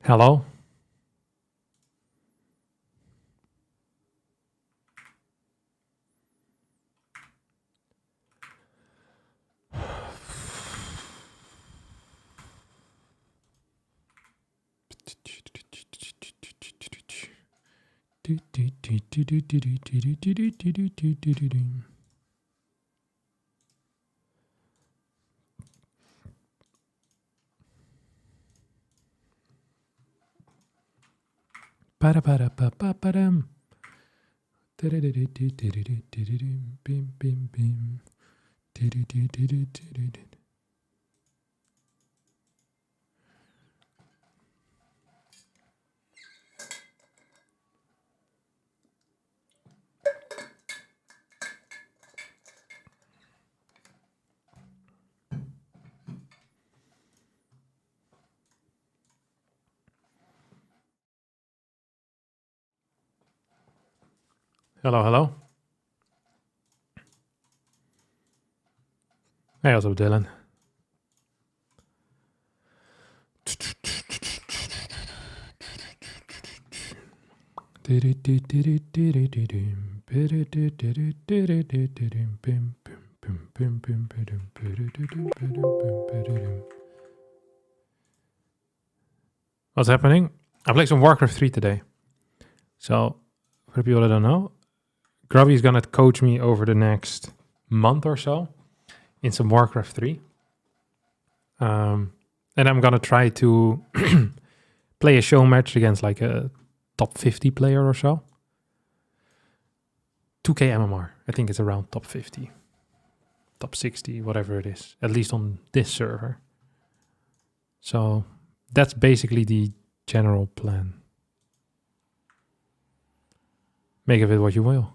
Hello? Ba-da-ba-da-ba-ba-ba-dum. Bim, bim, bim. Hello, hello. Hey, what's up, Dylan? What's happening? I played some WarCraft 3 today. So, for the people that don't know, Grubby is gonna coach me over the next month or so in some WarCraft 3. And I'm gonna try to play a show match against like a top 50 player or so. 2K MMR. I think it's around top 50, top 60, whatever it is, at least on this server. So that's basically the general plan. Make of it what you will.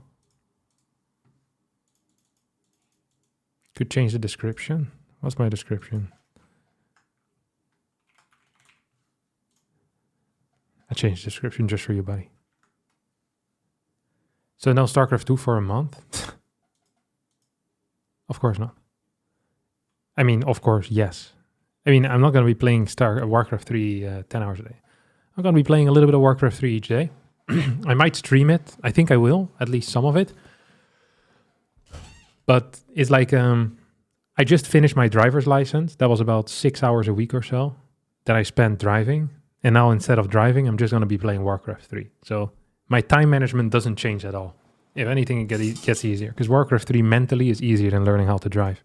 Could change the description. What's my description? I changed the description just for you, buddy. So no StarCraft 2 for a month? Of course not. I mean, of course, yes. I mean, I'm not going to be playing WarCraft 3 10 hours a day. I'm going to be playing a little bit of WarCraft 3 each day. I might stream it. I think I will, at least some of it. But it's like, I just finished my driver's license. That was about 6 hours a week or so that I spent driving. And now instead of driving, I'm just going to be playing WarCraft 3. So my time management doesn't change at all. If anything, it gets easier. Because WarCraft 3 mentally is easier than learning how to drive.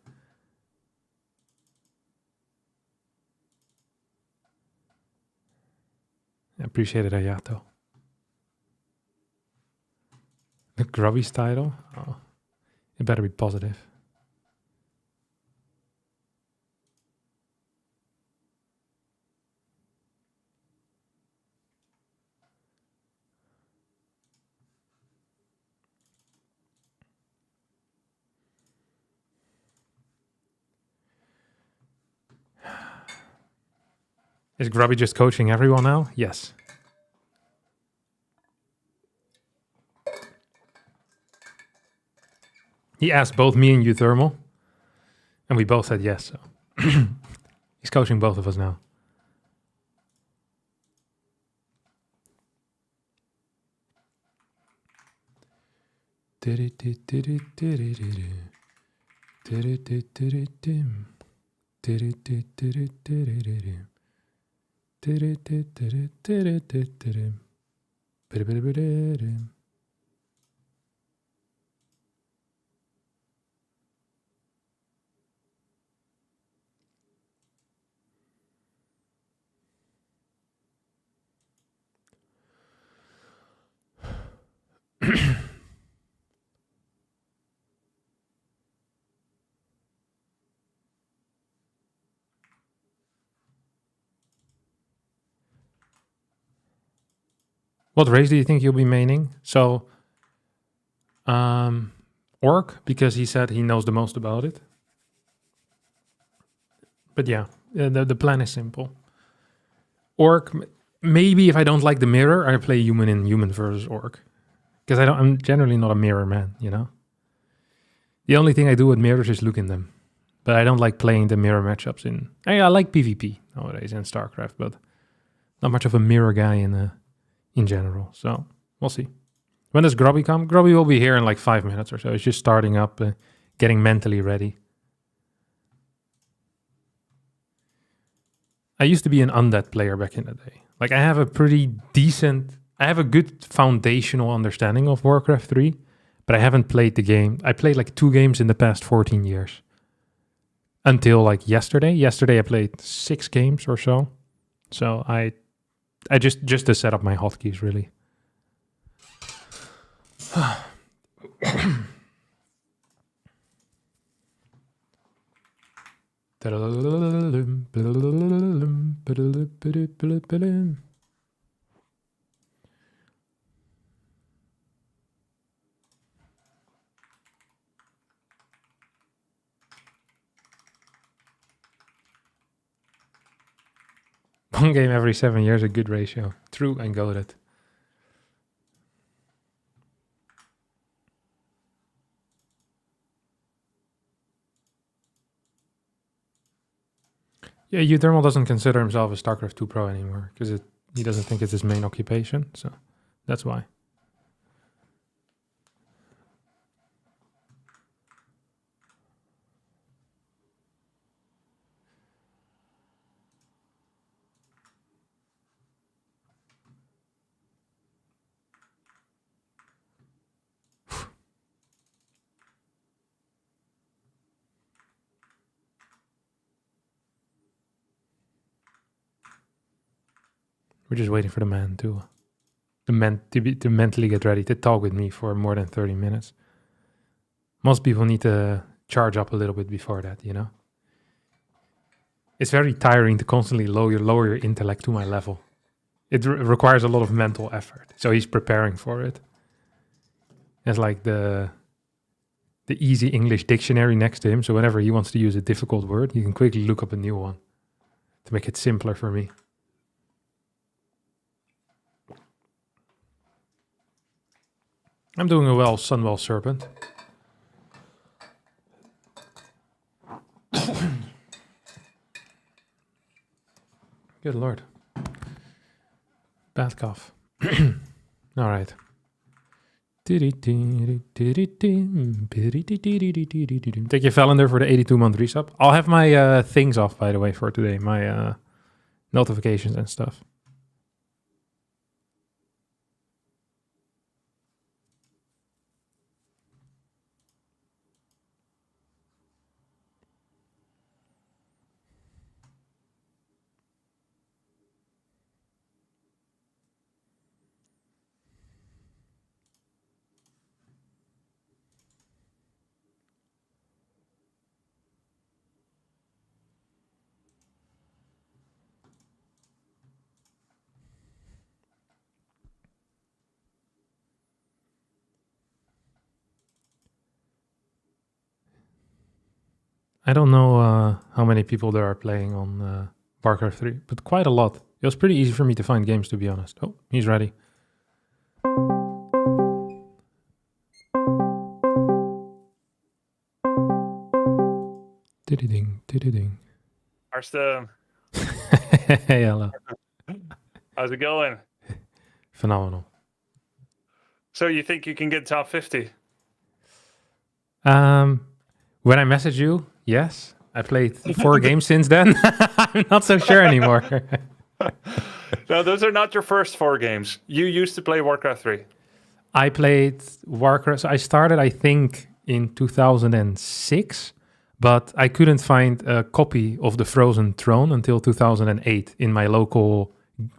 I appreciate it, Ayato. The Grubby's title? Oh, it better be positive. Is Grubby just coaching everyone now? Yes. He asked both me and you thermal, and we both said yes. So he's coaching both of us now. What race do you think you'll be maining? So, Orc, because he said he knows the most about it. But yeah, the plan is simple. Orc, maybe if I don't like the mirror, I play human in human versus Orc. Because I'm generally not a mirror man, you know? The only thing I do with mirrors is look in them. But I don't like playing the mirror matchups in... I like PvP nowadays in StarCraft, but not much of a mirror guy in general. So we'll see. When does Grubby come? Grubby will be here in like 5 minutes or so. It's just starting up, getting mentally ready. I used to be an undead player back in the day. Like I have a good foundational understanding of Warcraft 3, but I haven't played the game. I played like 2 games in the past 14 years. Until like yesterday. Yesterday I played 6 games or so. So I just to set up my hotkeys really. One game every 7 years, a good ratio. True and goated. Yeah, Uthermal doesn't consider himself a StarCraft 2 pro anymore because he doesn't think it's his main occupation, so that's why. We're just waiting for the man to mentally get ready to talk with me for more than 30 minutes. Most people need to charge up a little bit before that, you know? It's very tiring to constantly lower your intellect to my level. It requires a lot of mental effort. So he's preparing for it. There's like the easy English dictionary next to him. So whenever he wants to use a difficult word, he can quickly look up a new one to make it simpler for me. I'm doing a well, Sunwell Serpent. Good lord. Bad cough. All right. Take your calendar for the 82-month resub. I'll have my things off, by the way, for today. My notifications and stuff. I don't know how many people there are playing on WarCraft 3, but quite a lot. It was pretty easy for me to find games, to be honest. Oh, he's ready. Ding, ding. Arsta. Hey, hello. How's it going? Phenomenal. So you think you can get top 50? When I messaged you, yes. I played 4 games since then. I'm not so sure anymore. No, those are not your first 4 games. You used to play Warcraft 3. I played Warcraft. So I started, I think, in 2006, but I couldn't find a copy of the Frozen Throne until 2008 in my local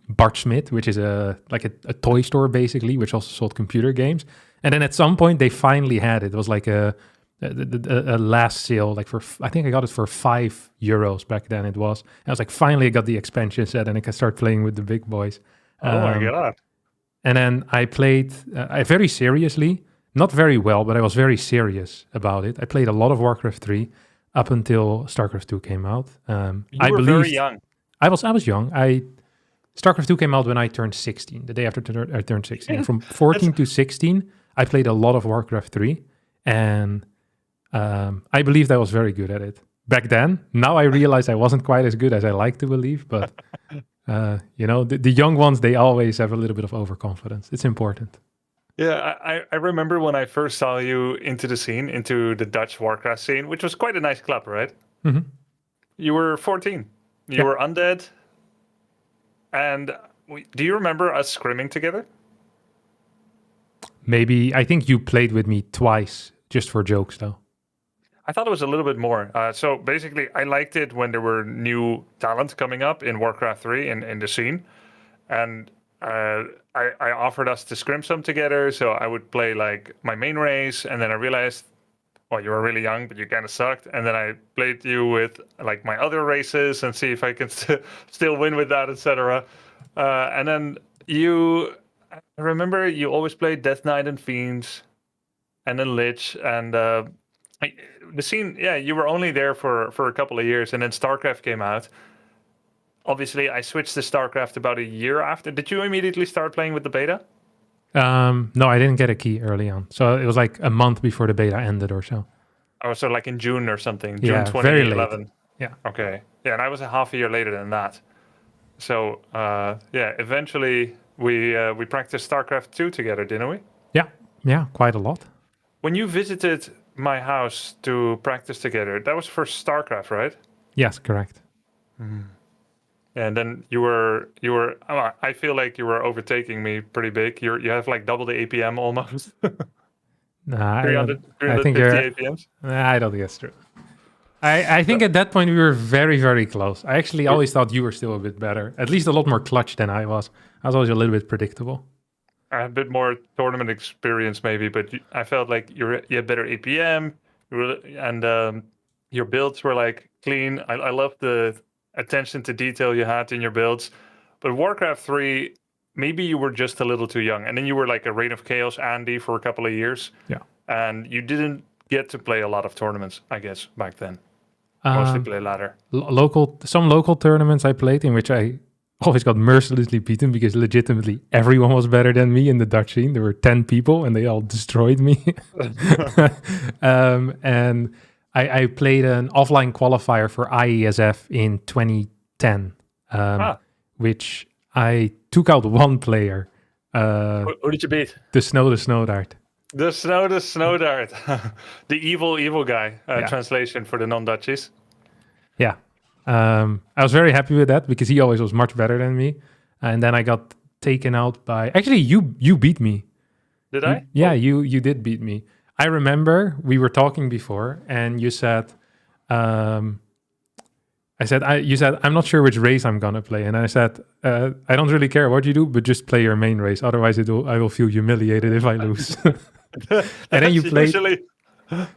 Bart Smith, which is a toy store, basically, which also sold computer games. And then at some point, they finally had it. It was like a last sale, like I think I got it for €5 back then. It was. I was like, finally, I got the expansion set, and I can start playing with the big boys. Oh my god! And then I played very seriously, not very well, but I was very serious about it. I played a lot of Warcraft 3 up until StarCraft 2 came out. You were very young. I was young. StarCraft 2 came out when I turned 16, the day after I turned 16. And from 14 to 16, I played a lot of Warcraft 3, and I believed I was very good at it back then. Now I realize I wasn't quite as good as I like to believe, but The young ones, they always have a little bit of overconfidence. It's important. Yeah, I remember when I first saw you into the scene, into the Dutch Warcraft scene, which was quite a nice club, right? Hmm. You were 14. You Yeah. were undead. And do you remember us scrimming together? Maybe, I think you played with me twice, just for jokes, though. I thought it was a little bit more. So basically, I liked it when there were new talent coming up in Warcraft 3 in the scene. And I offered us to scrim some together. So I would play like my main race. And then I realized, well, you were really young, but you kind of sucked. And then I played you with like my other races and see if I can still win with that, etc. And then I remember you always played Death Knight and Fiends and then Lich. And the scene, yeah, you were only there for a couple of years. And then StarCraft came out. Obviously, I switched to StarCraft about a year after. Did you immediately start playing with the beta? No, I didn't get a key early on. So it was like a month before the beta ended or so. Oh, so like in June or something. Yeah, June very 2011. late. Yeah. Okay. Yeah, and I was a half a year later than that. So eventually we practiced StarCraft 2 together, didn't we? Yeah, quite a lot. When you visited my house to practice together, that was for StarCraft, right? Yes, correct. And then you were. I feel like you were overtaking me pretty big. You have like double the APM almost. Nah, 300, I think 350 APMs. I don't think that's true. I think at that point we were very, very close. I actually always thought you were still a bit better, at least a lot more clutch than I was. I was always a little bit predictable. I had a bit more tournament experience maybe, but I felt like you had better APM, and your builds were like clean. I love the attention to detail you had in your builds. But Warcraft 3, maybe you were just a little too young. And then you were like a Reign of Chaos Andy for a couple of years. Yeah. And you didn't get to play a lot of tournaments, I guess, back then. Mostly play ladder. Some local tournaments I played in which I always got mercilessly beaten because legitimately everyone was better than me in the Dutch scene. There were 10 people and they all destroyed me. And I played an offline qualifier for IESF in 2010, which I took out one player. Who did you beat? The Snow Dart. The Snow Dart. The evil guy, translation for the non-Dutchies. Yeah. I was very happy with that because he always was much better than me. And then I got taken out by... Actually, you beat me. Did I? Yeah, you did beat me. I remember we were talking before and you said... you said, I'm not sure which race I'm going to play. And I said, I don't really care what you do, but just play your main race. Otherwise, I will feel humiliated if I lose. And then you played...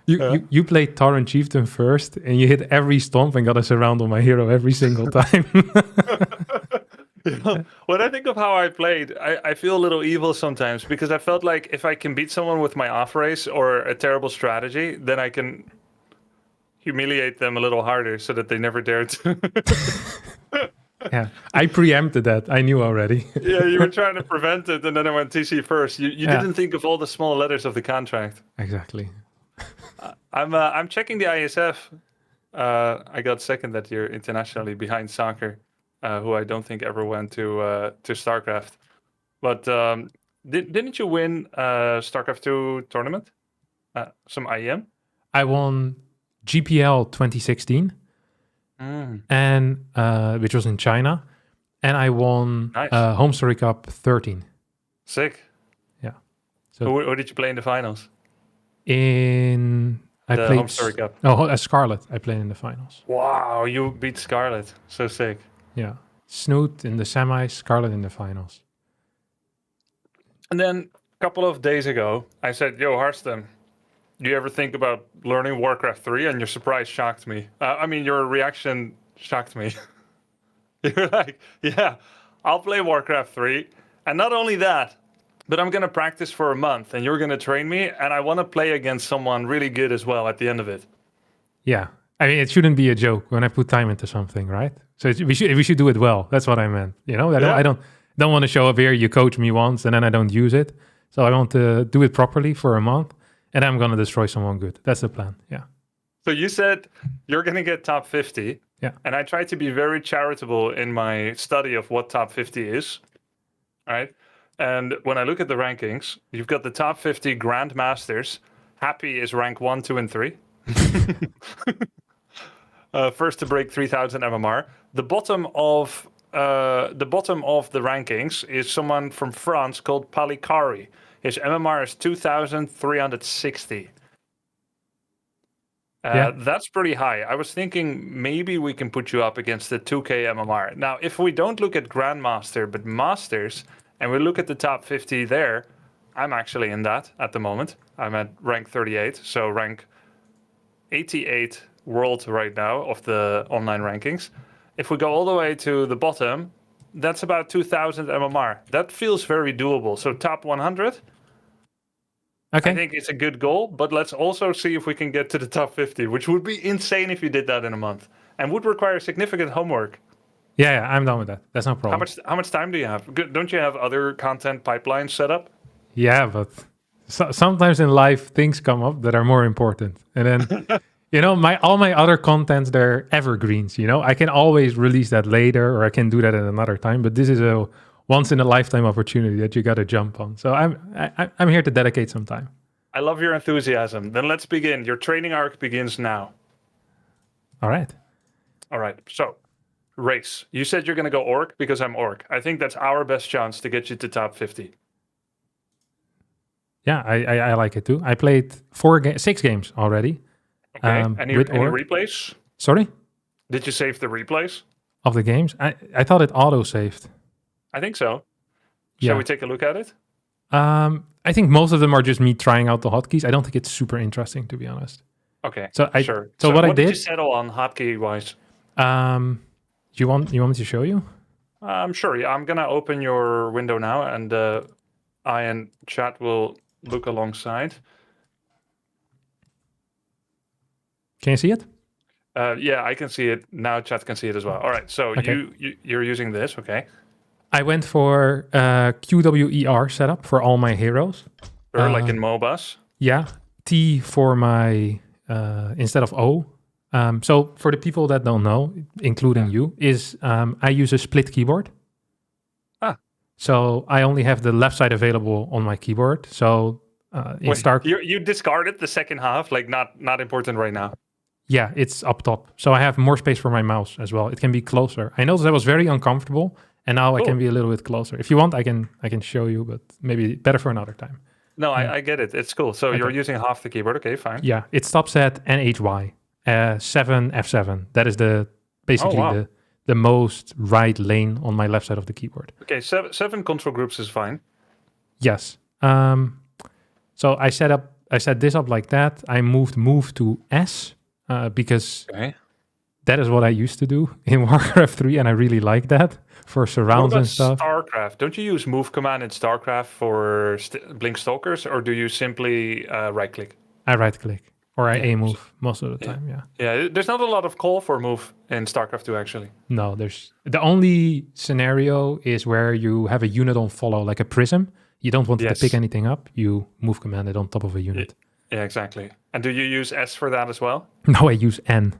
You played Tauren Chieftain first, and you hit every stomp and got a surround on my hero every single time. When I think of how I played, I feel a little evil sometimes because I felt like if I can beat someone with my off race or a terrible strategy, then I can humiliate them a little harder so that they never dare to. Yeah, I preempted that. I knew already. Yeah, you were trying to prevent it, and then I went TC first. You didn't think of all the small letters of the contract. Exactly. I'm checking the ISF. I got second that year internationally behind Soccer, who I don't think ever went to StarCraft. But didn't you win StarCraft 2 tournament? Some IEM? I won GPL 2016, and which was in China, and I won Home Story Cup 13. Sick. Yeah. So who did you play in the finals? I played Home Story Cup. Oh, Scarlet. I played in the finals. Wow, you beat Scarlet. So sick. Yeah. Snoot in the semis, Scarlet in the finals. And then a couple of days ago, I said, yo, Hearthstone, do you ever think about learning Warcraft 3? And your surprise shocked me. Your reaction shocked me. You're like, yeah, I'll play Warcraft 3. And not only that, but I'm going to practice for a month and you're going to train me. And I want to play against someone really good as well at the end of it. Yeah. I mean, it shouldn't be a joke when I put time into something, right? So we should do it well. That's what I meant. You know, I don't want to show up here. You coach me once and then I don't use it. So I want to do it properly for a month and I'm going to destroy someone good. That's the plan. Yeah. So you said you're going to get top 50. Yeah. And I tried to be very charitable in my study of what top 50 is. Right. And when I look at the rankings, you've got the top 50 Grandmasters. Happy is rank 1, 2, and 3. First to break 3,000 MMR. The bottom of the rankings is someone from France called Palikari. His MMR is 2,360. That's pretty high. I was thinking maybe we can put you up against the 2K MMR. Now, if we don't look at Grandmaster, but Masters, and we look at the top 50 there, I'm actually in that at the moment. I'm at rank 38, so rank 88 world right now of the online rankings. If we go all the way to the bottom, that's about 2,000 MMR. That feels very doable. So top 100. Okay. I think it's a good goal, but let's also see if we can get to the top 50, which would be insane if you did that in a month and would require significant homework. Yeah, I'm done with that. That's no problem. How much time do you have? Don't you have other content pipelines set up? Yeah, but sometimes in life things come up that are more important. And then, all my other contents, they're evergreens, I can always release that later or I can do that at another time. But this is a once in a lifetime opportunity that you got to jump on. So I'm here to dedicate some time. I love your enthusiasm. Then let's begin. Your training arc begins now. All right. So race. You said you're going to go orc because I'm orc. I think that's our best chance to get you to top 50. Yeah, I like it too. I played 6 games already. Okay. Any replays? Sorry? Did you save the replays? Of the games? I thought it auto-saved. I think so. Shall we take a look at it? I think most of them are just me trying out the hotkeys. I don't think it's super interesting, to be honest. Okay, sure. So what I did... did you settle on hotkey-wise? You want me to show you? Sure. Yeah, I'm going to open your window now, and I and chat will look alongside. Can you see it? Yeah, I can see it. Now chat can see it as well. All right, so okay. You're using this, okay. I went for QWER setup for all my heroes. Sure, like in MOBAs? Yeah. T for my, instead of O. So for the people that don't know, including you, is I use a split keyboard. So I only have the left side available on my keyboard. So in you discarded the second half, like not important right now. Yeah, it's up top. So I have more space for my mouse as well. It can be closer. I noticed I was very uncomfortable, and now I can be a little bit closer. If you want, I can show you, but maybe better for another time. No, I get it. It's cool. So you're using half the keyboard. Okay, fine. Yeah, it stops at NHY, 7 F7. That is basically the most right lane on my left side of the keyboard. Okay, seven control groups is fine. Yes. So I set this up like that. I moved move to S because that is what I used to do in WarCraft 3, and I really like that for surrounds and stuff. StarCraft, don't you use move command in StarCraft for blink stalkers, or do you simply right click? I right click. Or I A move most of the time, Yeah, there's not a lot of call for move in StarCraft 2, actually. No, the only scenario is where you have a unit on follow, like a prism. You don't want it to pick anything up. You move command it on top of a unit. Yeah, exactly. And do you use S for that as well? No, I use N.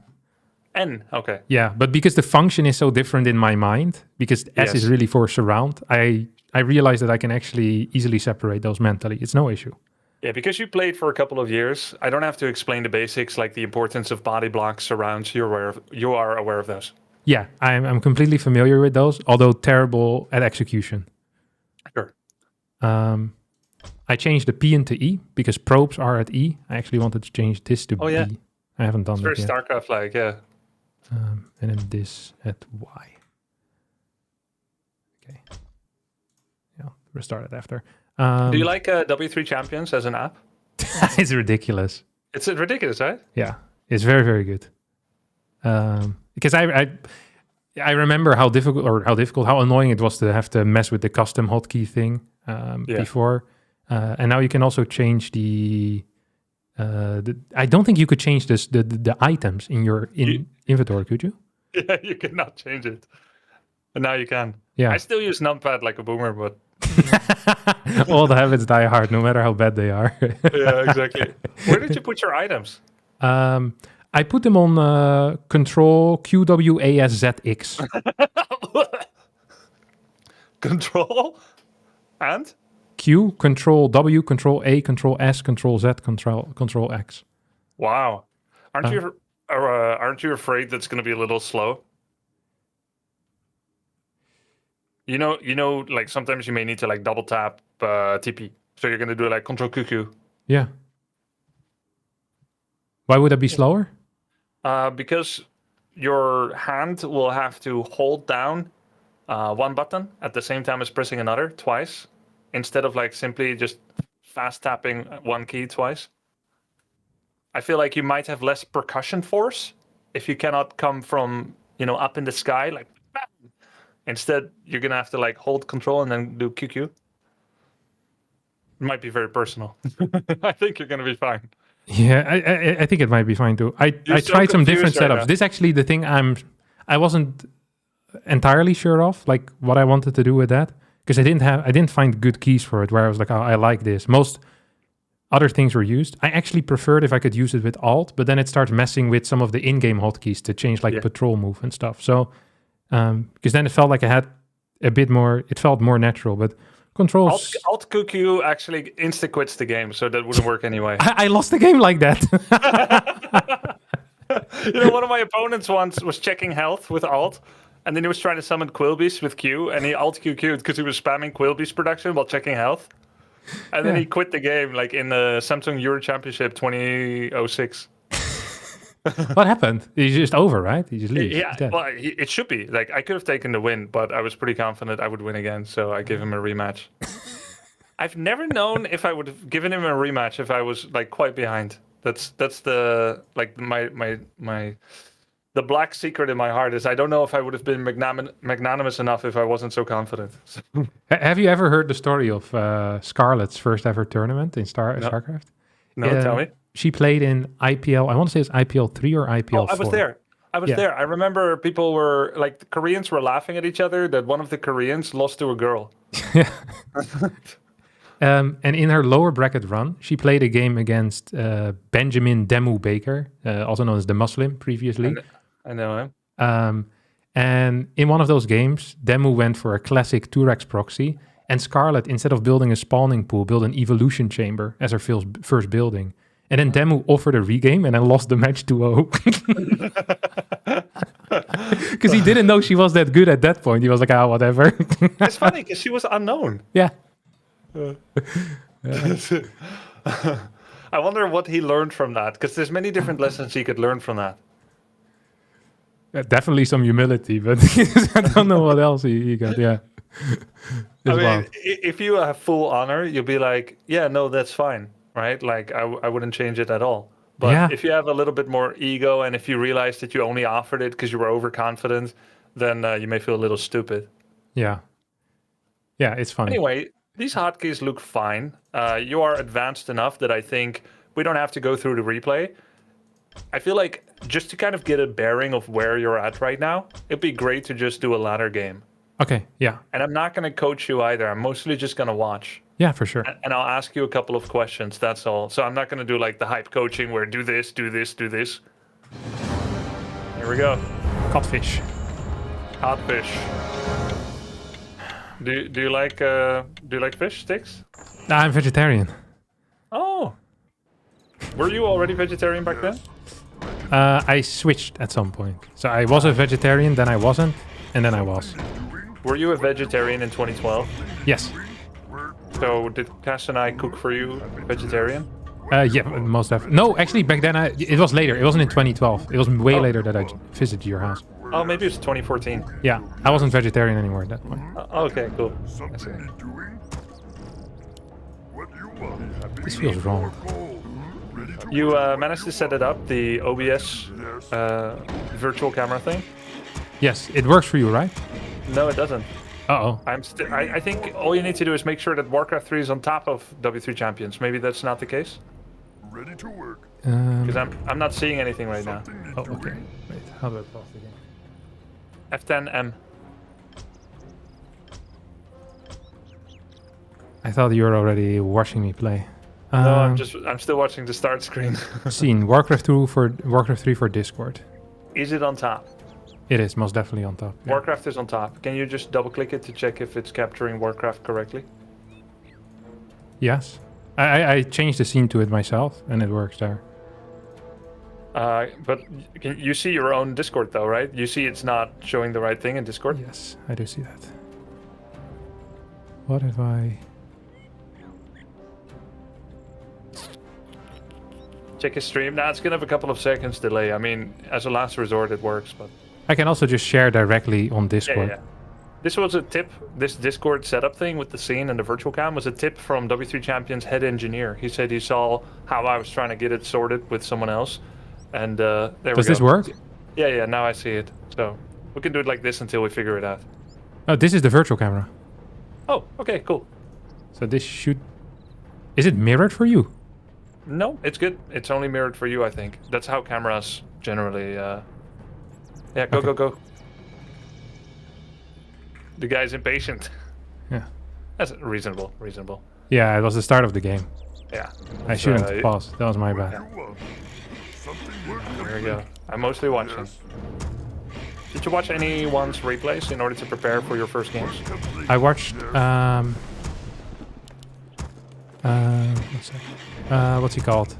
N, okay. Yeah, but because the function is so different in my mind, because S is really for surround, I realize that I can actually easily separate those mentally. It's no issue. Yeah, because you played for a couple of years, I don't have to explain the basics, like the importance of body blocks, surrounds. You are aware of those. Yeah, I'm completely familiar with those, although terrible at execution. Sure. I changed the P into E because probes are at E. I actually wanted to change this to B. Yeah. I haven't done that yet. Very StarCraft-like, yeah. And then this at Y. Okay. Yeah, restart it after. Do you like W3 Champions as an app? It's ridiculous. It's ridiculous, right? Yeah, it's very, very good. Because I remember how annoying it was to have to mess with the custom hotkey thing before, and now you can also change I don't think you could change the items in your inventory, could you? Yeah, you cannot change it. But now you can. Yeah. I still use numpad like a boomer, but all the habits die hard, no matter how bad they are. Yeah, exactly. Where did you put your items? I I put them on Control QWASZX. Control and Q, Control W, Control A, Control S, Control Z, Control X. wow. Aren't you afraid that's going to be a little slow? You know, like sometimes you may need to like double tap TP. So you're going to do like Control QQ. Yeah. Why would that be slower? Because your hand will have to hold down one button at the same time as pressing another twice, instead of like simply just fast tapping one key twice. I feel like you might have less percussion force if you cannot come from, up in the sky, like bam. Instead, you're gonna have to like hold control and then do QQ. It might be very personal. I think you're gonna be fine. Yeah, I think it might be fine too. I tried some different setups. This is actually the thing I wasn't entirely sure of, like what I wanted to do with that, because I didn't find good keys for it where I was like, oh, I like this. Most other things were used. I actually preferred if I could use it with Alt, but then it starts messing with some of the in-game hotkeys to change like patrol move and stuff. So because then it felt like I had a bit more. It felt more natural, but controls. Alt QQ actually insta quits the game, so that wouldn't work anyway. I lost the game like that. One of my opponents once was checking health with Alt, and then he was trying to summon Quillbeast with Q, and he Alt QQ'd because he was spamming Quillbeast production while checking health. And then he quit the game, like in the Samsung Euro Championship 2006. What happened? He's just over, right? He just leaves. Yeah, well, it should be. Like, I could have taken the win, but I was pretty confident I would win again, so I give him a rematch. I've never known if I would have given him a rematch if I was like quite behind. That's the like my the black secret in my heart is I don't know if I would have been magnanimous enough if I wasn't so confident. Have you ever heard the story of Scarlett's first ever tournament in StarCraft? No, tell me. She played in IPL. I want to say it's IPL 3 or IPL 4. I was there. I remember people were like, the Koreans were laughing at each other that one of the Koreans lost to a girl. Yeah. And in her lower bracket run, she played a game against Benjamin Demu Baker, also known as the Muslim previously. I know him. And in one of those games, Demu went for a classic Turex proxy, and Scarlett, instead of building a spawning pool, built an evolution chamber as her first building. And then Demu offered a regame and then lost the match 2-0. Because he didn't know she was that good at that point. He was like, whatever. It's funny because she was unknown. Yeah. I wonder what he learned from that, because there's many different lessons he could learn from that. Definitely some humility, but I don't know what else he got. Yeah. If you have full honor, you'll be like, yeah, no, that's fine. Right? Like, I wouldn't change it at all. But if you have a little bit more ego, and if you realize that you only offered it because you were overconfident, then you may feel a little stupid. Yeah. Yeah, it's funny. Anyway, these hotkeys look fine. You are advanced enough that I think we don't have to go through the replay. I feel like just to kind of get a bearing of where you're at right now, it'd be great to just do a ladder game. Okay, yeah. And I'm not going to coach you either. I'm mostly just going to watch. Yeah, for sure. And I'll ask you a couple of questions, that's all. So I'm not going to do like the hype coaching where do this, do this, do this. Here we go. Codfish. Codfish. Do you like fish sticks? Nah, I'm vegetarian. Oh. Were you already vegetarian back then? I switched at some point. So I was a vegetarian, then I wasn't, and then I was. Were you a vegetarian in 2012? Yes. So did Cass and I cook for you vegetarian? Yeah, most definitely. No, actually, back then it was later. It wasn't in 2012. It was way later that I visited your house. Oh, maybe it was 2014. Yeah, I wasn't vegetarian anymore at that point. Okay, cool. I see. This feels wrong. You managed to set it up, the OBS virtual camera thing? Yes, it works for you, right? No, it doesn't. Uh-oh. I think all you need to do is make sure that WarCraft 3 is on top of W3 Champions. Maybe that's not the case. Ready to work. Because I'm not seeing anything right now. Oh, okay. Wait, how do I pause the game? F10M. I thought you were already watching me play. No, I'm still watching the start screen. Scene Warcraft 3 for Discord. Is it on top? It is most definitely on top. Yeah. Warcraft is on top. Can you just double click it to check if it's capturing Warcraft correctly? Yes. I changed the scene to it myself, and it works there. But you see your own Discord though, right? You see it's not showing the right thing in Discord? Yes, I do see that. What if I... Check his stream. Now it's gonna have a couple of seconds delay. I mean, as a last resort it works, but... I can also just share directly on Discord. Yeah. This was a tip. This Discord setup thing with the scene and the virtual cam was a tip from W3 Champion's head engineer. He said he saw how I was trying to get it sorted with someone else. And there we go. Does this work? Yeah, now I see it. So we can do it like this until we figure it out. Oh, this is the virtual camera. Oh, okay, cool. So this should... Is it mirrored for you? No, it's good. It's only mirrored for you, I think. That's how cameras generally... Yeah, go, Okay. go. The guy's impatient. Yeah. That's reasonable. Yeah, it was the start of the game. Yeah. I shouldn't have paused. That was my bad. There we go. I'm mostly watching. Did you watch anyone's replays in order to prepare for your first games? I watched... what's he called?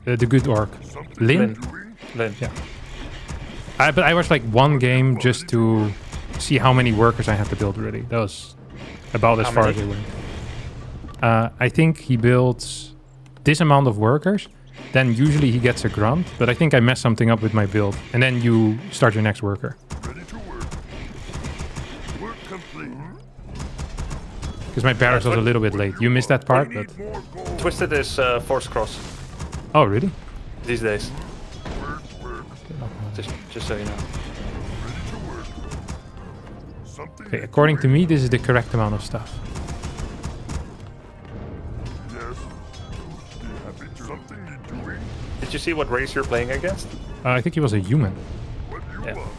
The good orc. Lin? Lin. Yeah. But I watched like one game just to see how many workers I had to build, really. That was about as far as I went. I think he builds this amount of workers, then usually he gets a grunt, but I think I messed something up with my build, and then you start your next worker. Ready to work. Work complete. Because my barracks was a little bit late. You missed that part, but... Twisted is force cross Oh, really? these days. Work. Just so you know. Ready to work. Something. Okay, according to me, this is the correct amount of stuff. Yes. Happy to. Something you're doing. Did you see what race you're playing against? I think he was a human. What do you Yeah. want?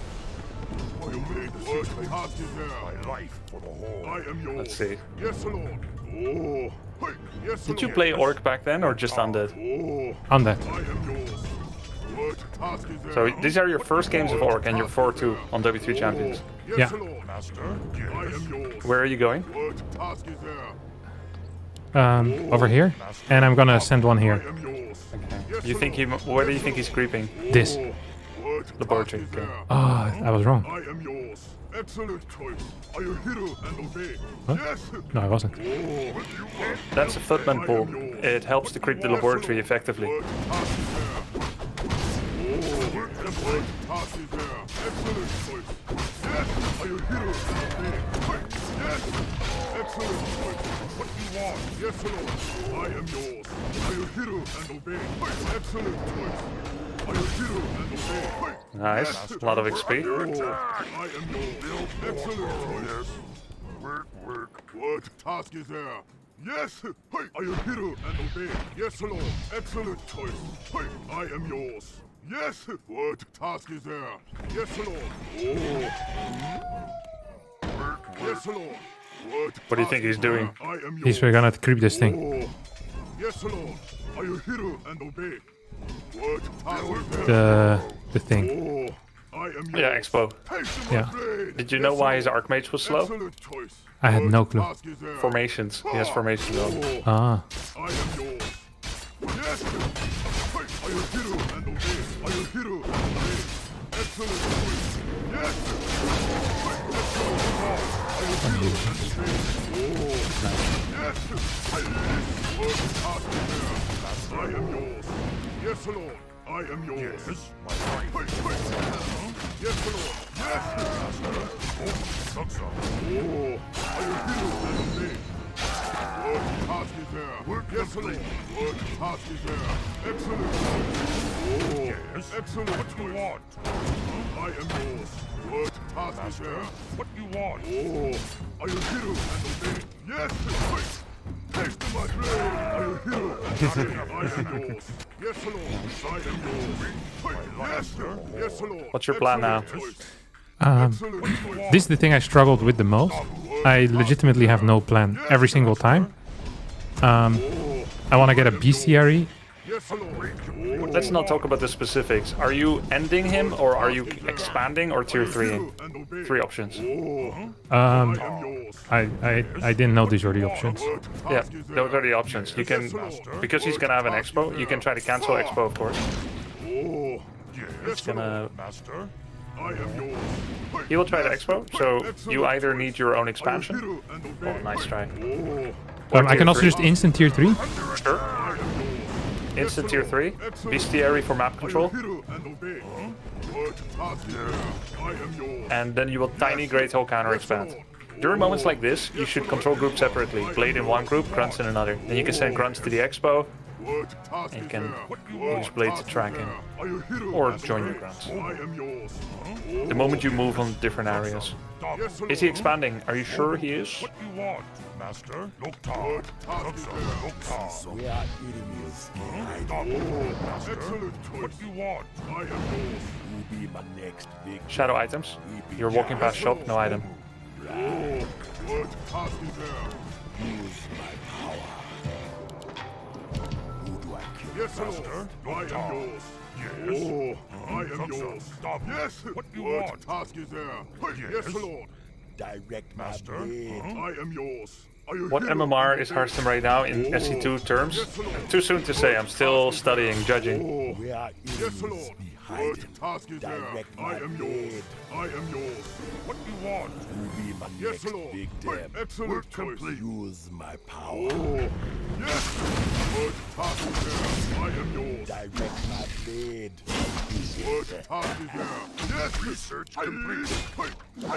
You made the secret hostage there. My life for the whole. I am yours. Let's see. Yes, Lord. Oh. Hey. Yes, Did you Lord. play Orc back then or just Undead? Oh. On that. I am yours. What task is there? So these are your first games of Orc and you're 4-2 on W3 Champions. Yes, Yeah. Lord. Master. I am yours. Where are you going? What task is there? Over here. And I'm gonna send one I here. am yours. Yes, You think where do you think he's creeping? This. What Laboratory, task is okay. there? Oh, I was wrong. I am yours. Excellent choice. Are you hero and obey? Huh? Yes. No, I wasn't. Oh, what do you want? That's a footman pull. It helps to creep the laboratory effectively. What task is there? Oh, what task is there? Excellent choice. Yes. Are you hero and obey? Yes. Excellent choice. What do you want? Yes, Lord. I am yours. Are you hero and obey? Excellent choice. Are you hero and obey? Nice. A lot of XP. I am yours. Excellent choice. Work. What task is there? Yes. Hey, are you hero and obey? Yes, Lord. Excellent choice. Hey, I am yours. Yes. What task is there? Yes, Lord. Oh. Yes, Lord. What do you think he's doing? I am yours. He's gonna creep this thing. Oh. Yes, Lord. Are you hero and obey? What task is there? The thing. Oh, I am yours. Yeah, Expo. Taste my Yeah. blade. Did you know why his Archmage was slow? Excellent choice. I had no What clue. task is there? Formations. He has formations on. Oh, Ah. I am yours. Yes. Hey, are you hero and obey? Are you hero and obey? Excellent choice. Yes. Hey, excellent call. Are you hero and obey? Oh, yes. Hey, what task is there? I am yours. Yes, Lord. I am yours. Yes, my wife. Hey. Yes, Lord. Yes. Oh, are you hero and obey? What task is there? Yes, Lord. What task is there? Excellent. Oh, yes. Excellent. What do you want? I am yours. What task is there? What do you want? Oh, are you hero and obey? Yes. Wait. Taste my blade. Are you hero and obey? I am yours. Yes, Lord. I am yours. Wait. Yes. Yes, Lord. What's your plan now? Excellent choice. This is the thing I struggled with the most. I legitimately have no plan every single time. I want to get a bestiary. Yes, Lord. Let's not talk about the specifics. Are you ending him or are you expanding or tier 3ing? 3 options. I didn't know these were the options. Yeah, those are the options. You can, because he's gonna have an expo, you can try to cancel expo, of course. It's gonna- Master. I am yours. He will try to expo, so you either need your own expansion. Oh, nice try. I can also just instant tier 3. Sure. Instant tier 3. Bestiary for map control. And then you will tiny great hole counter expand. During moments like this, you should control groups separately. Blade in one group, grunts in another. Then you can send grunts to the expo, and you can use blade to track him. Or join your grunts. The moment you move on different areas. Is he expanding? Are you sure he is? What you want, Master? Look top. Look top. We are enemies. Excellent choice. What you want? I am yours. You be my next big Shadow items. You're walking past shop, no item. What task is there? use my power. Who do I kill? Yes, Master. I am yours. Yes. I am yours. Stop. Yes. What you want? Task is there? Yes, Lord. Direct Master. my blade. I am yours. Are you What here? MMR is Hearthstone right now in SC2 terms? Too soon to say, I'm still studying, judging. We are Yes, enemies Lord. behind What him. task is there? Direct I my am yours. blade. I am yours. What you want? You be my Yes, next Lord. big dem. Excellent choice. Use my power. Yes. What task is there? I am yours. Direct my blade. What task is there? Yes. Research complete. Who do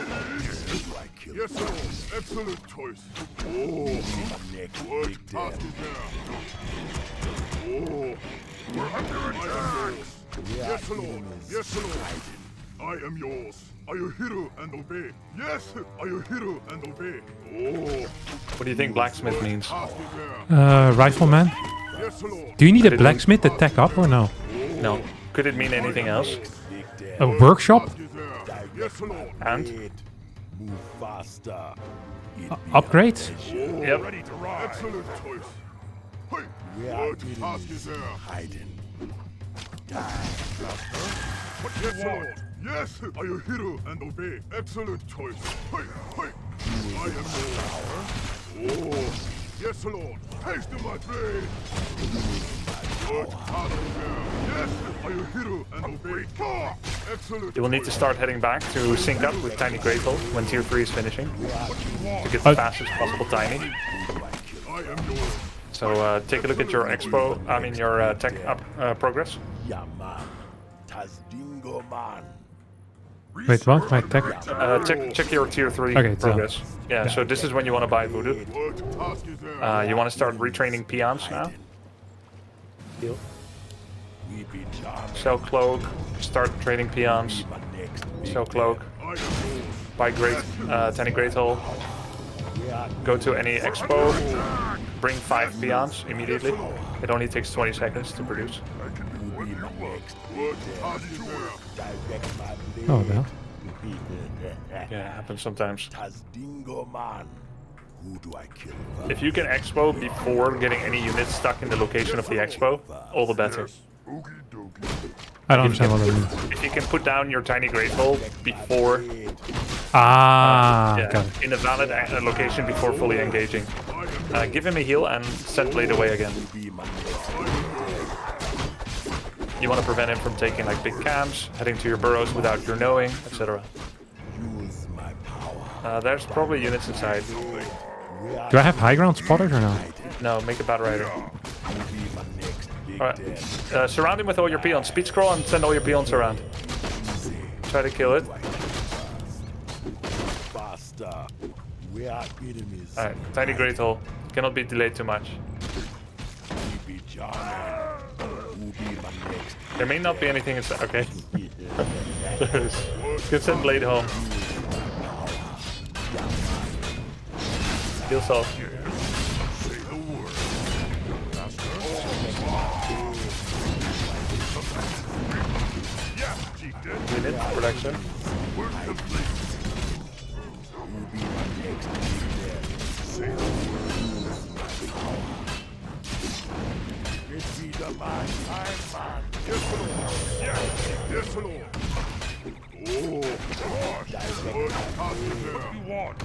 I kill? Yes, Lord. Excellent choice. My next What big task dem. is there? We're under attack. We are Yes, Lord. enemies Yes, Lord. hiding. I am yours. Are you hero and obey? Yes. Are you hero and obey? What do you think blacksmith means? Task is there. Rifleman. Yes, Lord. Do you need a blacksmith to tech up or no? No. Could it mean anything else? Big dem. A workshop? Task is there. Yes, Lord. And? Blade. Move faster. It be Upgrade? Yep. Ready to ride. Excellent choice. Hey. We are What task is enemies there? hiding. What you want? Yes. Are you hero and obey? Excellent choice. Hey. Hey. I am yours. Yes, Lord. Haste to my blade. What task is there? Yes. Are you hero and obey? Excellent. You will need to start heading back to sync up with Tiny Great Hole when tier 3 is finishing. To get the fastest possible Tiny. I am yours. So take a look at your expo, your tech up progress. Yeah, man. Tazdingo man. Wait, what? My tech? Check your tier 3 Okay, it's progress. Yeah, so this is when you want to buy Voodoo. What task is there? You want to start retraining peons now. We be charmed. Sell Cloak, start trading peons, My next big sell Cloak, I am yours. buy Tiny Great Hole, We are go to any expo, bring 5 peons immediately. It only takes 20 seconds to produce. you be my next What task is there? direct my blade. Oh, well. Yeah, it happens sometimes. Tazdingo man. Who do I kill? If you can expo before getting any units stuck in the location of the expo, all the better. Okie dokie. I don't understand what that means. If you can put down your Tiny Great Hole before, Ah, yeah, got it. in a valid location before fully engaging. Give him a heal and send Blade away again. Be my next You want to prevent him from taking like big camps, heading to your burrows without your knowing, etc. use my power. There's probably units inside. Do I have high ground spotted or no? No, make a bad rider. Be my next big Alright. dem. Surround him with all your peons. Speed scroll and send all your peons around. Try to kill it. Faster. We are enemies. Alright, Tiny Great Hole. Cannot be delayed too much. We be charmed. Who be my next? There may not be anything inside. Okay. Good, send Blade home. Heal self. Say the word. Yes, chieftain. Unit production. Work complete. Who be my next big dem? Say the word. man. I'm man. Yes, Lord. Yes, yes, Lord. Oh, gosh. Good task is there. What do you want?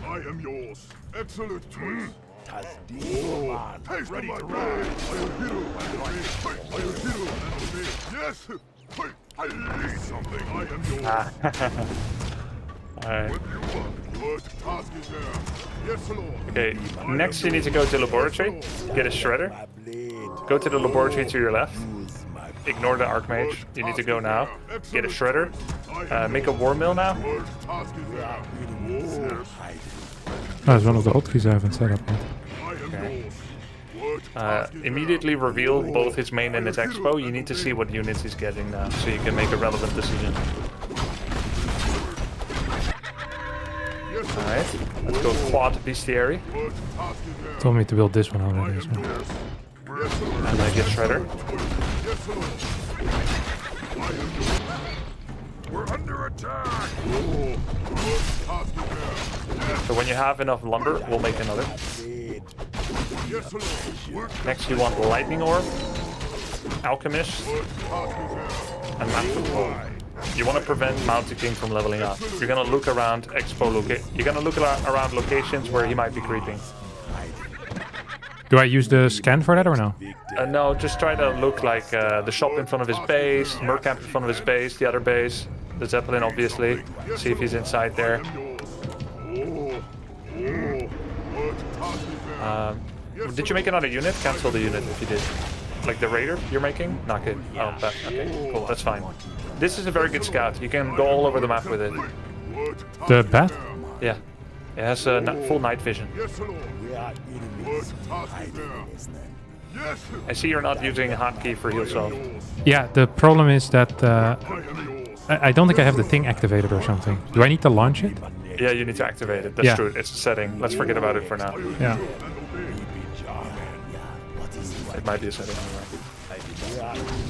I am yours. Excellent choice. Tas die man. Taste Ready of to my roll. blade. I am hero and obey. Hey, I am hero and obey. Yes. Hey, I need something. I am yours. Alright. What do you want? Good task is there. Yes, Lord. Okay, next you need to go to laboratory, get a shredder, My blade. go to the laboratory to your left, Use my ignore the archmage, you need to go now, get a shredder, make a war mill now, Good task is there. enemies. Hide. That's one of the hotkeys I haven't set up yet. I am yours. Good task is there. immediately reveal both his main and his expo. You need to see what units he's getting now, so you can make a relevant decision. Yes, Lord. Alright, let's go quad bestiary, Good task is there. Told me to build this one already as well. Yes, Lord. and then get shredder. Yes, Lord. I am yours. We're under attack. Good task is there. Yes, So when you have enough lumber, we'll make another. Blade. yes, Lord. Work Next you want lightning orb, alchemist, good task is there. and map control. You want to prevent Mountain King from leveling up. You're gonna look around you're gonna look around locations where he might be creeping. Do I use the scan for that or no? No, just try to look like the shop in front of his base, Mercamp in front of his base, the other base, the Zeppelin obviously. See if he's inside there. Good task is there. Did you make another unit? Cancel the unit if you did. Like the raider you're making? Knock it. Oh, okay, cool, that's fine. This is a very good scout. You can go all over the map with it. Good task The is bat? there. Yeah. It has full night vision. Yes, Lord. We are enemies. Good task is Hide there. enemies then. Yes, I see you're not using a hotkey for heal self. yours. Yeah, the problem is that I am yours. I don't think I have the thing activated or something. Do I need to launch it? Yeah, you need to activate it. That's Yeah. true. It's a setting. Let's forget about it for now. Yeah. It might be a setting anyway.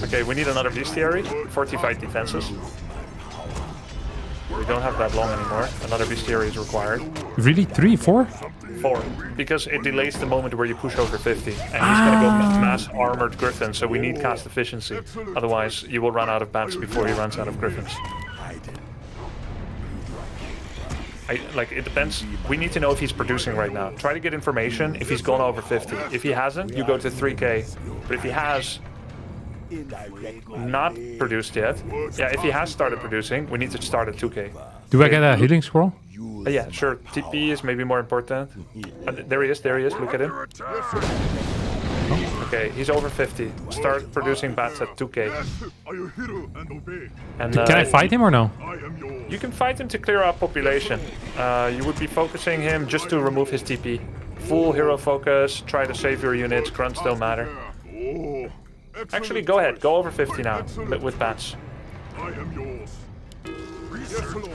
Okay, we need another bestiary. Fortified defenses. We don't have that long anymore. Another bestiary is required. Really? 3, 4? 4. Because it delays the moment where you push over 50. And he's gonna go mass armored griffin, so we need cast efficiency. Otherwise, you will run out of bats before he runs out of griffins. It depends. We need to know if he's producing right now. Try to get information if he's gone over 50. If he hasn't, you go to 3k. But if he has not produced yet, yeah, if he has started producing, we need to start at 2k. Do I get a healing scroll? Yeah, sure. TP is maybe more important. There he is, look at him. Okay, he's over 50. Start producing bats at 2k. Yes, I am hero and obey. And Can I fight him or no? I am yours. You can fight him to clear out population. You would be focusing him just to remove his TP. Full hero focus, try to save your units, grunts don't matter. Oh, Actually, go ahead, go over 50 now, but with bats. I am yours. Yes, Lord.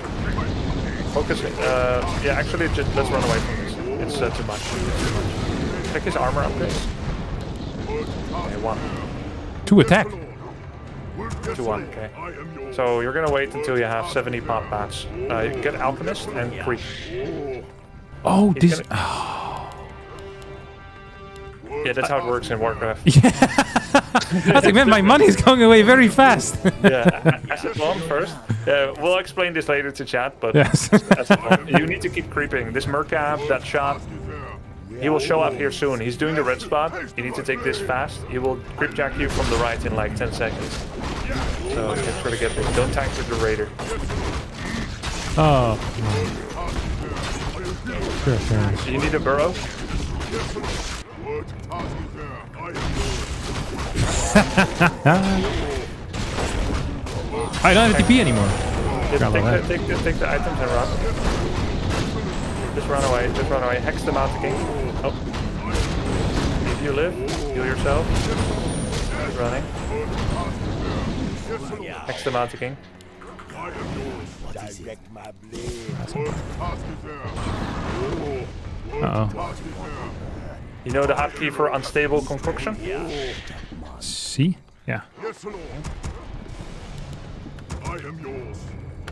Focus, yeah, actually, just let's run away from this. It's too much. Check his armor upgrades. Okay, 1. 2 attack. 2-1, okay. I am yours. So you're gonna wait until you have 70 pop bats. You get Alchemist and Creep. Oh, He's this... Yeah, that's how it works in WarCraft. I think, man, my money is going away very fast. Yeah, asset bomb first. Yeah, we'll explain this later to chat, but Yes. asset bomb. You need to keep creeping. This Mercap, that shot, he will show up here soon. He's doing the red spot. You need to take this fast. He will gripjack you from the right in like 10 seconds. So make sure to get this. Don't tank with the raider. Oh. Sure, sure. Do you need a burrow? I don't have a TP anymore. Just Grab that. take the items and run. Just run away. Just run away. Hex the Mountain King. Oh. If you live, heal yourself. Keep running. Hex the Mountain King. Direct my blade. Uh-oh. You know the hotkey for unstable concoction? See? Yeah. Yes, Lord. I am yours.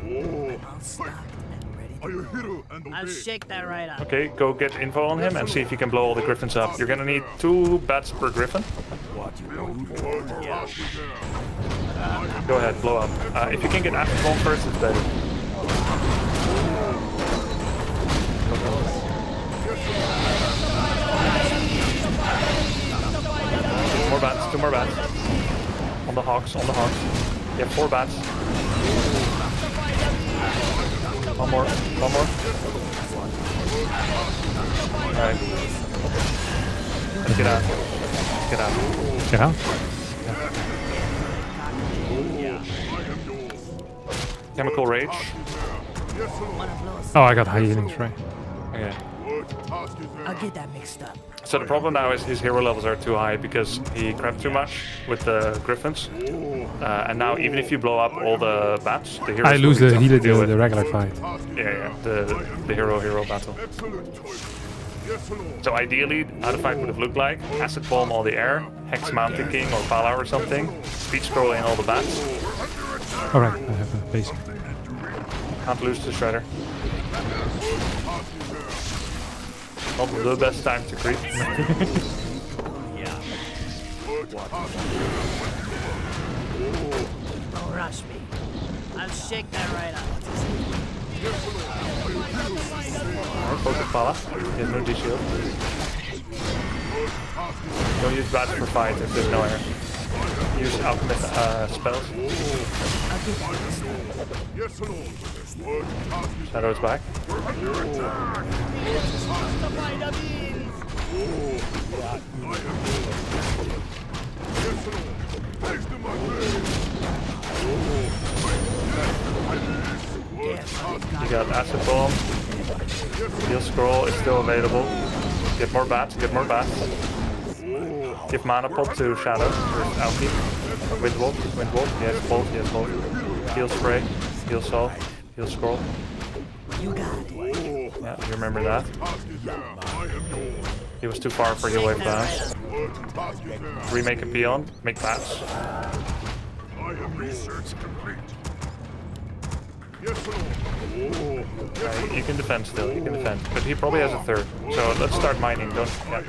Oh, Are you hero and I'll obey? shake that right up. Okay, go get info on him and see if you can blow all the griffins up. You're gonna need 2 bats per griffin. Go ahead, blow up. If you can get acid bomb first, it's better. More bats, 2 more bats. On the hawks, on the hawks. You have 4 bats. One more, one more. Alright. Let's get out. Let's get out. Get out. Chemical rage. Oh, I got high healing spray. Okay. I'll get that mixed up. So the problem now is his hero levels are too high because he crapped too much with the griffins. And now even if you blow up all the bats, the heroes I lose will be the tough to healer deal with. the regular fight. Yeah, the hero battle. Excellent choice. Yes, Lord. So ideally, how the fight would have looked like: acid bomb all the air, hex mountain king or Pala or something, speed scroll in all the bats. Alright, I have a basic. Can't lose to shredder. Not the best time to creep. Don't rush me. I'll shake that right up. Alright, focus Pala. He has no D-shield. Don't use bats for fight if there's no air. Use alchemist spells. Yes, Lord. Shadow's back. You got acid bomb. Heal scroll is still available. Get more bats, get more bats. Give mana pot to Shadow. There's Alki. Windwolf, Windwolf. He has both, he has both. Heal spray, heal salt, heal scroll. You got it. Yeah, you remember that. He was too far for heal wave bounce. Remake a peon, make bats. Research complete. Yes, Lord. You can defend still, you can defend. But he probably has a third. So let's start mining, don't... Yeah.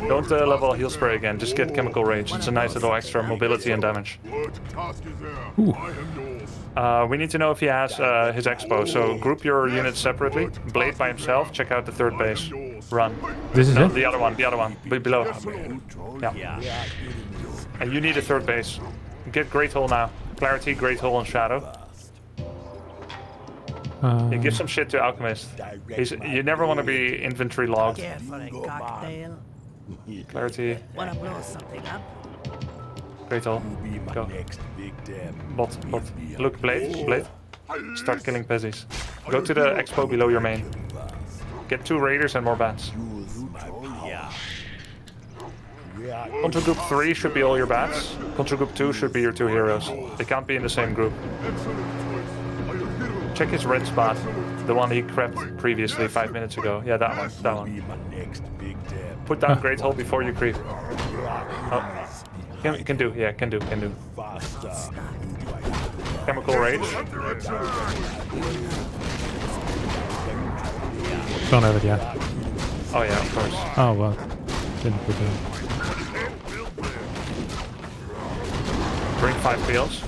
Don't level heal spray again, just get chemical rage. It's a nice little extra mobility and damage. We need to know if he has his expo, so group your units separately. Blade by himself, check out the third base. Run. This is No, it? the other one, below. Yeah. And you need a third base. Get Great Hole now. Clarity, Great Hole, and Shadow. Yeah, give some shit to Alchemist. You never want to be inventory logged. Careful, cocktail. Clarity, Wanna blow something up? Great Hole. Be my Go. next victim. Bot. Look, Blade. Start killing Pezzies. Go to the expo below your main. Get 2 raiders and more bats. Use my power. Control group 3 should be all your bats. Control group 2 should be your 2 heroes. They can't be in the same group. Check his red spot. The one he crept previously 5 minutes ago. Yeah, that one. Be my next victim. Put down Great Hole before you creep. Oh. Can do. Faster. Chemical Rage. Don't have it yet. Oh yeah, of course. Oh, what? Didn't put it. Bring 5 peels.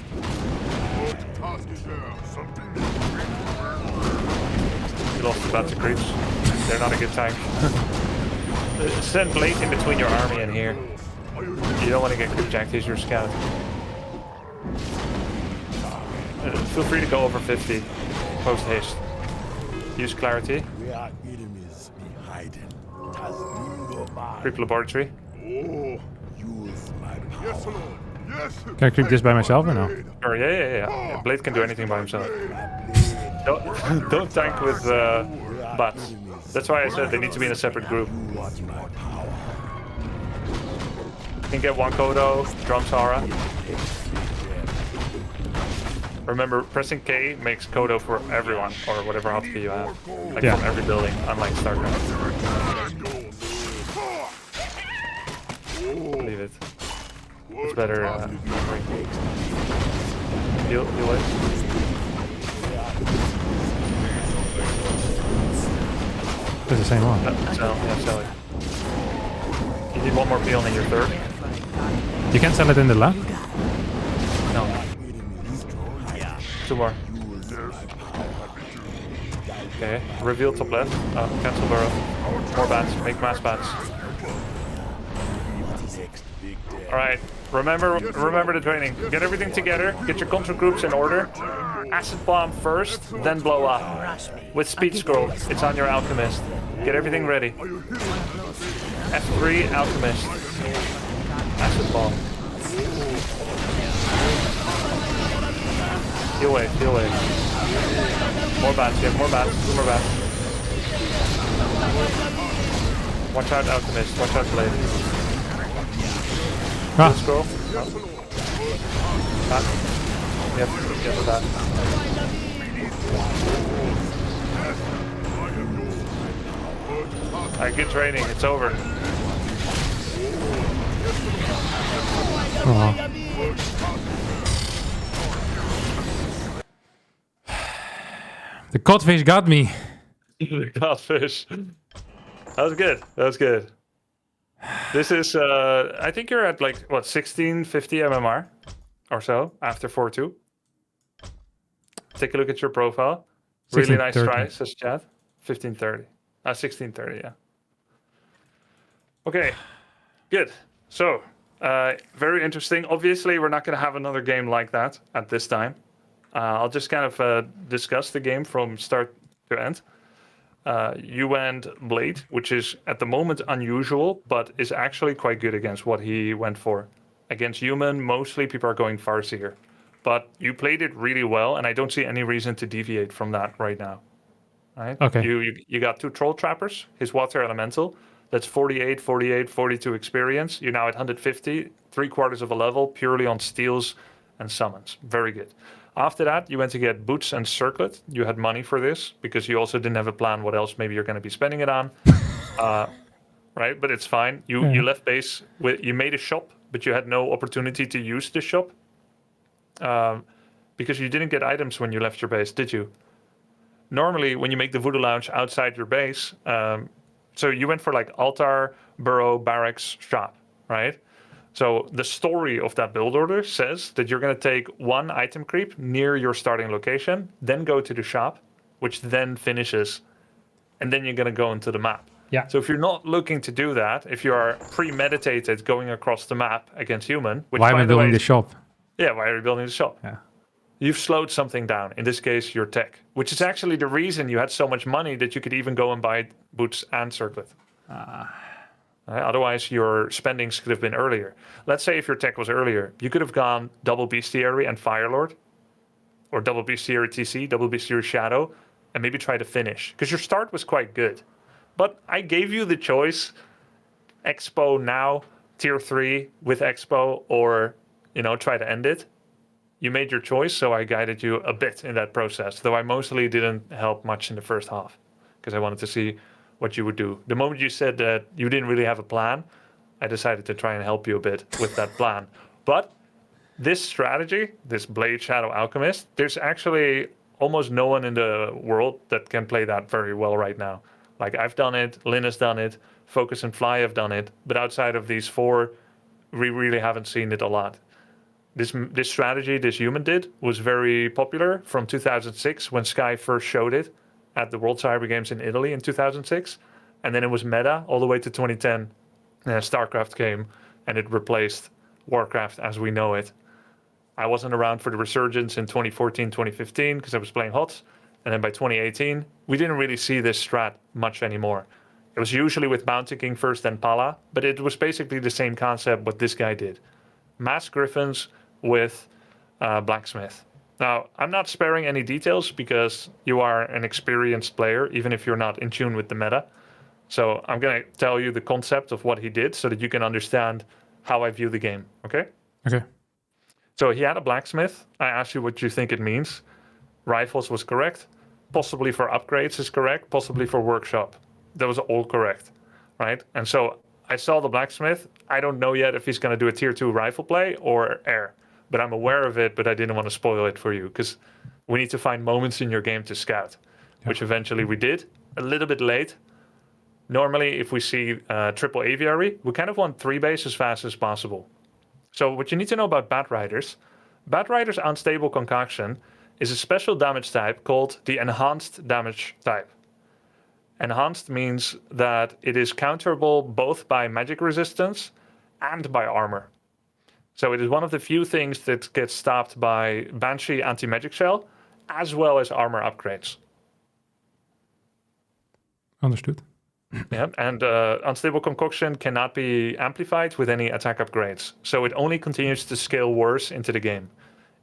You lost the bat to creeps. They're not a good tank. Send Blade in between your army and here. You don't want to get creep jacked, he's your scout. Feel free to go over 50. Post haste. Use clarity. Where enemies be hiding. Creep laboratory. Use my power. Can I creep this by myself or no? Or yeah. Blade can do anything by himself. Don't tank with bots. That's why I said they need to be in a separate group. You can get 1 Kodo, drum Sara. Remember, pressing K makes Kodo for everyone, or whatever hotkey you have. Like Yeah. from every building, unlike StarCraft. Leave it. It's better. Heal it. That's the same one. Sell it. You need one more peon in your third. You can sell it in the left? No. Two more. Okay, reveal top left. Cancel burrow. More bats, make mass bats. Alright, remember the training. Get everything together, get your control groups in order. Acid bomb first, then blow up. Rush me. With speed scroll, it's on your alchemist. Get everything ready. F3, alchemist. Acid bomb. Heal wave, heal wave. More bats, you have more bats, 2 more bats. Watch out, alchemist, watch out, blade. Ah, Scroll. No. Bat. Yep, get the bat. Alright, good training, it's over. oh. The codfish got me. The codfish. That was good. That was good. This is, I think you're at like, what, 1650 MMR or so after 4-2. Take a look at your profile. Really nice 1630. try, says chat. 1530. 1630, yeah. Okay, good. So, very interesting. Obviously, we're not going to have another game like that at this time. I'll just kind of discuss the game from start to end. You went Blade, which is at the moment unusual, but is actually quite good against what he went for. Against Human, mostly people are going Farseer. But you played it really well, and I don't see any reason to deviate from that right now. Right? Okay. You got 2 Troll Trappers, his Water Elemental. That's 48, 48, 42 experience. You're now at 150, 3/4 of a level, purely on steals and summons. Very good. After that, you went to get Boots and Circlet. You had money for this because you also didn't have a plan what else maybe you're going to be spending it on. Right, but it's fine. You left base, you made a shop, but you had no opportunity to use the shop. Because you didn't get items when you left your base, did you? Normally, when you make the Voodoo Lounge outside your base, so you went for like altar, burrow, barracks, shop, right? So the story of that build order says that you're going to take 1 item creep near your starting location, then go to the shop, which then finishes, and then you're going to go into the map. Yeah. So if you're not looking to do that, if you are premeditated going across the map against Human, which Why am by I the way, building the shop? yeah, why are you building the shop? Yeah. You've slowed something down. In this case, your tech, which is actually the reason you had so much money that you could even go and buy Boots and Circlet. Otherwise, your spendings could have been earlier. Let's say if your tech was earlier, you could have gone double Bestiary and Firelord, or double Bestiary TC, double Bestiary Shadow, and maybe try to finish. Because your start was quite good. But I gave you the choice, Expo now, tier 3 with Expo, or, try to end it. You made your choice, so I guided you a bit in that process, though I mostly didn't help much in the first half, because I wanted to see what you would do. The moment you said that you didn't really have a plan, I decided to try and help you a bit with that plan. But this strategy, this Blade Shadow Alchemist, there's actually almost no one in the world that can play that very well right now. Like, I've done it, Lynn has done it, Focus and Fly have done it, but outside of these 4, we really haven't seen it a lot. This strategy this Human did was very popular from 2006 when Sky first showed it at the World Cyber Games in Italy in 2006. And then it was meta all the way to 2010. And StarCraft came and it replaced WarCraft as we know it. I wasn't around for the resurgence in 2014, 2015 because I was playing HOTS. And then by 2018, we didn't really see this strat much anymore. It was usually with Bounty King first, then Pala. But it was basically the same concept what this guy did. Mass Griffins with Blacksmith. Now, I'm not sparing any details because you are an experienced player, even if you're not in tune with the meta. So I'm going to tell you the concept of what he did so that you can understand how I view the game, okay? Okay. So he had a Blacksmith. I asked you what you think it means. Rifles was correct. Possibly for upgrades is correct. Possibly for workshop. That was all correct, right? And so I saw the Blacksmith. I don't know yet if he's going to do a tier 2 rifle play or air. but I'm aware of it, but I didn't want to spoil it for you because we need to find moments in your game to scout, which eventually we did. A little bit late. Normally, if we see triple aviary, we kind of want 3 base as fast as possible. So what you need to know about Bat Riders Unstable Concoction is a special damage type called the Enhanced Damage type. Enhanced means that it is counterable both by magic resistance and by armor. So it is one of the few things that gets stopped by Banshee anti-magic shell, as well as armor upgrades. Understood. Yeah, and Unstable Concoction cannot be amplified with any attack upgrades. So it only continues to scale worse into the game.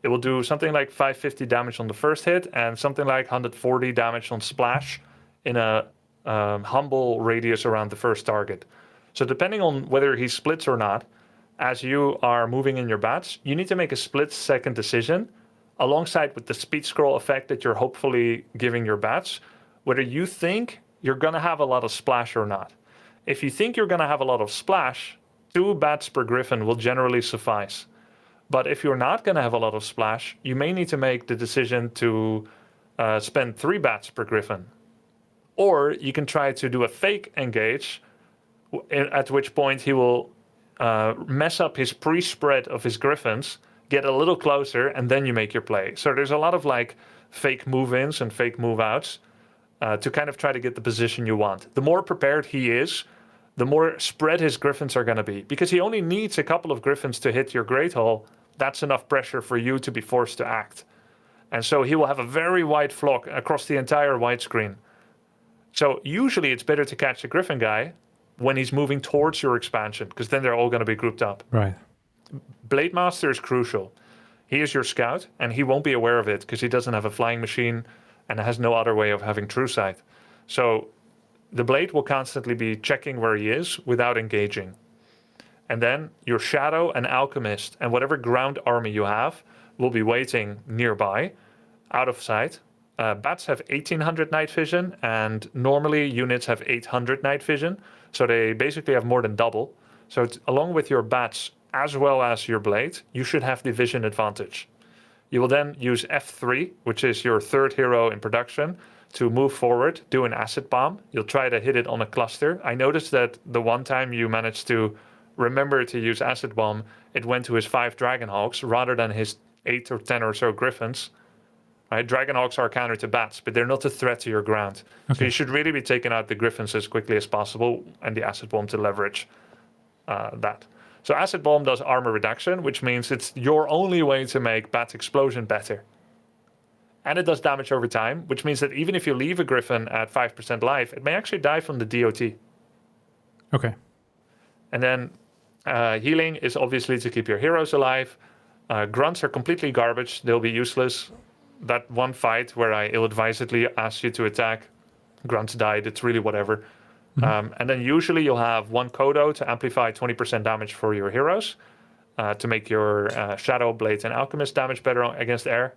It will do something like 550 damage on the first hit and something like 140 damage on splash in a humble radius around the first target. So depending on whether he splits or not, as you are moving in your bats, you need to make a split-second decision alongside with the speed scroll effect that you're hopefully giving your bats, whether you think you're going to have a lot of splash or not. If you think you're going to have a lot of splash, 2 bats per griffin will generally suffice. But if you're not going to have a lot of splash, you may need to make the decision to spend 3 bats per griffin. Or you can try to do a fake engage, at which point he will mess up his pre-spread of his griffins, get a little closer, and then you make your play. So there's a lot of like fake move-ins and fake move-outs to kind of try to get the position you want. The more prepared he is, the more spread his griffins are going to be. Because he only needs a couple of griffins to hit your Great Hall. That's enough pressure for you to be forced to act. And so he will have a very wide flock across the entire white screen. So usually it's better to catch the griffin guy when he's moving towards your expansion, because then they're all going to be grouped up. Right. Blade Master is crucial. He is your scout, and he won't be aware of it because he doesn't have a flying machine and has no other way of having true sight. So the Blade will constantly be checking where he is without engaging. And then your Shadow and Alchemist and whatever ground army you have will be waiting nearby, out of sight. Bats have 1800 night vision, and normally units have 800 night vision. So they basically have more than double. So along with your bats as well as your blade, you should have the vision advantage. You will then use F3, which is your 3rd hero in production, to move forward, do an acid bomb. You'll try to hit it on a cluster. I noticed that the one time you managed to remember to use acid bomb, it went to his 5 Dragonhawks rather than his 8 or 10 or so Griffins. Right? Dragonhawks are counter to bats, but they're not a threat to your ground. Okay. So you should really be taking out the Griffins as quickly as possible and the acid bomb to leverage that. So acid bomb does armor reduction, which means it's your only way to make bat explosion better. And it does damage over time, which means that even if you leave a Griffin at 5% life, it may actually die from the DOT. Okay. And then healing is obviously to keep your heroes alive. Grunts are completely garbage. They'll be useless. That one fight where I ill-advisedly asked you to attack, Grunts died. It's really whatever. Mm-hmm. And then usually you'll have 1 Kodo to amplify 20% damage for your heroes, to make your Shadow, Blade, and Alchemist damage better against air.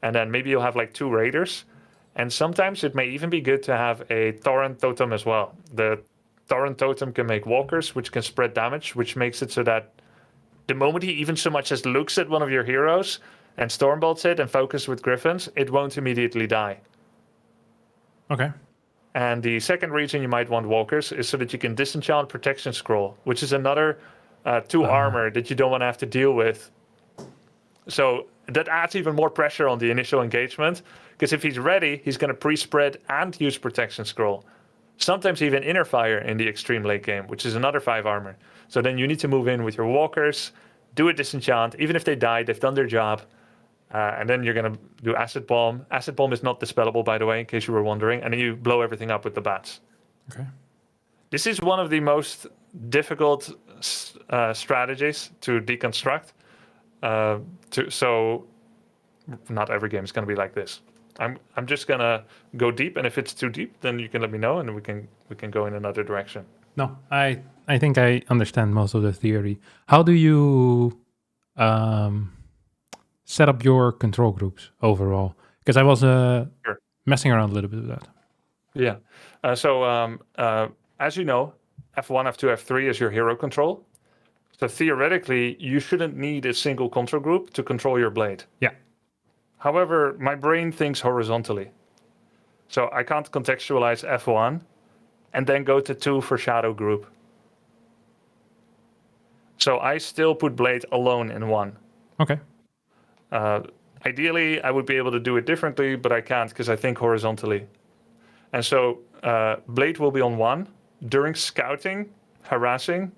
And then maybe you'll have like 2 Raiders. And sometimes it may even be good to have a Torrent Totem as well. The Torrent Totem can make walkers, which can spread damage, which makes it so that the moment he even so much as looks at one of your heroes and Stormbolts it and focus with Griffins, it won't immediately die. Okay. And the second reason you might want walkers is so that you can disenchant Protection Scroll, which is another 2 armor that you don't want to have to deal with. So that adds even more pressure on the initial engagement, because if he's ready, he's going to pre-spread and use Protection Scroll. Sometimes even Inner Fire in the extreme late game, which is another 5 armor. So then you need to move in with your walkers, do a disenchant. Even if they die, they've done their job. And then you're going to do Acid Bomb. Acid Bomb is not dispellable, by the way, in case you were wondering. And then you blow everything up with the bats. Okay. This is one of the most difficult strategies to deconstruct. So not every game is going to be like this. I'm just going to go deep, and if it's too deep, then you can let me know, and we can go in another direction. No, I think I understand most of the theory. How do you set up your control groups overall? Because I was Sure. messing around a little bit with that. Yeah. So as you know, F1, F2, F3 is your hero control. So theoretically, you shouldn't need a single control group to control your blade. Yeah. However, my brain thinks horizontally. So I can't contextualize F1 and then go to 2 for shadow group. So I still put blade alone in 1. Okay. Ideally, I would be able to do it differently, but I can't because I think horizontally. And so blade will be on 1 during scouting, harassing,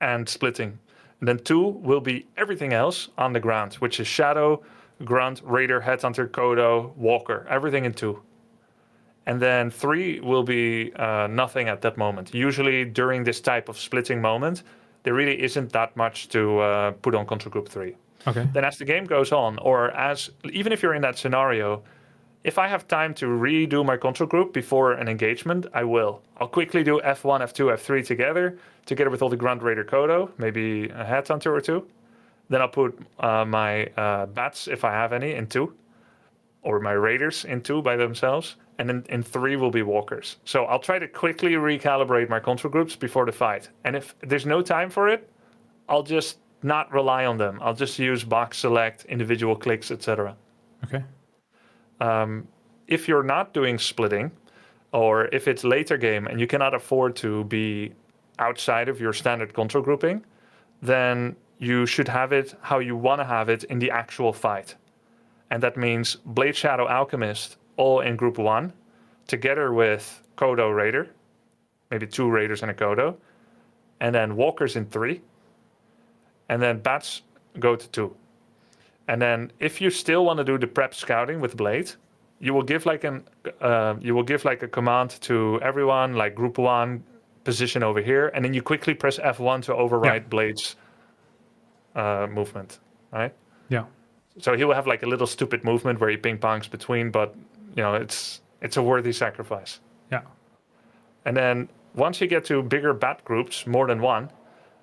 and splitting. And then 2 will be everything else on the ground, which is shadow, grunt, raider, headhunter, kodo, walker, everything in 2. And then 3 will be nothing at that moment. Usually during this type of splitting moment, there really isn't that much to put on control group 3. Okay. Then as the game goes on, or even if you're in that scenario, if I have time to redo my control group before an engagement, I will. I'll quickly do F1, F2, F3 together with all the grunt, raider, kodo, maybe a headhunter or 2. Then I'll put my bats, if I have any, in 2, or my raiders in 2 by themselves. And then in 3 will be walkers. So I'll try to quickly recalibrate my control groups before the fight. And if there's no time for it, I'll just not rely on them. I'll just use box select, individual clicks, etc. Okay. If you're not doing splitting, or if it's later game and you cannot afford to be outside of your standard control grouping, then you should have it how you want to have it in the actual fight. And that means Blade Shadow Alchemist all in group 1, together with Kodo Raider, maybe 2 Raiders and a Kodo, and then Walkers in 3, and then Bats go to 2. And then if you still want to do the prep scouting with Blade, you will give like a command to everyone, like group 1, position over here, and then you quickly press F1 to override Blade's movement, right? Yeah. So he will have like a little stupid movement where he ping pongs between, but you know it's a worthy sacrifice. Yeah. And then once you get to bigger bat groups, more than 1,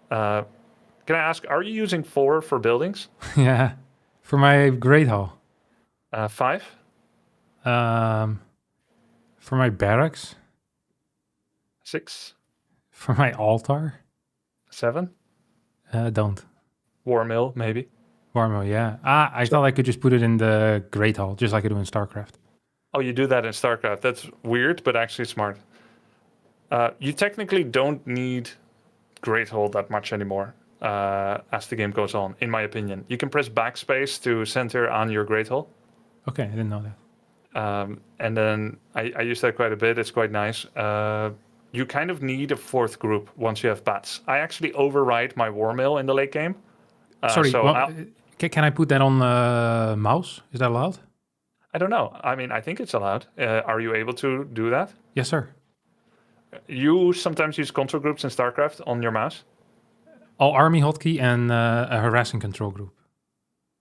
can I ask, are you using 4 for buildings? Yeah. For my Great Hall. 5? For my barracks. 6? For my altar. 7? Don't. War mill, maybe. Warmo, yeah. I thought I could just put it in the Great Hall, just like I do in StarCraft. Oh, you do that in StarCraft. That's weird, but actually smart. You technically don't need Great Hall that much anymore as the game goes on, in my opinion. You can press backspace to center on your Great Hall. Okay, I didn't know that. And then I use that quite a bit. It's quite nice. You kind of need a 4th group once you have bats. I actually override my War Mill in the late game. Sorry, so can I put that on mouse? Is that allowed? I don't know. I mean, I think it's allowed. Are you able to do that? Yes, sir. You sometimes use control groups in StarCraft on your mouse? All army hotkey and a harassing control group.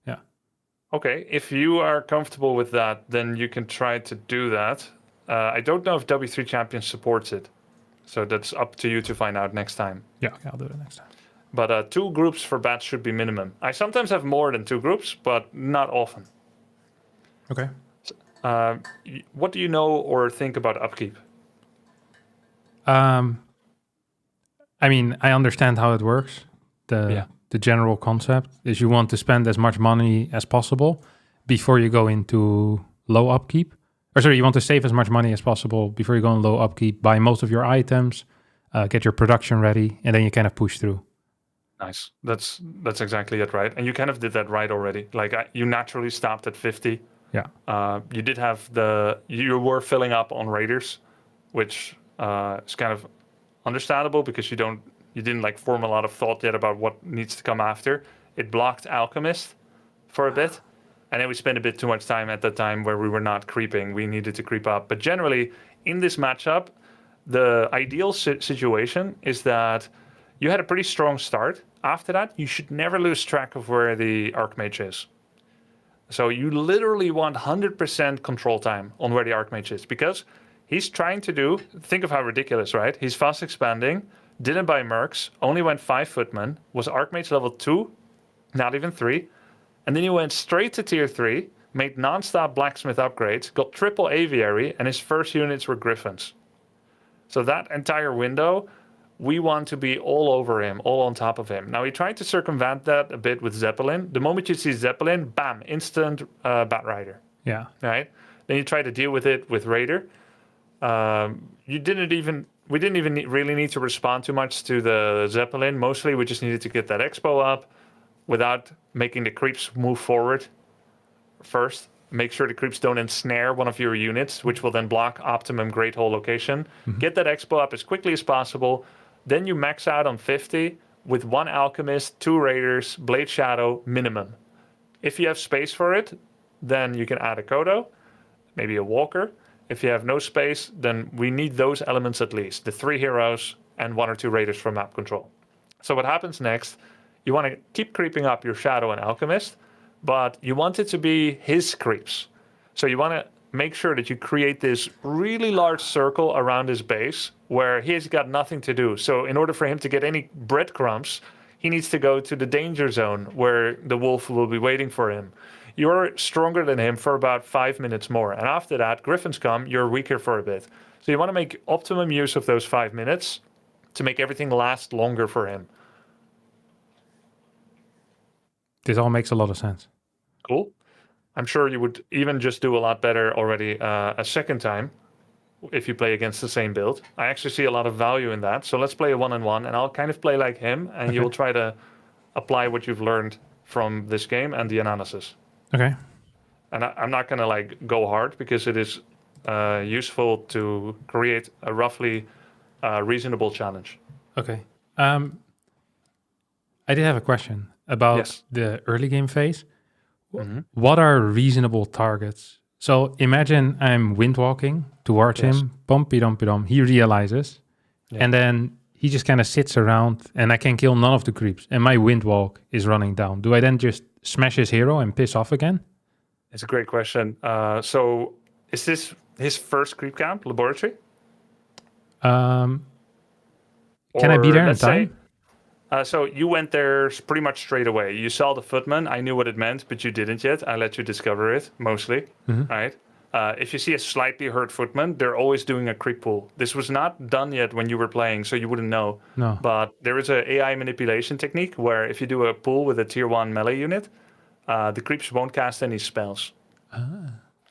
Yeah. Okay, if you are comfortable with that, then you can try to do that. I don't know if W3 Champions supports it. So that's up to you to find out next time. Yeah, okay, I'll do it next time. But 2 groups for bats should be minimum. I sometimes have more than 2 groups, but not often. Okay. What do you know or think about upkeep? I mean, I understand how it works. The general concept is you want to spend as much money as possible before you go into low upkeep. Or sorry, you want to save as much money as possible before you go in low upkeep, buy most of your items, get your production ready, and then you kind of push through. Nice. That's exactly it, right? And you kind of did that right already. Like you naturally stopped at 50. Yeah. You did have you were filling up on raiders, which is kind of understandable because you didn't like form a lot of thought yet about what needs to come after. It blocked alchemist for a bit, and then we spent a bit too much time at that time where we were not creeping. We needed to creep up. But generally, in this matchup, the ideal situation is that you had a pretty strong start. After that, you should never lose track of where the Archmage is. So you literally want 100% control time on where the Archmage is because he's trying to think of how ridiculous, right? He's fast expanding, didn't buy mercs, only went 5 footmen, was Archmage level 2, not even 3. And then he went straight to tier 3, made non-stop blacksmith upgrades, got triple aviary, and his first units were griffins. So that entire window we want to be all over him, all on top of him. Now, he tried to circumvent that a bit with Zeppelin. The moment you see Zeppelin, bam, instant Bat Rider, Yeah. right? Then you try to deal with it with Raider. We didn't even really need to respond too much to the Zeppelin. Mostly, we just needed to get that Expo up without making the creeps move forward first. Make sure the creeps don't ensnare one of your units, which will then block optimum Great Hole location. Get that Expo up as quickly as possible. Then you max out on 50 with 1 Alchemist, 2 Raiders, Blade Shadow, minimum. If you have space for it, then you can add a Kodo, maybe a Walker. If you have no space, then we need those elements at least. The 3 heroes and 1 or 2 Raiders for map control. So what happens next, you want to keep creeping up your Shadow and Alchemist, but you want it to be his creeps. So you want to make sure that you create this really large circle around his base where he's got nothing to do. So in order for him to get any breadcrumbs, he needs to go to the danger zone where the wolf will be waiting for him. You're stronger than him for about 5 minutes more. And after that, Griffins come, you're weaker for a bit. So you want to make optimum use of those 5 minutes to make everything last longer for him. This all makes a lot of sense. Cool. I'm sure you would even just do a lot better already a second time if you play against the same build. I actually see a lot of value in that. So let's play a 1-on-1, and I'll kind of play like him, and you will try to apply what you've learned from this game and the analysis. Okay. And I'm not going to like go hard because it is useful to create a roughly reasonable challenge. Okay. I did have a question about the early game phase. What are reasonable targets? So imagine I'm wind walking towards him, bumpy dumpy dum. He realizes, and then he just kind of sits around, and I can kill none of the creeps, and my wind walk is running down. Do I then just smash his hero and piss off again? It's a great question. So is this his first creep camp laboratory? Can I be there in time? So you went there pretty much straight away. You saw the footman. I knew what it meant, but you didn't yet. I let you discover it, mostly. Right? If you see a slightly hurt footman, they're always doing a creep pool. This was not done yet when you were playing, so you wouldn't know. No. But there is an AI manipulation technique where if you do a pool with a tier 1 melee unit, the creeps won't cast any spells.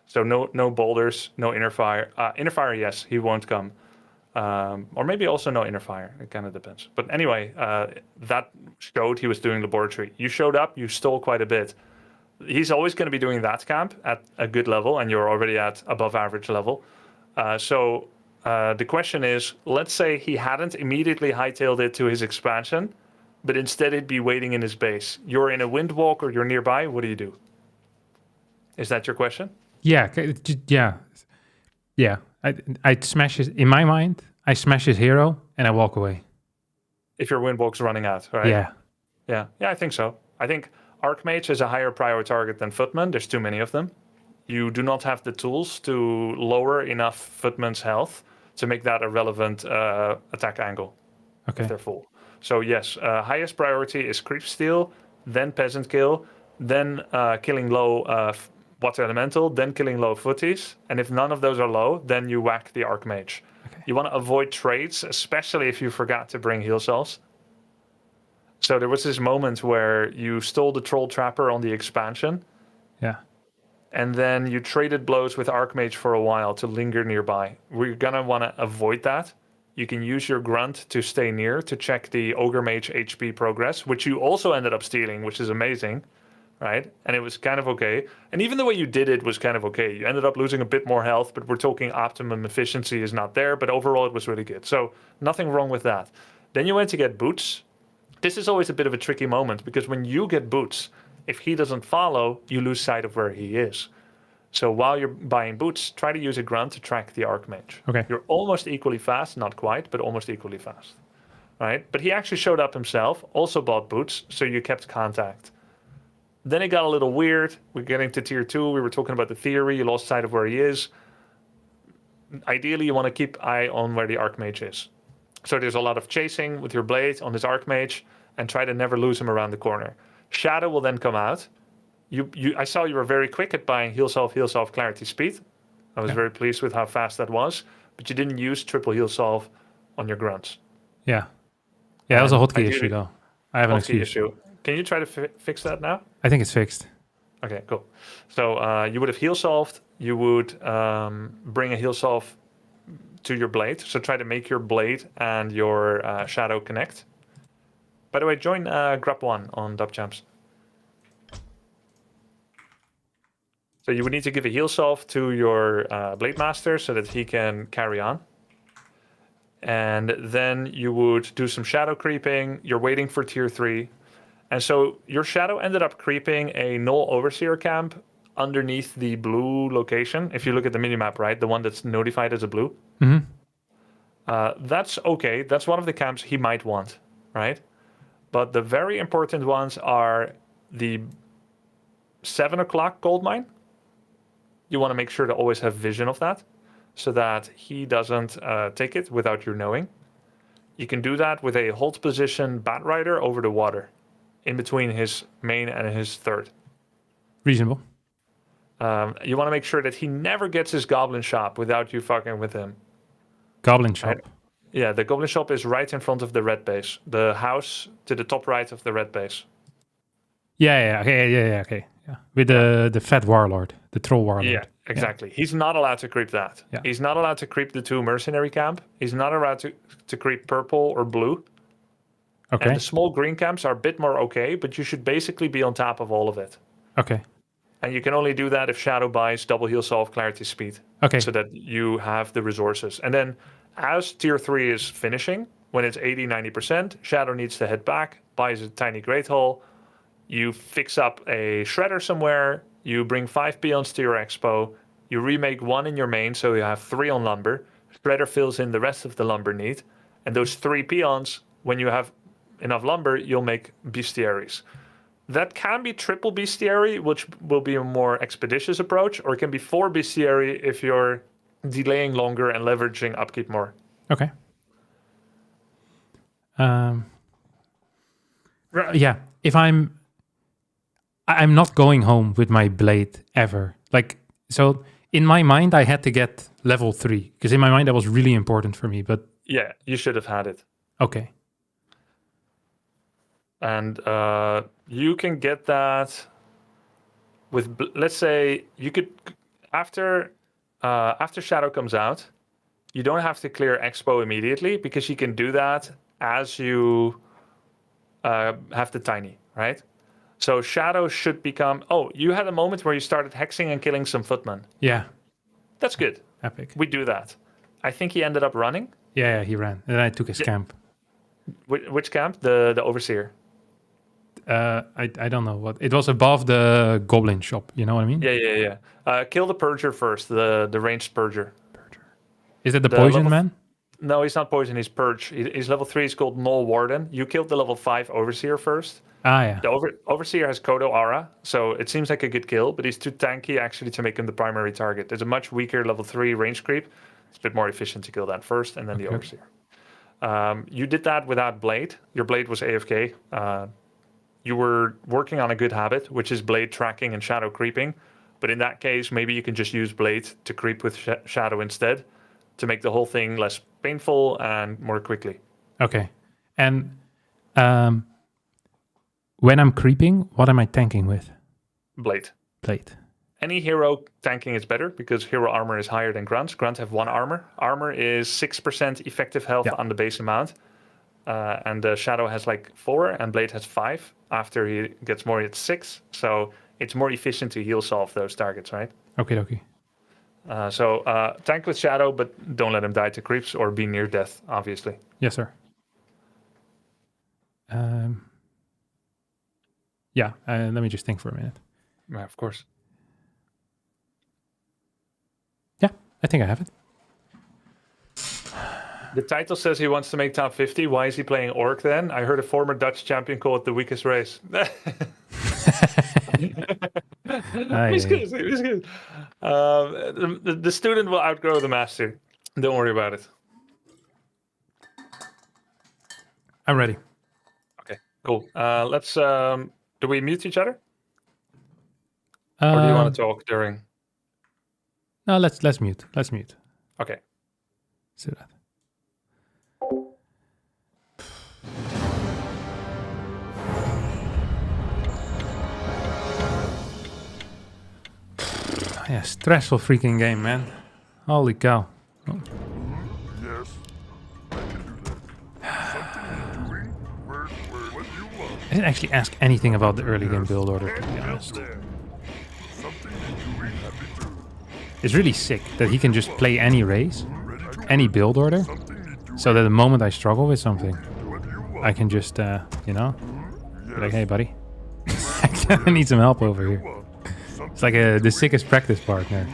So no boulders, no inner fire. Inner fire, yes, he won't come. Or maybe also no inner fire. It kind of depends. But anyway, that showed he was doing laboratory. You showed up, you stole quite a bit. He's always going to be doing that camp at a good level, and you're already at above average level. So the question is, let's say he hadn't immediately hightailed it to his expansion, but instead he'd be waiting in his base. You're in a wind walk or you're nearby, what do you do? Is that your question? Yeah. I smash his, in my mind, I smash his hero and I walk away. If your wind walk's running out, right? Yeah. Yeah, I think so. I think Archmage is a higher priority target than Footman. There's too many of them. You do not have the tools to lower enough Footman's health to make that a relevant attack angle if they're full. So yes, highest priority is creep steal, then peasant kill, then killing low water elemental, then killing low footies. And if none of those are low, then you whack the Archmage. You want to avoid trades, especially if you forgot to bring heal cells. So there was this moment where you stole the Troll Trapper on the expansion. Yeah. And then you traded blows with Archmage for a while to linger nearby. We're going to want to avoid that. You can use your Grunt to stay near to check the Ogre Mage HP progress, which you also ended up stealing, which is amazing, right? And it was kind of okay. And even the way you did it was kind of okay. You ended up losing a bit more health, but we're talking optimum efficiency is not there. But overall, it was really good. So nothing wrong with that. Then you went to get boots. This is always a bit of a tricky moment because when you get boots, if he doesn't follow, you lose sight of where he is. So while you're buying boots, try to use a Grunt to track the Archmage. Okay. You're almost equally fast, not quite, but almost equally fast. Right? But he actually showed up himself, also bought boots, so you kept contact. Then it got a little weird. We're getting to tier 2. We were talking about the theory. You lost sight of where he is. Ideally, you want to keep eye on where the Archmage is. So there's a lot of chasing with your blade on this Archmage and try to never lose him around the corner. Shadow will then come out. I saw you were very quick at buying heal self, clarity, speed. I was very pleased with how fast that was, but you didn't use triple heal solve on your grunts. Yeah. Yeah, that was a And hotkey ideally- issue though. I have an Hotkey excuse. issue. Can you try to fix that now? I think it's fixed. Okay, cool. So you would have heal solved. You would bring a heal solve to your blade. So try to make your blade and your shadow connect. By the way, join Grub1 on DubChamps. So you would need to give a heal solve to your blade master so that he can carry on. And then you would do some shadow creeping. You're waiting for tier 3. And so your shadow ended up creeping a null overseer camp underneath the blue location. If you look at the minimap, right? The one that's notified as a blue. That's okay. That's one of the camps he might want, right? But the very important ones are the 7 o'clock gold mine. You want to make sure to always have vision of that so that he doesn't take it without your knowing. You can do that with a hold position bat rider over the water in between his main and his third. Reasonable. You want to make sure that he never gets his goblin shop without you fucking with him. Goblin shop. Right. Yeah, the goblin shop is right in front of the red base. The house to the top right of the red base. Yeah, okay. Yeah. With the fat warlord, the troll warlord. Yeah, exactly. He's not allowed to creep that. Yeah. He's not allowed to creep the 2 mercenary camp. He's not allowed to creep purple or blue. Okay. And the small green camps are a bit more okay, but you should basically be on top of all of it. Okay. And you can only do that if Shadow buys double heal solve clarity speed. Okay. So that you have the resources. And then as tier 3 is finishing, when it's 80, 90%, Shadow needs to head back, buys a tiny great hole. You fix up a shredder somewhere. You bring 5 peons to your expo. You remake 1 in your main, so you have 3 on lumber. Shredder fills in the rest of the lumber need. And those 3 peons, when you have enough lumber, you'll make bestiaries. That can be triple bestiary, which will be a more expeditious approach, or it can be 4 bestiary if you're delaying longer and leveraging upkeep more. Okay. Yeah, if I'm not going home with my blade ever. Like, so in my mind, I had to get level 3 because in my mind that was really important for me. But Yeah, you should have had it. okay, And you can get that with, let's say, you could after Shadow comes out, you don't have to clear Expo immediately because you can do that as you have the tiny, right? So Shadow should become. Oh, you had a moment where you started hexing and killing some footmen. yeah, That's good. epic. We do that. I think he ended up running. Yeah, he ran, and then I took his camp. Which camp? The overseer. I don't know what it was above the goblin shop. You know what I mean? Yeah. Kill the Purger first. The ranged Purger. Is it the The poison level- man? No, he's not poison. He's Purge. He's level 3. He's called Null Warden. You killed the level 5 Overseer first. Ah, yeah. The Overseer has Kodo Aura, so it seems like a good kill, but he's too tanky actually to make him the primary target. There's a much weaker level 3 range creep. It's a bit more efficient to kill that first, and then the Overseer. You did that without Blade. Your Blade was AFK. You were working on a good habit, which is Blade tracking and Shadow creeping. But in that case, maybe you can just use Blade to creep with Shadow instead to make the whole thing less painful and more quickly. Okay. And when I'm creeping, what am I tanking with? Blade. Blade. Any hero tanking is better because hero armor is higher than grunts. Grunts have 1 armor. Armor is 6% effective health on the base amount. And Shadow has like 4 and Blade has 5. After he gets more, it's 6. So it's more efficient to heal solve those targets, right? Okay. So tank with Shadow, but don't let him die to creeps or be near death, obviously. Yes, sir. Yeah, let me just think for a minute. Yeah, of course. Yeah, I think I have it. The title says he wants to make top 50. Why is he playing Orc then? I heard a former Dutch champion call it the weakest race. He's good. The student will outgrow the master. Don't worry about it. I'm ready. Okay, cool. Let's. Do we mute each other, or do you want to talk during? No, let's mute. Let's mute. Okay. Let's do that. Yeah, stressful freaking game, man. Holy cow. Oh. Yes. I can do that. Something you're doing? What do you want? I didn't actually ask anything about the early game build order, to be honest. There. Something you're doing? Happy to. It's really sick that he can just play any race, Ready to any build order, something you're doing? so that the moment I struggle with something, What do you want? I can just, you know, be like, hey, buddy, I need some help over here. It's like the sickest practice partner.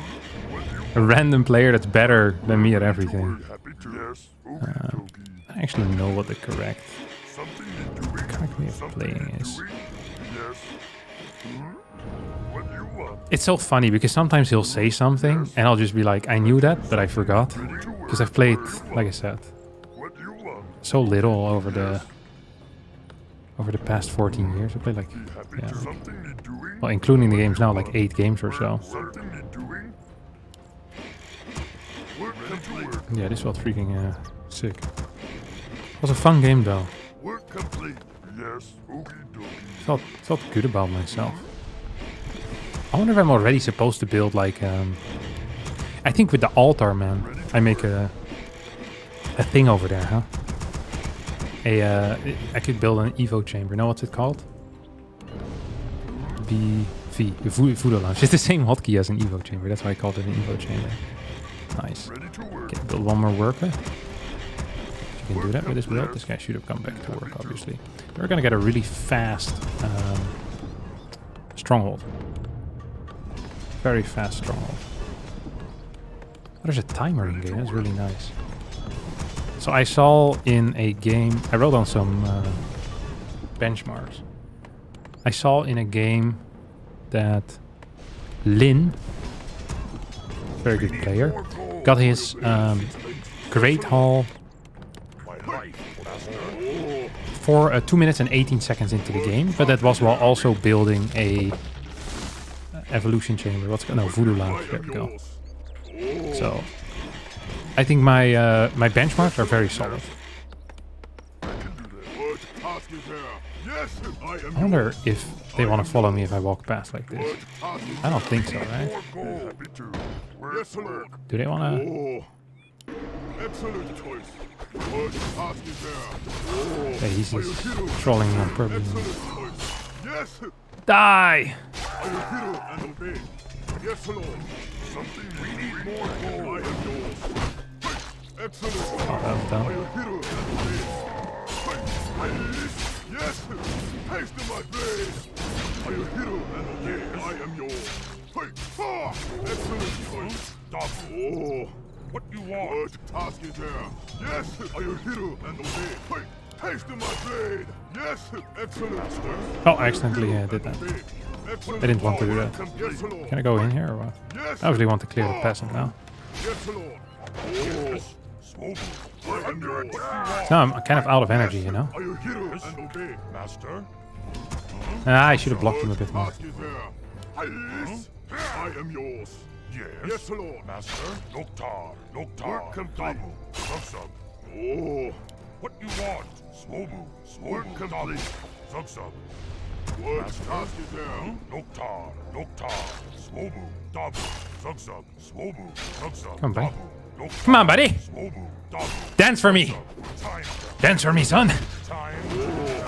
A random player that's better than me at everything. Happy to. Yes. I actually know what the correct Something you're doing? way of playing is. Yes. What do you want? It's so funny because sometimes he'll say something and I'll just be like, I knew that, but I forgot. Because I've played, like I said, What do you want? so little over the past 14 years. I played like, yeah, Something you're doing? well, including the games now, like 8 games or so. Something you're doing? Work complete. Yeah, this was freaking sick. It was a fun game though. Work complete. Yes. Okie dokie. Felt good about myself. I wonder if I'm already supposed to build like I think with the altar, man, I make a thing over there, huh? I could build an Evo chamber. Know what's it called? Voodoo Lounge. It's the same hotkey as an Evo chamber. That's why I called it an Evo chamber. Nice. Ready to work. Okay, build one more worker. You can do that with this build. This guy should have come back to work, obviously. We're gonna get a really fast stronghold. Very fast stronghold. Oh, there's a timer in game. That's really nice. So I saw in a game, I wrote on some benchmarks. I saw in a game that Lin, very good player, got his Great Hall for 2 minutes and 18 seconds into the game, but that was while also building a evolution chamber. What's it? No, Voodoo Lounge. There we go. So I think my my benchmarks are very solid. What task is there? Yes, I am. I wonder if they want to follow me if I walk past like this. I don't think so, right? Happy to. Yes, Lord. Do they want to? Oh, excellent choice. What task is there? Hey, he's just trolling me on purpose. Excellent choice. Yes, Die! I will hear and obey. Yes, Lord. Something we need more gold. I am yours. Excellent choice. That was I done. will hear and obey. Yes, taste of my blade. I will hear and obey. I am yours. Excellent choice. Oh. What you want? What task is there? Yes, I will hear and obey. Taste of my blade. Yes, excellent master. Oh, I accidentally did that. Excellent. I didn't want to do that. Yes, Lord. Can I go in here or what? Yes. I obviously want to clear the peasant now. Yes, Lord. Oh. I am yours. No, I'm kind of out of energy, you know? I will hear and obey. Master. I should have blocked him a bit more. Task is there. Yes. I am yours. Yes. Yes, Lord. Master. Noctar. Work complete. Oh. What you want? Work complete. Zug. What task is there? Noctar. Come on, buddy. Come on, buddy! Dance for me! Dance for me, son!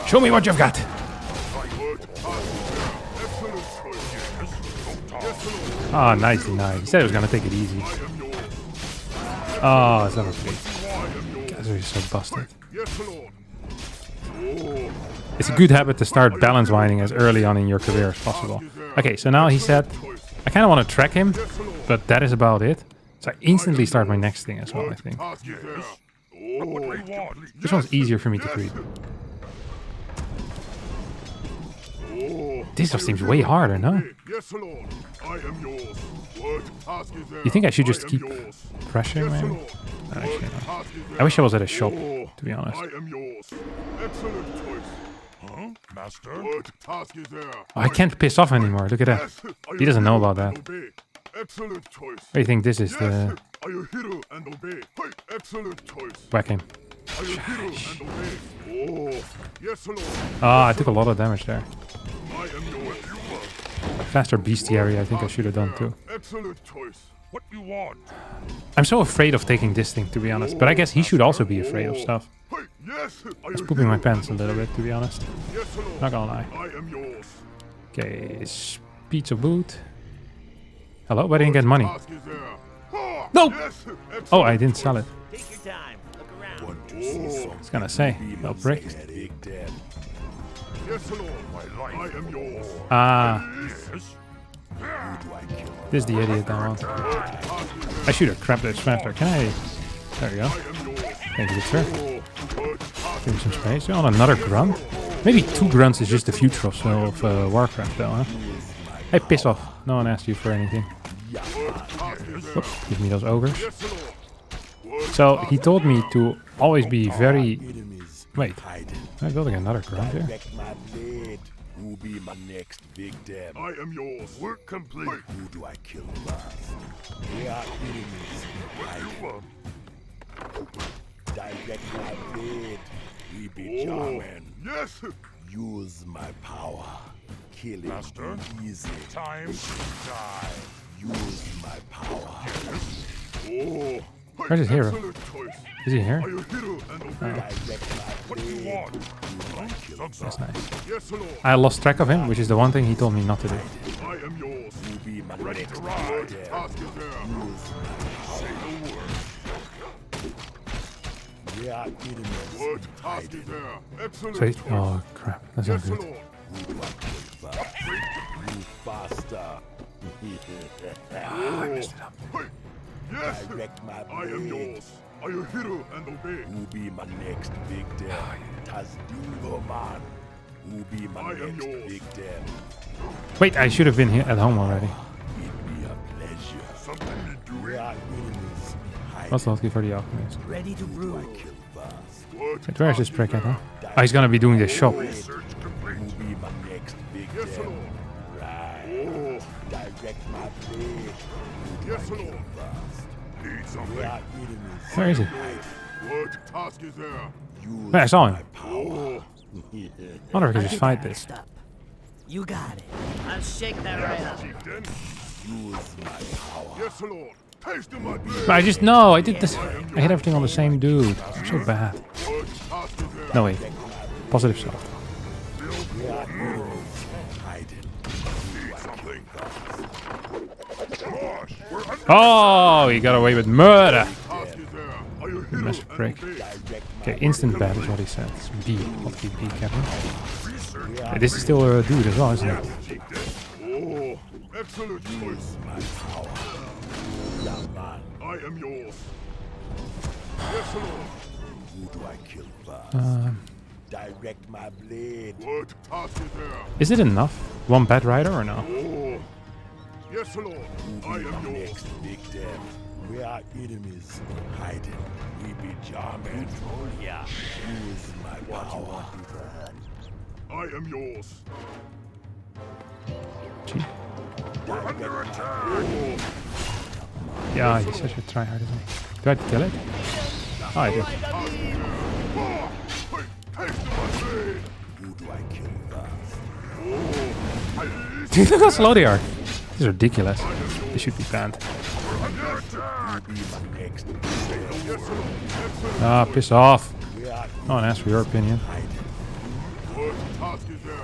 Show me what you've got! Oh, nicely nice. He said he was gonna take it easy. Oh, that was great. Guys are so busted. It's a good habit to start balance winding as early on in your career as possible. Okay, so now he said, I kind of want to track him, but that is about it. So I instantly start my next thing as well, I think. This one's easier for me to creep. This just seems way harder, no? You think I should just keep pressuring, maybe? No, actually, no. I wish I was at a shop, to be honest. Master? Task is there? Oh, I can't piss off anymore, look at that. He doesn't know about that. Excellent choice. I think this is the... I will hear and obey. Excellent choice. Whack him. I will hear and obey. Oh, yes, Lord. Ah, I took a lot of damage there. I am yours. Faster bestiary, I think I should have done too. Excellent choice. What you want? I'm so afraid of taking this thing, to be honest. But I guess he should also be afraid of stuff. Hey, yes. It's pooping my pants a little bit, to be honest. Yes, Lord. Not gonna lie. I am yours. Okay, pizza boot. Hello, but I didn't get money. Task is there. Ha! No! Yes. Oh, I didn't sell it. Take your time. Look around. Want to see I some was gonna say, no brick. Big Dad. Yes, Lord. I am yours. Ah, Yes. Who do I kill? this is the idiot I want. I should have crapped it faster. Can I? There we go. Thank you, sir. Give me some space. Oh, another grunt. Maybe 2 grunts is just the future of Warcraft, though, huh? Hey, piss off. No one asked you for anything. Oop, give me those ogres. So he told me to always be very. Enemies Wait, hiding. am I building another grunt here? Wreck my blade. Who be my next big dam? I am yours. Work complete. Who do I kill first? We are enemies hiding. Direct my blade. We be Jarman. Yes. Use my power. Kill it Master? easy. Time to die. Use my power. Oh. Where's his hero? Excellent choice. Is he Are here? you hero and obey? Direct my What do you blade. want? Who do I kill That's nice. Yes, Lord. I lost track of him, which is the one thing he told me not to do. I am yours. Who be my Ready next to big ride. dam? Task is there. Use my Say the word. We are enemies Word. Task is there. Excellent So he, choice. oh crap, that's not Yes, good. Lord. Who do I kill first? Move faster. Oh. Hey. Yes. Direct my I am blade. yours. Are you hero and obey? Who be my next big dam? Tasdingo man. Who be my I am next yours. big dam? Wait, I should have been here at home already. It'd be a pleasure. Something to We do. are enemies. What's the hotkey for the alchemist? Ready to brew. Kill first. Word. Wait, where's this prick at, huh? Oh, he's gonna be doing this shop. Research complete. Who be my next big Yes, dam? Lord. Right. Oh. Direct my blade. Yes, Lord. First. Need We something. are enemies. Where is he? Word. Task is there. Use Wait, I saw him. my power. Oh. I wonder if I can just fight this. Stop. You got it. I'll shake that right up. Chieftain. Use my power. Yes, Lord. Taste of my blade. But I just know I did this. I hit everything on the same dude. I'm so bad. Word. Task is there. No wait. Positive stuff. We are enemies. Hiding. Need something. Gosh. We're under Oh, he got away with murder. task is there. Are you hero Mess and prick. obey? Direct my Okay, instant bad is what he said. It's B. Hotkey B, Captain. Research. Okay, this is still a dude as well, isn't it? Chieftain. Oh. Excellent choice. my power. Young man. I am yours. Yes, Lord. Who do I kill first? Direct my blade. Word. Task is there. Is it enough? One bad rider or no? Oh. Yes, Lord. I Who be am my yours. next big dam? We are enemies. Hiding. We be Jarman. Yeah. Use my power. I am yours. Gee. We're under attack. Yeah, he's such a tryhard, isn't he? Do I have to kill it? Oh, I do. Oh. Hey, taste of my blade. Who do I kill first? Oh. Dude, look how slow they are. This is ridiculous. They should be banned. We're under attack. Who be my next big Yes, Lord. Excellent. Ah, piss off. We are No one asked for your opinion. hiding. Word. Task is there.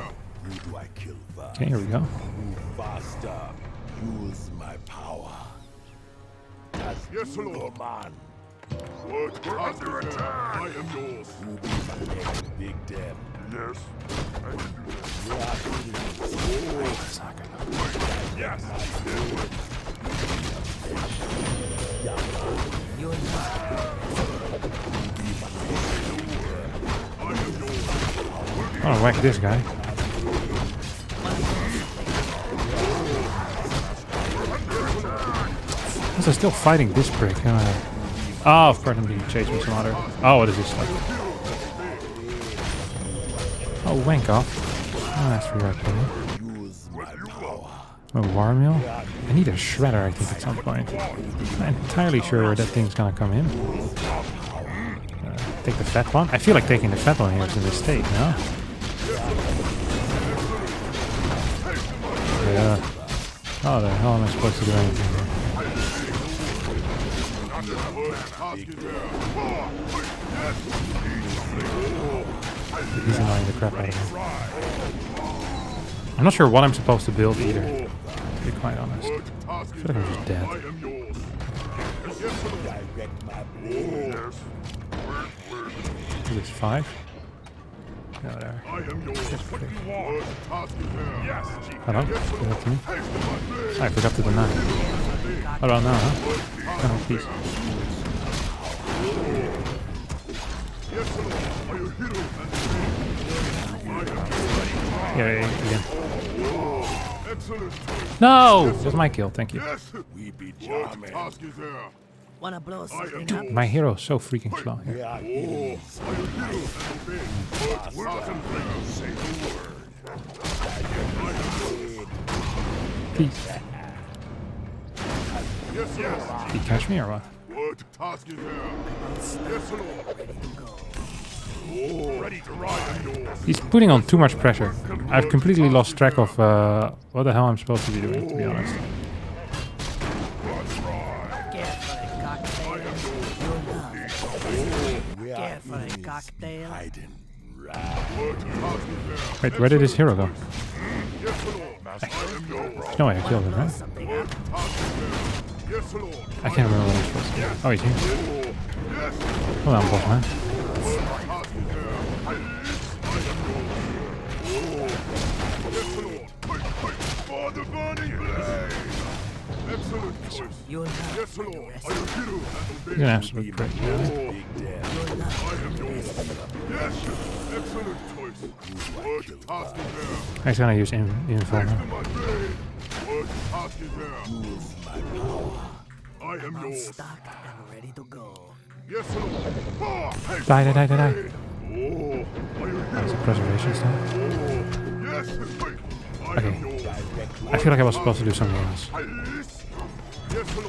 Who do I kill first? Okay, here we go. Move faster. Use my power. Yes, Lord. Man. Word. Task is there. I am yours. Who be my next big dam? Yes. I can do that. We are enemies. That's not good. Yes. You're not. I am yours. I want to whack this guy. Because I'm still fighting this prick. Oh, of course I'm being chased with some other. Oh, what is this stuff? Oh, wank off. Oh, that's for your opinion. Use my power. A war mill? I need a shredder, I think, at some point. I'm not entirely sure where that thing's gonna come in. Take the fat one? I feel like taking the fat one here is a mistake, no? Seriously, how the hell am I supposed to do anything here? He's annoying the crap out of me. I'm not sure what I'm supposed to build either, to be quite honest. I feel like I'm just dead. Is this 5? No, there. Hello? Give that to me. I forgot to deny. What about now, huh? Oh, please. Yeah, again. No! That's my kill, thank you. We be charming. Wanna blow something up? My hero is so freaking slow here. We are enemies. Say the word. Please. Did he catch me or what? What task is there? Yes, Lord. Ready to ride. He's putting on too much pressure. I've completely lost track of what the hell I'm supposed to be doing, to be honest. Carefully, cocktail. Hiding. Wait, where did his hero go? No way, I killed him, right? Something up. I can't remember what I'm supposed to do. Oh, he's here. Hold on, boss man. You're not. He's an absolute prick. Big death. He's gonna use info now. I'm stuck and ready to go. Die. That was a preservation stuff. Okay. I feel like I was supposed to do something else.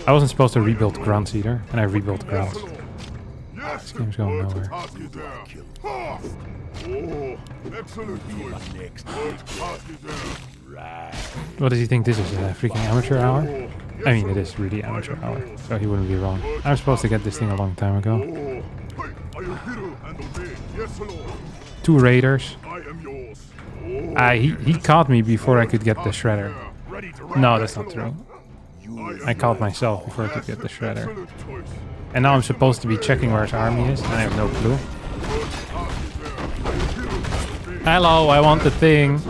I wasn't supposed to rebuild grunts either, and I rebuilt grunts. This game's going nowhere. What does he think this is? A freaking amateur hour? I mean, it is really amateur hour, so he wouldn't be wrong. I was supposed to get this thing a long time ago. 2 raiders. He caught me before I could get the shredder. No, that's not true. I caught myself before I could get the shredder. And now I'm supposed to be checking where his army is, and I have no clue. Hello, I want the thing.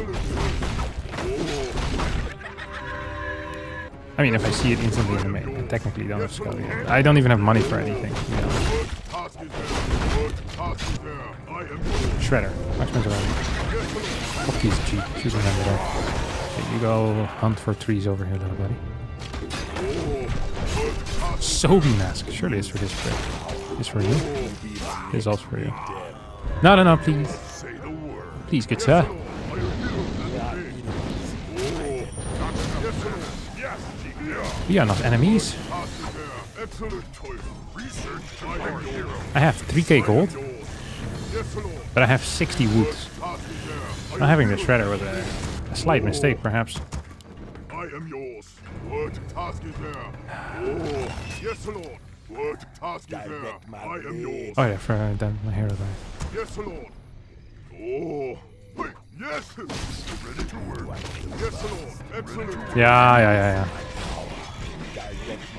I mean, if I see it instantly in the mail, I technically don't have skill yet. I don't even have money for anything, you know. Shredder. How expensive are they? Hotkeys cheap. Should remember that. Okay, you go hunt for trees over here, little buddy. Sobi mask. Surely it's for this prick. This for you? This is also for you. No, please. Please, good sir. We are not enemies. I have 3k gold, but I have 60 woods. Not having the shredder was a slight mistake, perhaps. I am yours. What task is there? Yes, Lord. What task is there? I am yours. Oh yeah, for damn, my hero died. Yes, Lord. Yes. Ready to work. Yes, Lord. Excellent. Yeah.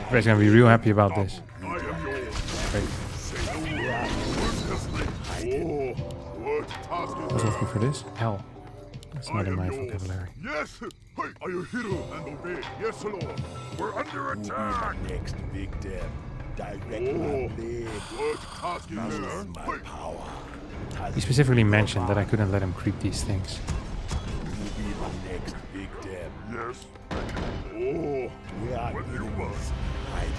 Everybody's gonna be real happy about this. I am yours. Great. What task I is was there? looking for this. Hell, that's not in my vocabulary. Yes. Are you hero and obey? Yes, Lord. We're under attack. Next big death. Direct my blade. What task is Use there? my power. He specifically mentioned that I couldn't let him creep these things. You be the next big death. Yes. We are What do you want? enemies. Hiding.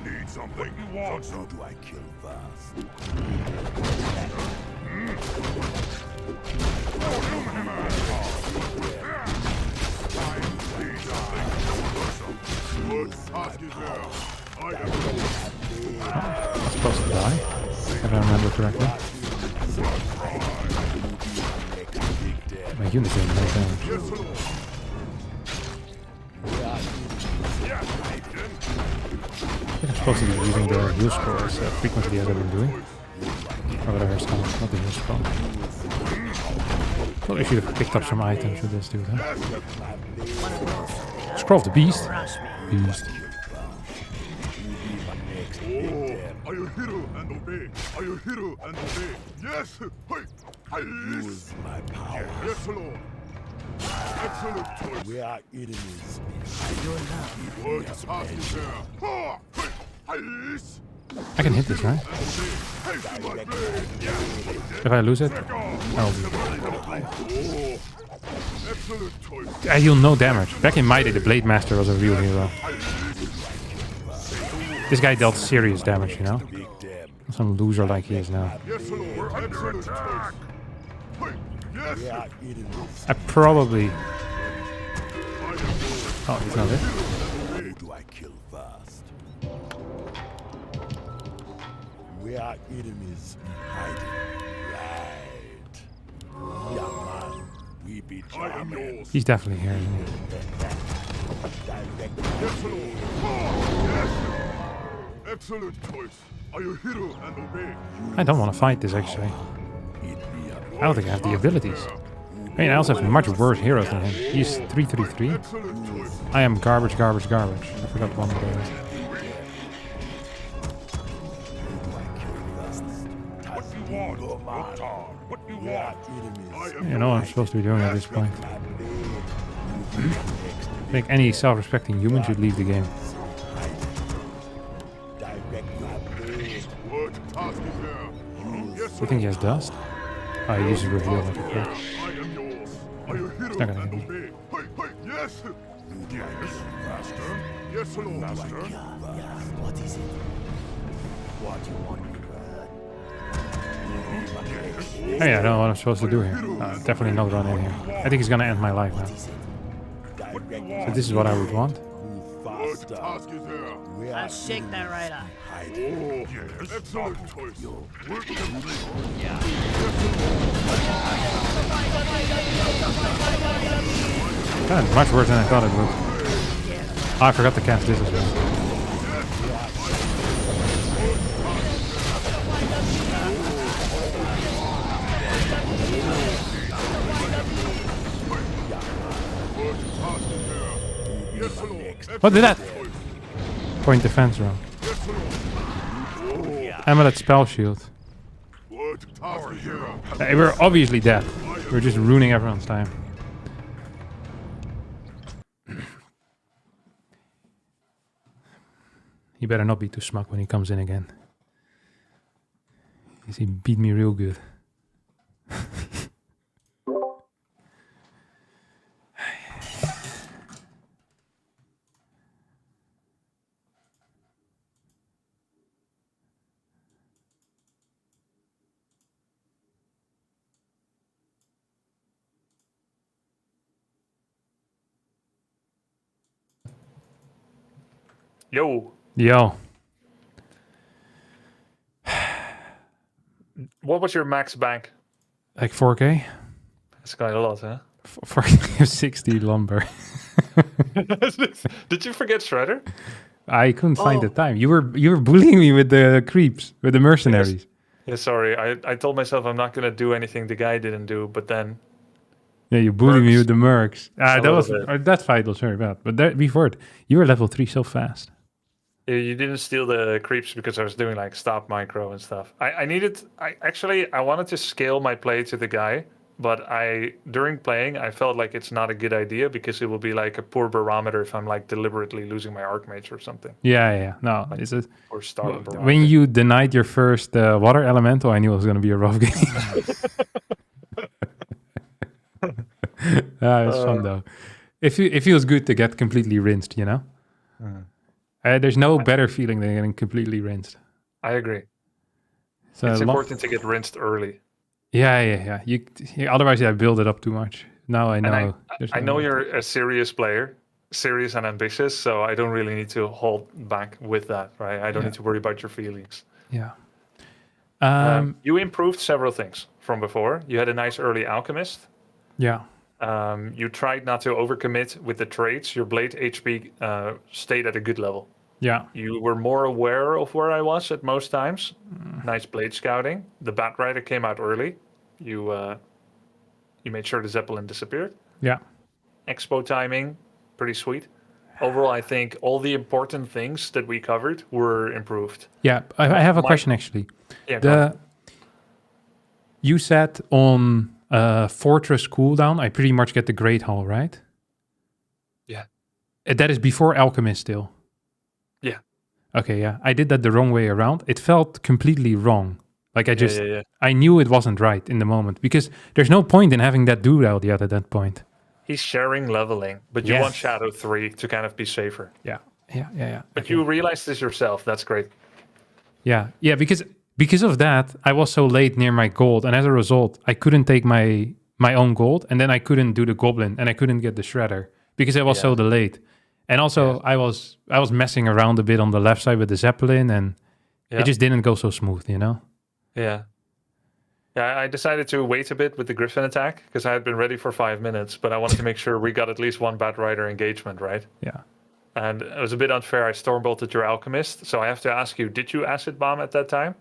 Need something? You want Who do I kill first? What task is there? I am I'm supposed to die, if I remember correctly. Next big death. My unit's doing no damage. Yes, Lord. supposed to be using the heal scroll as frequently as I've been doing. Or whatever it's called, not the heal scroll. Probably should have picked up some items with this dude, huh? Scroll of the Beast. Rush me. Beast. Are you hero and obey? Are you hero and obey? Yes! Hey! Use my power. Yes, Lord! Excellent choice! We are enemies. What task is there? Ha! Hey! Yes! I can hit this, right? Hasten my blade! If I lose it, I'll be. Excellent choice! I deal no damage. Back in my day, the Blade Master was a real hero. This guy dealt serious damage, you know? Big damn. Some loser like he is now. Yes, Lord! Excellent choice! Hey! Yes! We are enemies. I probably... Oh, he's not it. Who do I kill first? We are enemies. Hiding. Right. Yeah, man. We be I am jamming. yours! He's definitely here, isn't he? Direct. Yes, Lord! Ha! Yes! Excellent choice! Are you hero and obey? I don't want to fight this, actually. Eat me up. I don't think I have the abilities. I mean, I also have much worse heroes than him. He's 333. Excellent choice! I am garbage, garbage, garbage. I forgot one of those. What you want? What hard? What you We are want? enemies. I am You know what I'm supposed to be doing at this point. I think any self-respecting human should leave the game. Direct my blade. What task is there? Yes, You think he has dust? Oh, he uses reveal like a prick. I am yours. Are you hero not gonna and hit me. obey? Hey, yes! Yes, Master. Yes, Lord. Master. What is it? What you want me to Oh yeah, I know what I'm supposed to do here. Definitely not run in here. I think he's gonna end my life now. Direct. So this is what I would want. Move What faster. task is there? We I'll are shake that right eye. hiding. Oh, yes. Excellent choice. Work complete. God, much worse than I thought it would. Oh, I forgot to cast this as well. Yes, Lord. What did that? Point defense round. Yes, Lord. Amulet spell shield. What task is there? They were obviously dead. We're just ruining everyone's time. He better not be too smug when he comes in again. Because he beat me real good. Yo, Yo, what was your max bank? like 4K? That's quite a lot, huh? 4K 60 lumber. Did you forget Shredder? I couldn't find the time. You were bullying me with the creeps, with the mercenaries. Yeah, sorry. I told myself I'm not gonna do anything the guy didn't do, but then Yeah, you bullied me Mercs. with the mercs. That little was bit. that fight was very bad. But that, before it, you were level 3 so fast. you didn't steal the creeps because I was doing like stop micro and stuff. I wanted to scale my play to the guy, but during playing I felt like it's not a good idea because it will be like a poor barometer if I'm like deliberately losing my archmage or something Yeah. No, it's a, or star barometer. when you denied your first water elemental, I knew it was going to be a rough game. It's fun though. It feels good to get completely rinsed, you know? There's no better feeling than getting completely rinsed. I agree. So It's important to get rinsed early. Yeah. You otherwise, build it up too much. Now I know. And there's I no know way. you're a serious player, serious and ambitious, so I don't really need to hold back with that, right? I don't Yeah. need to worry about your feelings. Yeah. You improved several things from before. You had a nice early alchemist. Yeah. You tried not to overcommit with the trades. Your blade HP stayed at a good level. Yeah. You were more aware of where I was at most times. Nice blade scouting. The Bat Rider came out early. You made sure the Zeppelin disappeared. Yeah. Expo timing, pretty sweet. Overall, I think all the important things that we covered were improved. Yeah. I have a question actually. Yeah, go on. You said on Fortress cooldown, I pretty much get the Great Hall, right? Yeah. That is before Alchemist still. Yeah. Okay, yeah. I did that the wrong way around. It felt completely wrong. Like Yeah. I knew it wasn't right in the moment because there's no point in having that dude yet at that point. He's sharing leveling, but you Yes. want Shadow 3 to kind of be safer. Yeah. But Okay. you realized this yourself. That's great. Yeah, because of that, I was so late near my gold, and as a result, I couldn't take my own gold, and then I couldn't do the goblin, and I couldn't get the shredder because I was so delayed. And also, I was messing around a bit on the left side with the Zeppelin, and it just didn't go so smooth, you know? Yeah. Yeah, I decided to wait a bit with the Griffin attack because I had been ready for 5 minutes, but I wanted to make sure we got at least one Bat Rider engagement, right? Yeah. And it was a bit unfair. I stormbolted your Alchemist, so I have to ask you: did you acid bomb at that time?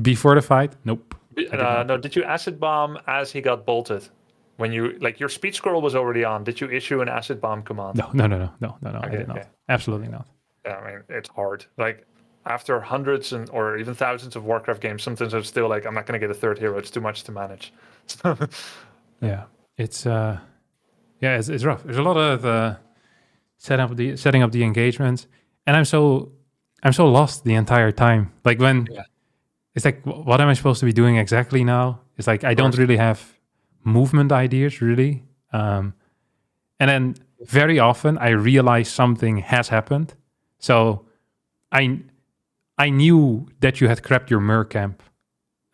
Before the fight, nope. No. Did you acid bomb as he got bolted? When you your speed scroll was already on, did you issue an acid bomb command? No. I did not. Okay. Absolutely not. Yeah, I mean, it's hard. Like after hundreds or even thousands of Warcraft games, sometimes I'm still like, I'm not going to get a third hero. It's too much to manage. Yeah, it's it's rough. There's a lot of setting up the engagements, and I'm so lost the entire time. Like when it's like, what am I supposed to be doing exactly now? It's like I don't really have movement ideas really, and then very often I realize something has happened. So I knew that you had crept your Mer camp.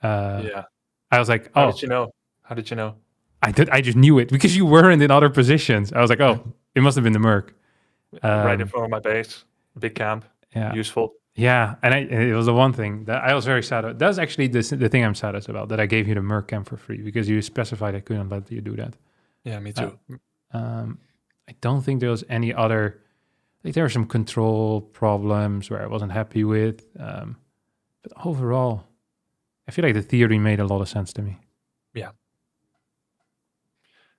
I was like, How did you know? How did you know? I just knew it because you weren't in other positions. I was like, oh, it must have been the Merc. Right in front of my base, big camp, useful. Yeah, and it was the one thing that I was very sad about. That's actually the thing I'm saddest about, that I gave you the Merc camp for free because you specified I couldn't let you do that. Yeah, me too. I don't think there was any other... Like there were some control problems where I wasn't happy with. But overall, I feel like the theory made a lot of sense to me. Yeah.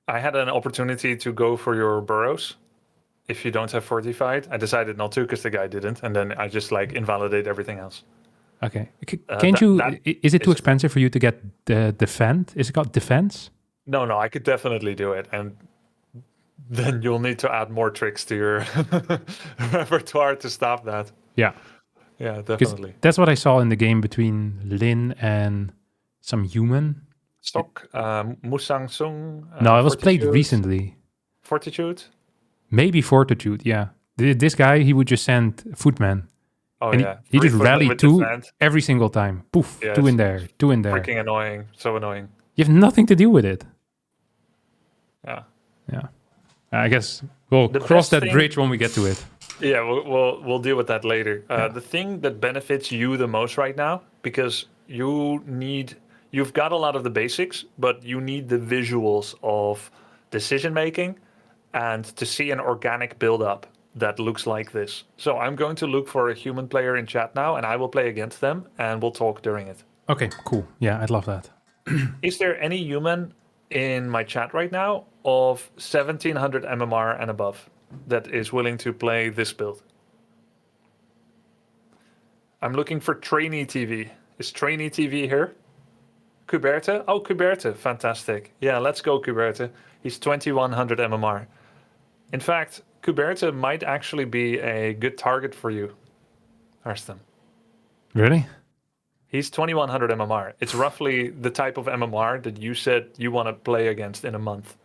I had an opportunity to go for your burrows. If you don't have fortified, I decided not to because the guy didn't, and then I just invalidate everything else. Okay. Can't you? Is it too expensive for you to get the defend? Is it called defense? No, I could definitely do it, and then you'll need to add more tricks to your repertoire to stop that. Yeah. Yeah, definitely. That's what I saw in the game between Lin and some human. Stock, Musang Sung. No, it was played recently. Fortitude? Maybe Fortitude, yeah. This guy, he would just send Footman. Oh, and yeah. He just rallied two defend. every single time. Poof, Yeah, two in there. Freaking annoying. So annoying. You have nothing to do with it. Yeah. Yeah. I guess we'll cross that bridge when we get to it. Yeah, we'll deal with that later. The thing that benefits you the most right now, because you've got a lot of the basics, but you need the visuals of decision making and to see an organic build up that looks like this. So I'm going to look for a human player in chat now, and I will play against them, and we'll talk during it. Okay, cool. Yeah, I'd love that. Is there any human in my chat right now of 1700 MMR and above that is willing to play this build? I'm looking for Trainee TV. Is Trainee TV here? Kuberte? Oh, Kuberte. Fantastic. Yeah, let's go, Kuberte. He's 2100 MMR. In fact, Kuberte might actually be a good target for you, Arston. Really? He's 2100 MMR. It's roughly the type of MMR that you said you want to play against in a month.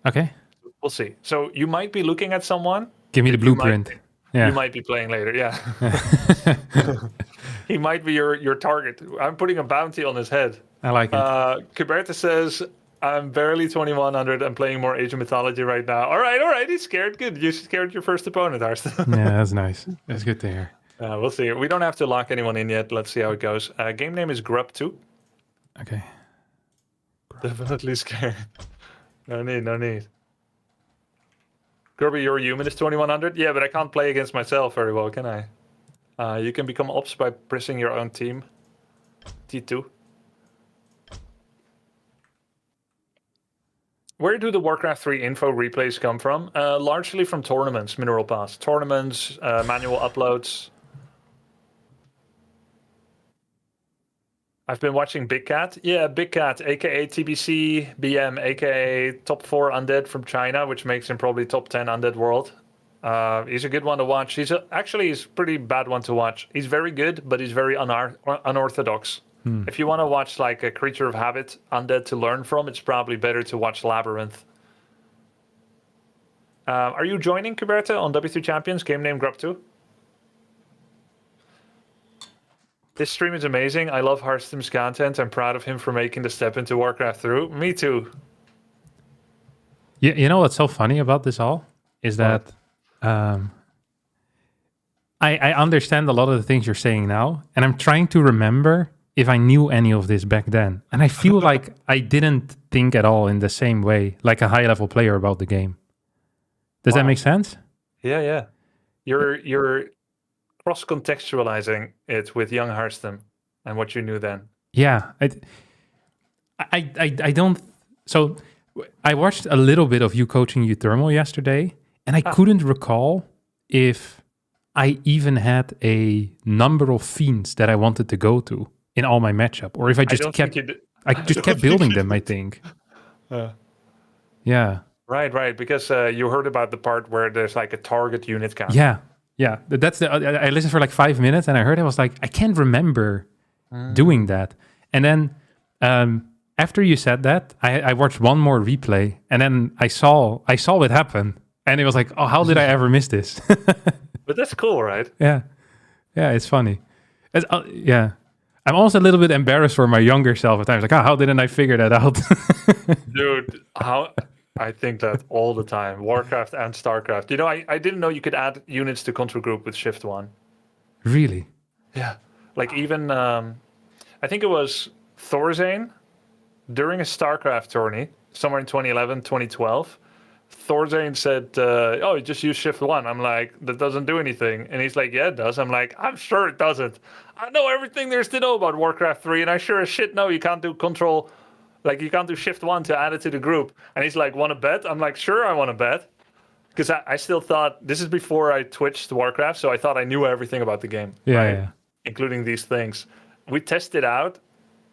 Okay. We'll see. So you might be looking at someone. Give me the blueprint. You might be playing later, yeah. He might be your target. I'm putting a bounty on his head. I like it. Kuberta says, I'm barely 2100. I'm playing more Age of Mythology right now. All right. He's scared. Good. You scared your first opponent, Arston. Yeah, that's nice. That's good to hear. We'll see. We don't have to lock anyone in yet. Let's see how it goes. Game name is Grub2. Okay. Definitely scared. No need. Grubby, your human is 2100. Yeah, but I can't play against myself very well, can I? You can become ops by pressing your own team. T2. Where do the Warcraft 3 info replays come from? Largely from tournaments, Mineral Pass. Tournaments, manual uploads. I've been watching Big Cat. Yeah, Big Cat, aka TBC, BM, aka top 4 undead from China, which makes him probably top 10 undead world. He's a good one to watch. He's a pretty bad one to watch. He's very good, but he's very unorthodox. If you want to watch like a creature of habit undead to learn from, it's probably better to watch Labyrinth. Are you joining Kuberta on W3 Champions? Game name Grub2. This stream is amazing. I love Hearthstone's content. I'm proud of him for making the step into Warcraft through. Me too. Yeah, you know what's so funny about this all is that I understand a lot of the things you're saying now, and I'm trying to remember if I knew any of this back then. And I feel like I didn't think at all in the same way, like a high-level player about the game. Does that make sense? Yeah. You're cross-contextualizing it with young Hearthstone and what you knew then. Yeah. I don't... So I watched a little bit of you coaching Uthermal yesterday, and I couldn't recall if I even had a number of fiends that I wanted to go to in all my matchup, or if I just kept building them, I think. Yeah. Right, because you heard about the part where there's like a target unit count. Yeah. That's I listened for like 5 minutes, and I heard it. I was like, I can't remember doing that. And then after you said that, I watched one more replay, and then I saw it happen, and it was like, oh, how did I ever miss this? But that's cool, right? Yeah, it's funny. Yeah. I'm also a little bit embarrassed for my younger self at times. Like, how didn't I figure that out? Dude, I think that all the time. Warcraft and Starcraft. You know, I didn't know you could add units to Control Group with Shift 1. Really? Yeah. Like even, I think it was Thorzane during a Starcraft tourney, somewhere in 2011, 2012. Thorzane said, oh, you just use Shift 1. I'm like, that doesn't do anything. And he's like, yeah, it does. I'm like, I'm sure it doesn't. I know everything there's to know about Warcraft 3, and I sure as shit know you can't do Control, like you can't do Shift 1 to add it to the group. And he's like, want to bet? I'm like, sure, I want to bet. Because I still thought, this is before I twitched Warcraft, so I thought I knew everything about the game. Yeah, right? yeah. Including these things. We tested out,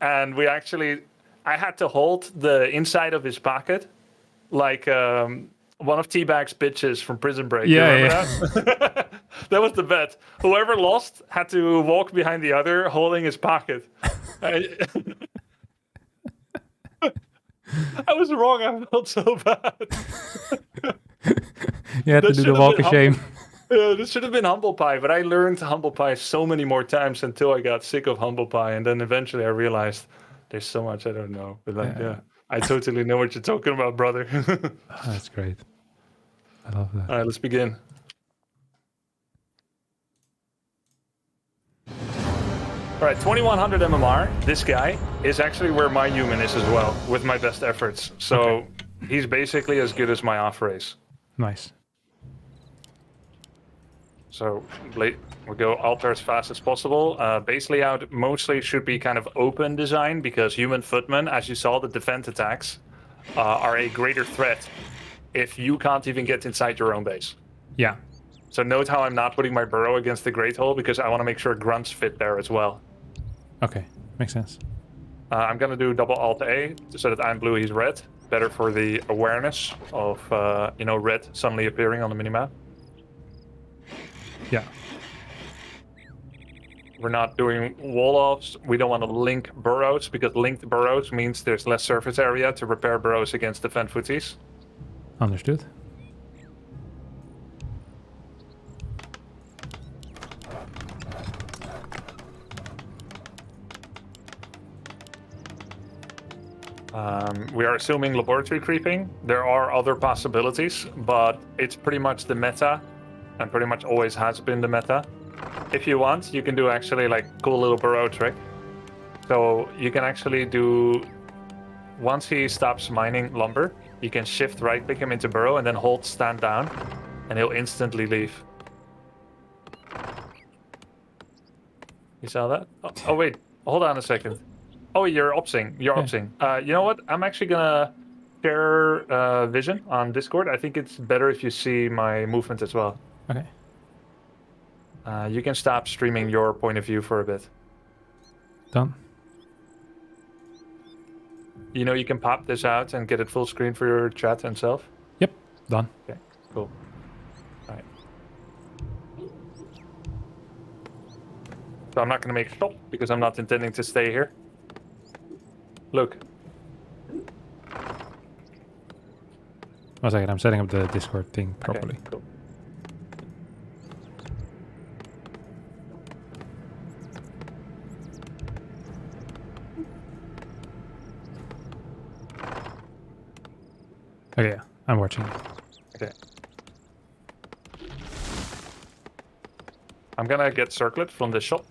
and I had to hold the inside of his pocket like one of T-Bag's bitches from Prison Break. Yeah, you remember that? That was the bet. Whoever lost had to walk behind the other holding his pocket. I was wrong. I felt so bad. You had to do the walk of shame. This should have been Humble Pie, but I learned Humble Pie so many more times until I got sick of Humble Pie, and then eventually I realized there's so much I don't know. But I totally know what you're talking about, brother. That's great. I love that. All right, let's begin. All right, 2100 MMR. This guy is actually where my human is as well, with my best efforts. So he's basically as good as my off race. Nice. So we go altar as fast as possible. Base layout mostly should be kind of open design because human footmen, as you saw, the defense attacks are a greater threat if you can't even get inside your own base. Yeah. So note how I'm not putting my burrow against the Great Hole because I want to make sure grunts fit there as well. Okay, makes sense. I'm going to do double Alt A so that I'm blue, he's red. Better for the awareness of red suddenly appearing on the minimap. Yeah. We're not doing wall-offs. We don't want to link burrows because linked burrows means there's less surface area to repair burrows against defend footies. Understood. We are assuming laboratory creeping. There are other possibilities, but it's pretty much the meta, and pretty much always has been the meta. If you want, you can do actually like cool little burrow trick. So you can actually do, once he stops mining lumber, you can shift right click him into burrow and then hold stand down, and he'll instantly leave. You saw that? Oh wait, hold on a second. Oh, you're opsing. You're opsing. You know what? I'm actually gonna share vision on Discord. I think it's better if you see my movement as well. Okay. You can stop streaming your point of view for a bit. Done. You know you can pop this out and get it full screen for your chat and self? Yep. Done. Okay, cool. Alright. So I'm not going to make a stop because I'm not intending to stay here. Look. 1 second, I'm setting up the Discord thing properly. Okay, cool. Okay, yeah, I'm watching. Okay. I'm gonna get circlet from the shop.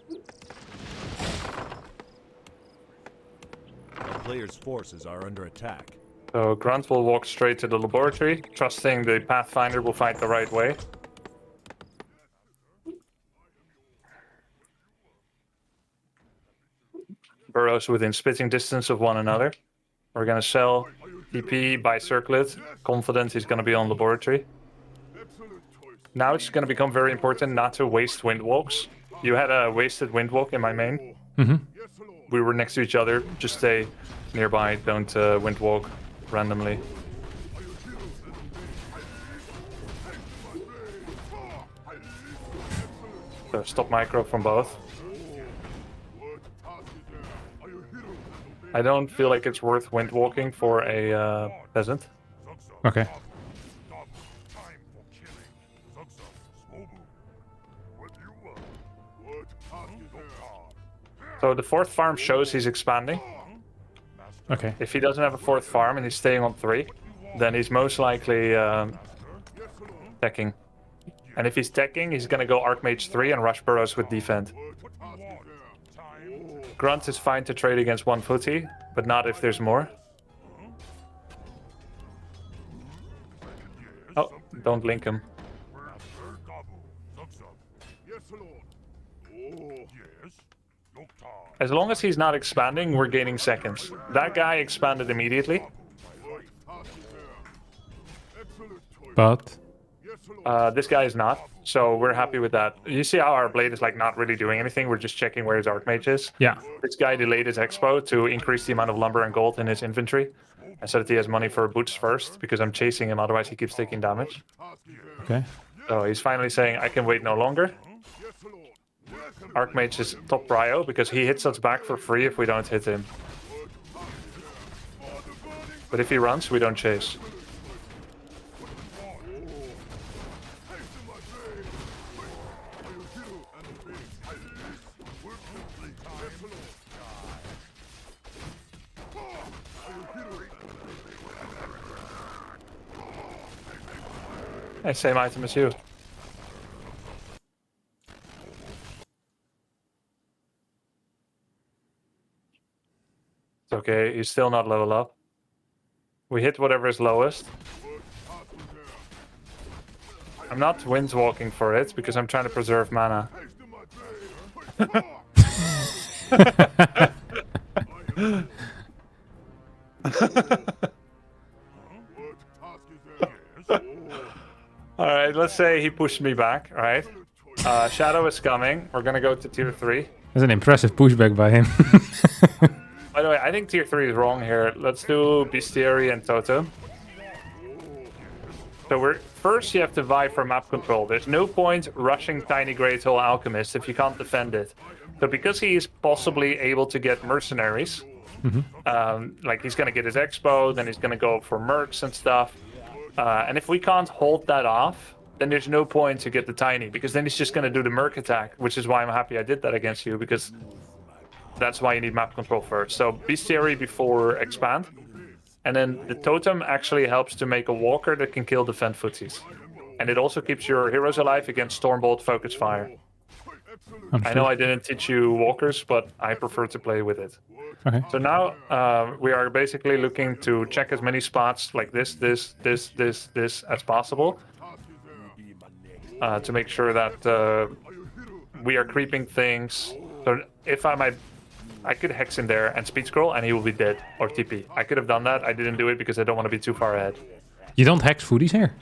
The player's forces are under attack. So Grunt will walk straight to the laboratory, trusting the Pathfinder will fight the right way. Burrows within spitting distance of one another. We're gonna sell TP by circlet. Confident he's gonna be on laboratory. Now it's gonna become very important not to waste wind walks. You had a wasted wind walk in my main. Mm-hmm. We were next to each other. Just stay nearby. Don't wind walk randomly. So stop micro from both. I don't feel like it's worth wind walking for a peasant. Okay. So the 4th farm shows he's expanding. Okay. If he doesn't have a 4th farm and he's staying on 3, then he's most likely teching. And if he's teching, he's gonna go Archmage 3 and rush burrows with defend. Grunt is fine to trade against 1 footy, but not if there's more. Oh, don't link him. As long as he's not expanding, we're gaining seconds. That guy expanded immediately. But This guy is not, so we're happy with that. You see how our blade is like not really doing anything? We're just checking where his Archmage is. yeah. This guy delayed his expo to increase the amount of lumber and gold in his inventory, and so that he has money for boots first, because I'm chasing him, otherwise he keeps taking damage. Okay. So he's finally saying, I can wait no longer. Archmage is top prio, because he hits us back for free if we don't hit him. But if he runs, we don't chase. Hey, same item as you. It's okay, he's still not level up. We hit whatever is lowest. I'm not windswalking for it because I'm trying to preserve mana. Alright, let's say he pushed me back, right? Shadow is coming. We're gonna go to tier 3. That's an impressive pushback by him. By the way, I think tier 3 is wrong here. Let's do Bestiary and Totem. So first you have to vie for map control. There's no point rushing Tiny Great Hole Alchemist if you can't defend it. So because he's possibly able to get mercenaries, like he's gonna get his expo, then he's gonna go for mercs and stuff. And if we can't hold that off, then there's no point to get the Tiny, because then he's just gonna do the merc attack, which is why I'm happy I did that against you, because that's why you need map control first. So Bestiary before expand. And then the totem actually helps to make a walker that can kill defend footies. And it also keeps your heroes alive against Stormbolt Focus Fire. I know I didn't teach you walkers, but I prefer to play with it. Okay. So now we are basically looking to check as many spots like this as possible to make sure that we are creeping things. So if I could hex in there and speed scroll and he will be dead or TP. I could have done that. I didn't do it because I don't want to be too far ahead. You don't hex foodies here?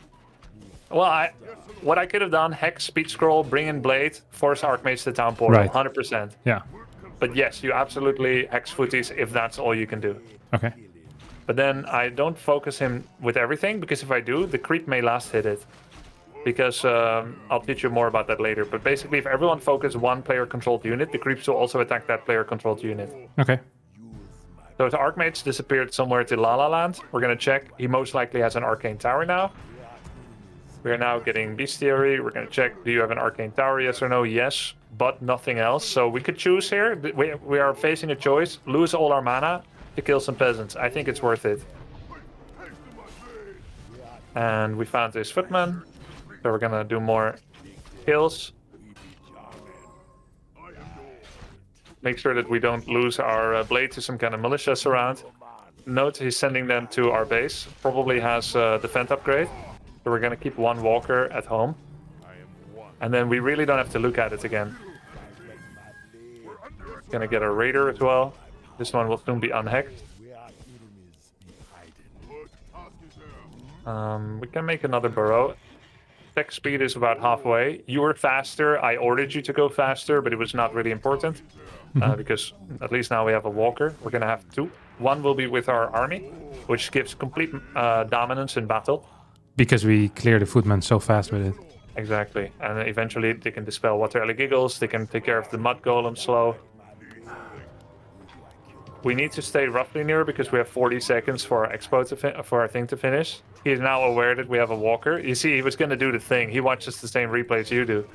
Well, what I could have done, hex, speed scroll, bring in blade, force Archmage to town portal, Right. 100%. Yeah. But yes, you absolutely hex footies if that's all you can do. Okay. But then I don't focus him with everything, because if I do, the creep may last hit it. Because I'll teach you more about that later. But basically, if everyone focuses one player-controlled unit, the creeps will also attack that player-controlled unit. Okay. So if the Archmage disappeared somewhere to La La Land, we're going to check. He most likely has an Arcane Tower now. We are now getting Bestiary. We're going to check, do you have an Arcane Tower, yes or no? Yes, but nothing else. So we could choose here. We are facing a choice. Lose all our mana to kill some peasants. I think it's worth it. And we found this footman. So we're going to do more kills. Make sure that we don't lose our blade to some kind of militias around. Note he's sending them to our base. Probably has defense upgrade. So we're going to keep one walker at home. And then we really don't have to look at it again. Going to get a raider as well. This one will soon be unhacked. We can make another burrow. Tech speed is about halfway. You were faster. I ordered you to go faster, but it was not really important. Because at least now we have a walker. We're going to have two. One will be with our army, which gives complete dominance in battle. Because we clear the footman so fast with it. Exactly. And eventually they can dispel Water Alley Giggles. They can take care of the Mud Golem slow. We need to stay roughly near because we have 40 seconds for our expo for our thing to finish. He is now aware that we have a walker. You see, he was going to do the thing. He watches the same replays you do.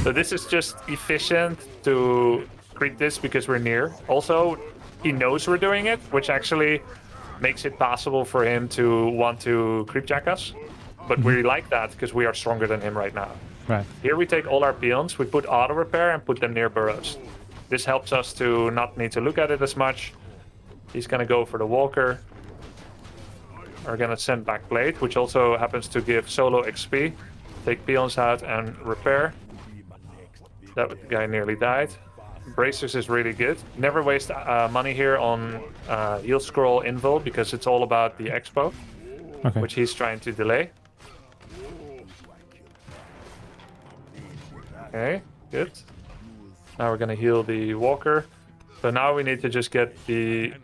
So this is just efficient to creep this because we're near. Also, he knows we're doing it, which actually makes it possible for him to want to creepjack us. But we like that because we are stronger than him right now. Right. Here we take all our peons, we put auto repair and put them near burrows. This helps us to not need to look at it as much. He's going to go for the walker. We're going to send back blade, which also happens to give solo XP. Take peons out and repair. That guy nearly died. Bracers is really good. Never waste money here on heal scroll invul because it's all about the expo, Okay. which he's trying to delay. Okay, good. Now we're gonna heal the walker. So now we need to just get the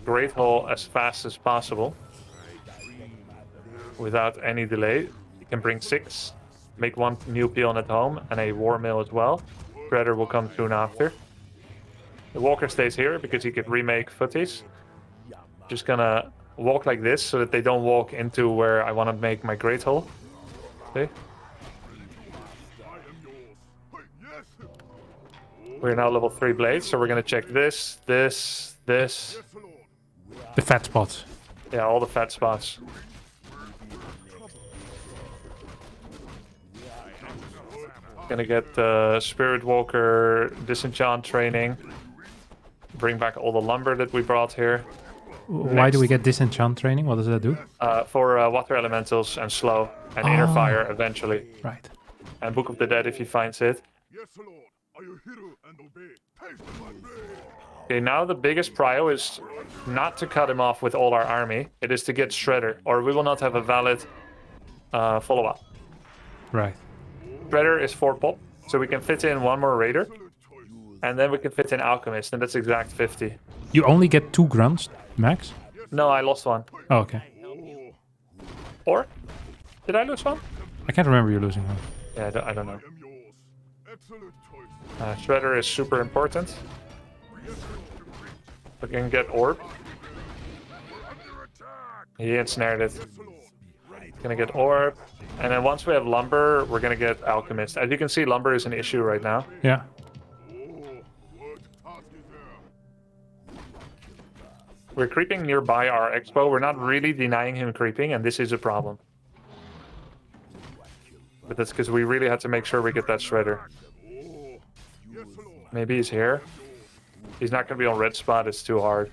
Great Hall as fast as possible without any delay. You can bring 6, make 1 new peon at home and a war mill as well. Shredder will come soon after. The walker stays here because he could remake footies. Just gonna walk like this so that they don't walk into where I want to make my Great Hall. See? We're now level 3 blades, so we're gonna check this. The fat spots. Yeah, all the fat spots. Gonna get Spirit Walker disenchant training. Bring back all the lumber that we brought here. Why do we get disenchant training? What does that do? For water elementals and slow and inner fire eventually. Right. And Book of the Dead if he finds it. Yes, Lord. Are you here and obey? Taste my blade. Okay, now the biggest prio is not to cut him off with all our army. It is to get Shredder, or we will not have a valid follow-up. Right. Shredder is 4 pop, so we can fit in 1 more Raider. And then we can fit in Alchemist, and that's exact 50. You only get 2 grunts, max? No, I lost 1. Oh, okay. Or? Did I lose 1? I can't remember you losing one. Yeah, I don't know. Am yours. Excellent choice. Shredder is super important. We can get Orb. He ensnared it. Gonna get Orb. And then once we have Lumber, we're gonna get Alchemist. As you can see, Lumber is an issue right now. Yeah. We're creeping nearby our expo. We're not really denying him creeping, and this is a problem. But that's because we really had to make sure we get that Shredder. Maybe he's here. He's not going to be on red spot. It's too hard.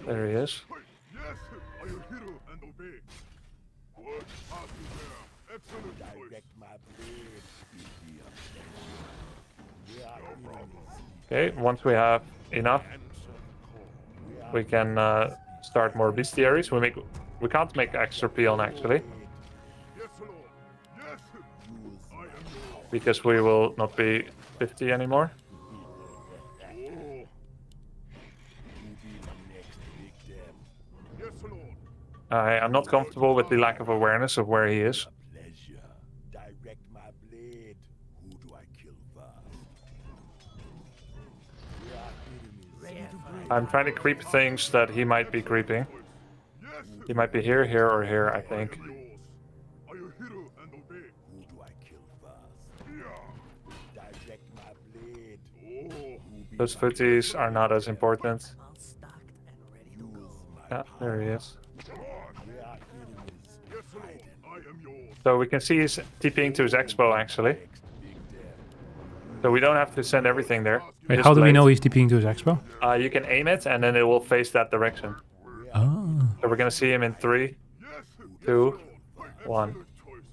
There he is. Yes, I will hear and obey. What task is there? Excellent choice. Direct my blade. We are enemies. Okay, once we have enough, we can start more bestiaries. We can't make extra peon actually, Yes, Lord. Yes, I am yours. because we will not be 50 anymore. Oh, Who be my next victim? yes, Lord. I'm not comfortable with the lack of awareness of where he is. Pleasure. Direct my blade. Who do I kill first? We are enemies. Ready to break. I'm trying to creep things that he might be creeping. Yes, He might be here, here, or here, I think. yours. I will hear and obey. Who do I kill first? Yeah. Direct my blade. Oh, Who be Those my footies are not as important. All stocked and ready to go. use my Yeah, there he is. We are enemies. yes, Lord. I am yours. So we can see he's TPing to his expo actually. Next victim. So we don't have to send everything there. Wait, Just how do we blade. know he's TPing to his expo? You can aim it and then it will face that direction. Oh. So we're gonna see him in 3, Yes, 2, yes, 1. excellent choice.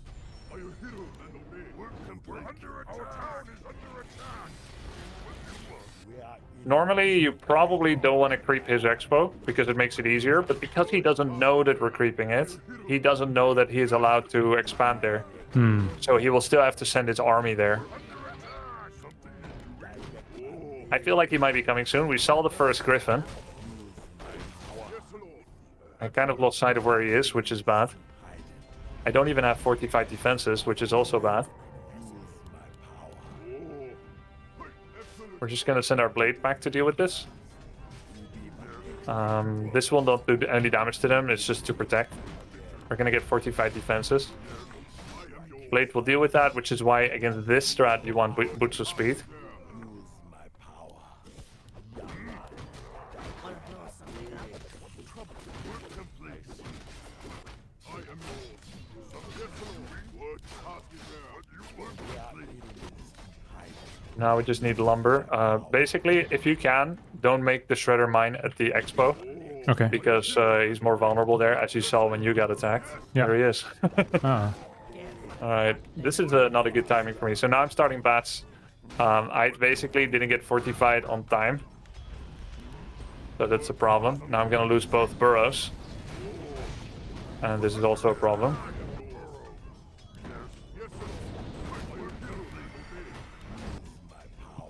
I will hear and obey. We're under attack. Our town is under attack. We are Normally, you probably don't want to creep his expo because it makes it easier, but because he doesn't know that we're creeping it, he doesn't know that he is allowed to expand there. So he will still have to send his army there. I feel like he might be coming soon. We saw the first Griffin. I kind of lost sight of where he is, which is bad. I don't even have fortified defenses, which is also bad. We're just gonna send our blade back to deal with this. This will not do any damage to them, it's just to protect. We're gonna get fortified defenses. Blade will deal with that, which is why against this strat you want boots of speed. use my power. Wanna blow something up? I am yours. Yes, Lord. What task is there? You want We are enemies. Now we just need lumber. Basically, if you can, don't make the shredder mine at the expo, Okay. because he's more vulnerable there, as you saw when you got attacked. Yeah. There he is. Ah. Alright, this is not a good timing for me. So now I'm starting bats. I basically didn't get fortified on time. So that's a problem. Now I'm gonna lose both burrows. And this is also a problem.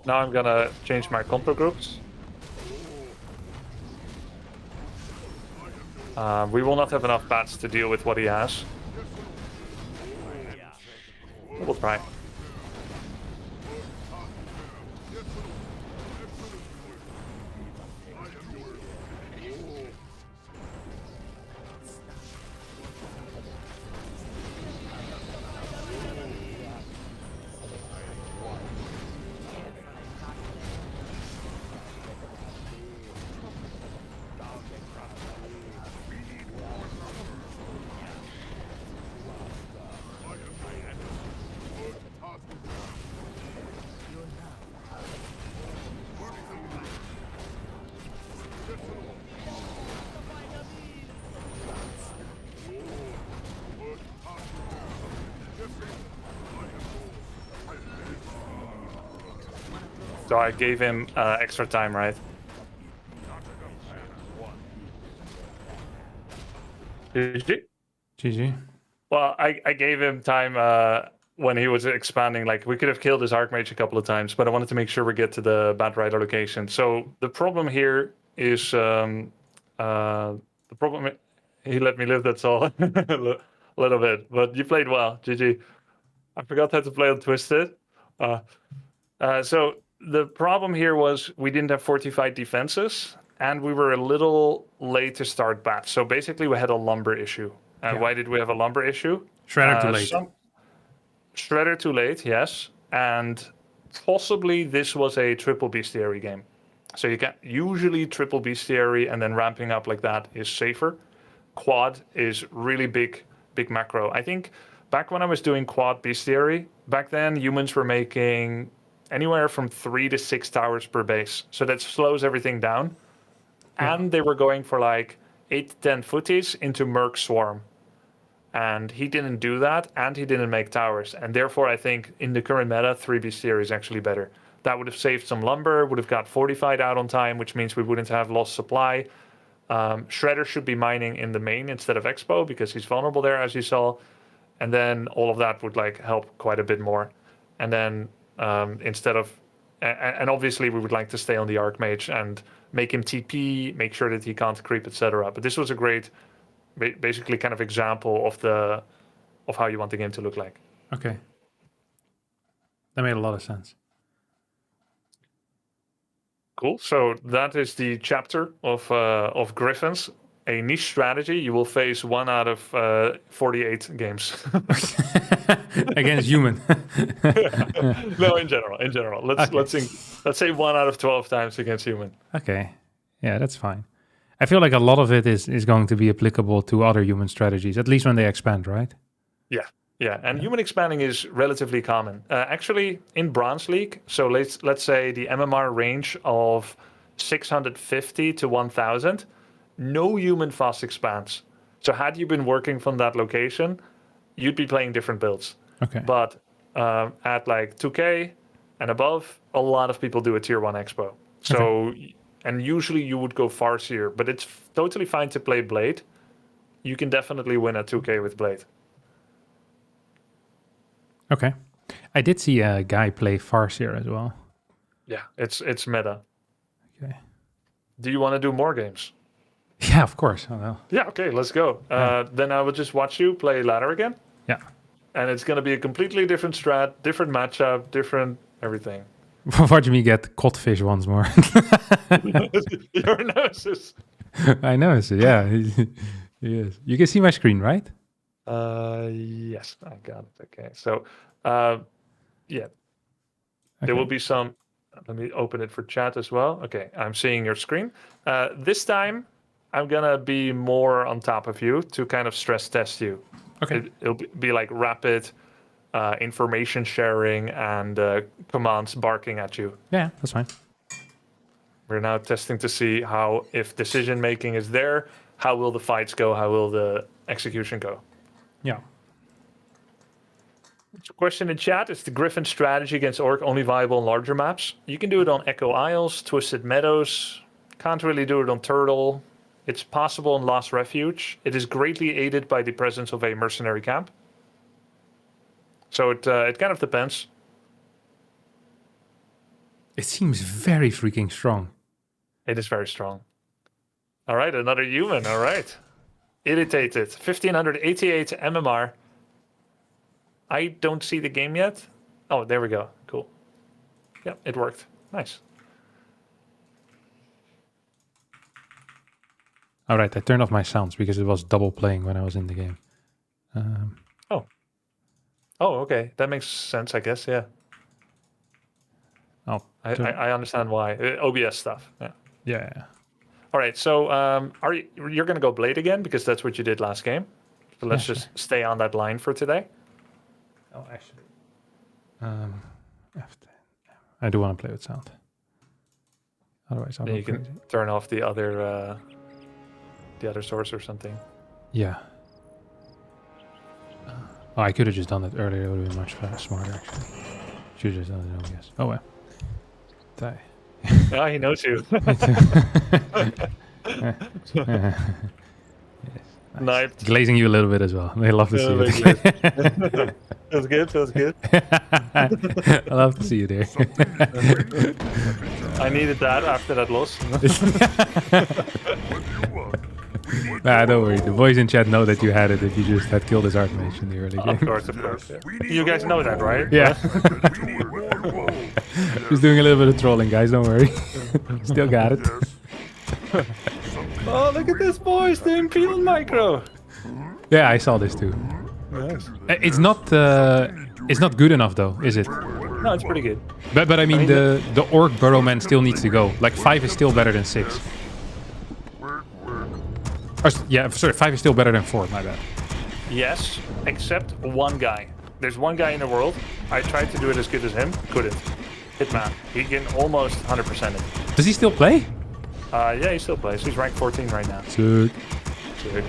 Now I'm gonna change my control groups. We will not have enough bats to deal with what he has. We'll try. So I gave him extra time, right? GG. GG. Well, I gave him time when he was expanding. Like, we could have killed his Archmage a couple of times, but I wanted to make sure we get to the Bat Rider location. So the problem here is the problem. He let me live. That's all. A little bit, but you played well. GG. I forgot how to play on Twisted. So the problem here was we didn't have fortified defenses, and we were a little late to start bats. So basically, we had a lumber issue. Yeah. Why did we have a lumber issue? Shredder too late. Shredder too late, yes. And possibly this was a triple bestiary game. So you can usually triple bestiary and then ramping up like that is safer. Quad is really big macro. I think back when I was doing quad bestiary, back then humans were making anywhere from 3 to 6 towers per base. So that slows everything down. And they were going for like 8 to 10 footies into Merc Swarm. And he didn't do that, and he didn't make towers. And therefore, I think in the current meta, 3 bestiary is actually better. That would have saved some lumber, would have got fortified out on time, which means we wouldn't have lost supply. Shredder should be mining in the main instead of Expo because he's vulnerable there, as you saw. And then all of that would like help quite a bit more. And then instead of, and obviously we would like to stay on the Archmage and make him TP, make sure that he can't creep, etc. But this was a great, basically kind of example of how you want the game to look like. Okay. That made a lot of sense. Cool. So that is the chapter of Griffins. A niche strategy. You will face 1 out of 48 games. Against human. No, in general. Let's say 1 out of 12 times against human. Okay. Yeah, that's fine. I feel like a lot of it is going to be applicable to other human strategies, at least when they expand, right? Yeah, and human expanding is relatively common. Actually, in Bronze League, so let's say the MMR range of 650 to 1000, no human fast expands. So had you been working from that location, you'd be playing different builds. Okay. But at like 2K and above, a lot of people do a tier 1 expo. So, and usually you would go Farseer, but it's totally fine to play Blade. You can definitely win at 2K with Blade. Okay. I did see a guy play Farseer as well. Yeah, it's meta. Okay. Do you want to do more games? Yeah, of course. Oh, well. Yeah, okay, let's go. Then I will just watch you play ladder again. Yeah. And it's going to be a completely different strat, different matchup, different everything. Watch me get codfish once more. Your nemesis. I know. So yeah, he is. You can see my screen, right? Yes, I got it. Okay, so yeah, there will be some. Let me open it for chat as well. Okay, I'm seeing your screen. This time, I'm gonna be more on top of you to kind of stress test you. Okay. It'll be like rapid information sharing and commands barking at you. Yeah, that's fine. We're now testing to see how, if decision making is there, how will the fights go? How will the execution go? Yeah. Question in chat: is the Griffin strategy against Orc only viable on larger maps? You can do it on Echo Isles, Twisted Meadows. Can't really do it on Turtle. It's possible in Lost Refuge. It is greatly aided by the presence of a mercenary camp. So it kind of depends. It seems very freaking strong. It is very strong. All right, another human. All right. Irritated. 1588 MMR. I don't see the game yet. Oh, there we go. Cool. Yeah, it worked. Nice. All right, I turned off my sounds because it was double playing when I was in the game. Oh, okay. That makes sense, I guess. Yeah. Oh, I understand why. OBS stuff. Yeah. yeah. All right. So you're going to go Blade again because that's what you did last game. So let's just stay on that line for today. Oh, actually, I do want to play with sound. Otherwise, Then you can turn off the other source or something. Yeah. Oh, I could have just done that earlier. It would have been much smarter, actually. Should have just done it, I guess. Oh, well. Die. Oh, he knows you. Yes. Nice. Glazing you a little bit as well. They love to see it. Feels good. Feels good. I love to see you there. I needed that after that loss. Nah, don't worry. The boys in chat know that you had it if you just had killed his Archmage in the early game. Of course. Yeah. You guys know that, right? Yeah. Just doing a little bit of trolling, guys. Don't worry. Still got it. Oh, look at this, boys. The Imperial Micro. Yeah, I saw this too. Nice. It's not good enough though, is it? No, it's pretty good. But I mean the Orc Burrowman still needs to go. Like 5 is still better than 6. Yeah, sorry, 5 is still better than 4. My bad. Yes, except one guy. There's one guy in the world. I tried to do it as good as him. Couldn't. Hitman. He can almost 100% it. Does he still play? Yeah, he still plays. He's rank 14 right now. Sick.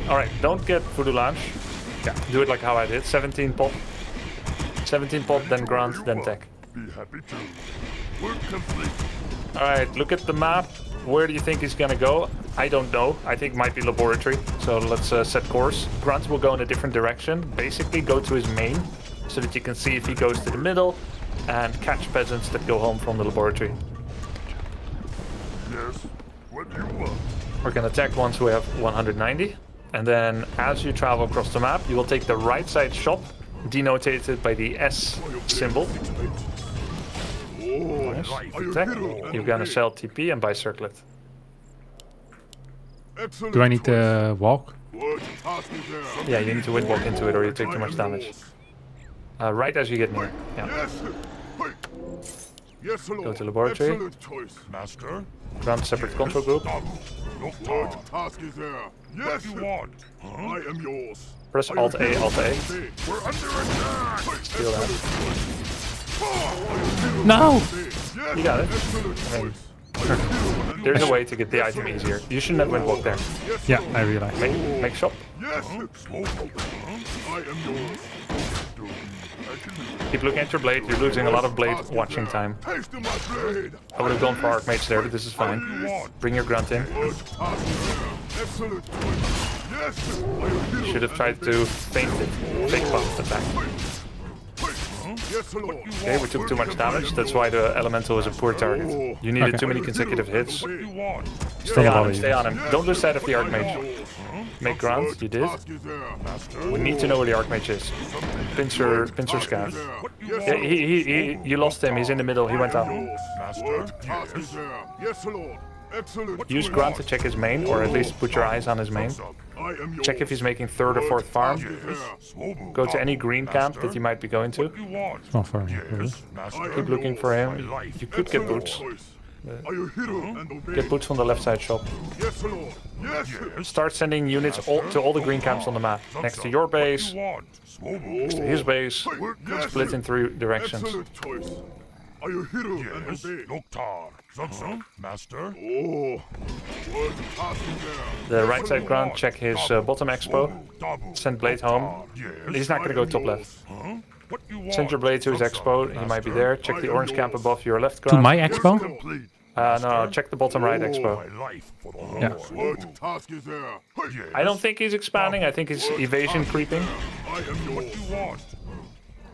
All right, don't get Voodoo Lounge. Yeah, do it like how I did. 17 pop. 17 pop, then grunt, then tech. Be happy to. Work complete. All right, look at the map. Where do you think he's gonna go? I don't know. I think it might be laboratory. So let's set course. Grunt will go in a different direction. Basically, go to his main, so that you can see if he goes to the middle, and catch peasants that go home from the laboratory. Yes. What do you want? We're gonna attack once we have 190, and then as you travel across the map, you will take the right side shop, denoted by the S symbol. Oh, Nice. are you Attack. hero and You're gonna obey? sell TP and buy circlet. Excellent Do I need choice. to walk? What task is there? Yeah, you need to windwalk into it or you take too much damage. Right as you get near. Yeah. Yes. Hey. Yes, Lord. Go to laboratory. Excellent choice. Master? Grant separate control group. What task is there? Yes. You want? I am yours. Press Alt A, Alt A. Obey. We're under attack. Steal that. No! Yes. You got it. Excellent I mean, choice. there's a way to get the item easier. You shouldn't have windwalk there. Yes, Yeah, Lord. I realize. Make shop. Yes. I am yours. Keep looking at your blade. You're losing a lot of blade watching time. Taste of my blade. I would have gone for Archmage there, but this is fine. Bring your grunt in. What task is there? Excellent choice. Yes. I am hero. Should have tried to feint it. Fake buff attack. Yes, Lord. Okay, we took too much damage. That's why the elemental is a poor target. You needed Okay. too many consecutive hits. Still Stay a lot on him, of stay units. on him. Don't lose sight of the Archmage. Make grunt, you did. Task is there. We need to know where the Archmage is. Pincer scout. Yeah, you lost him. He's in the middle. He went up. What task is there? Yes, Lord. Excellent. Use grunt to check his main, or at least put your eyes on his main. I am yours. Check if he's making third or fourth farm. Go to any green camp that you might be going to. It's not far. Really. Keep looking for him. You could get boots. Are you hero and obey? Get boots from the left side shop. Yes, Lord. Yes. Start sending units to all the green camps on the map. Next to your base, next to his base. Split in 3 directions. Excellent choice. Are you hero and obey? Loktar. Master? Oh. What task is there? The right side grunt, check his bottom expo. Send blade home. He's not going to go top left. Send your blade to his expo. He might be there. Check the orange camp above your left To grunt. my expo? Complete. No, check the bottom right expo. Yeah. What task is there? I don't think he's expanding. I think he's evasion creeping. I am yours. want?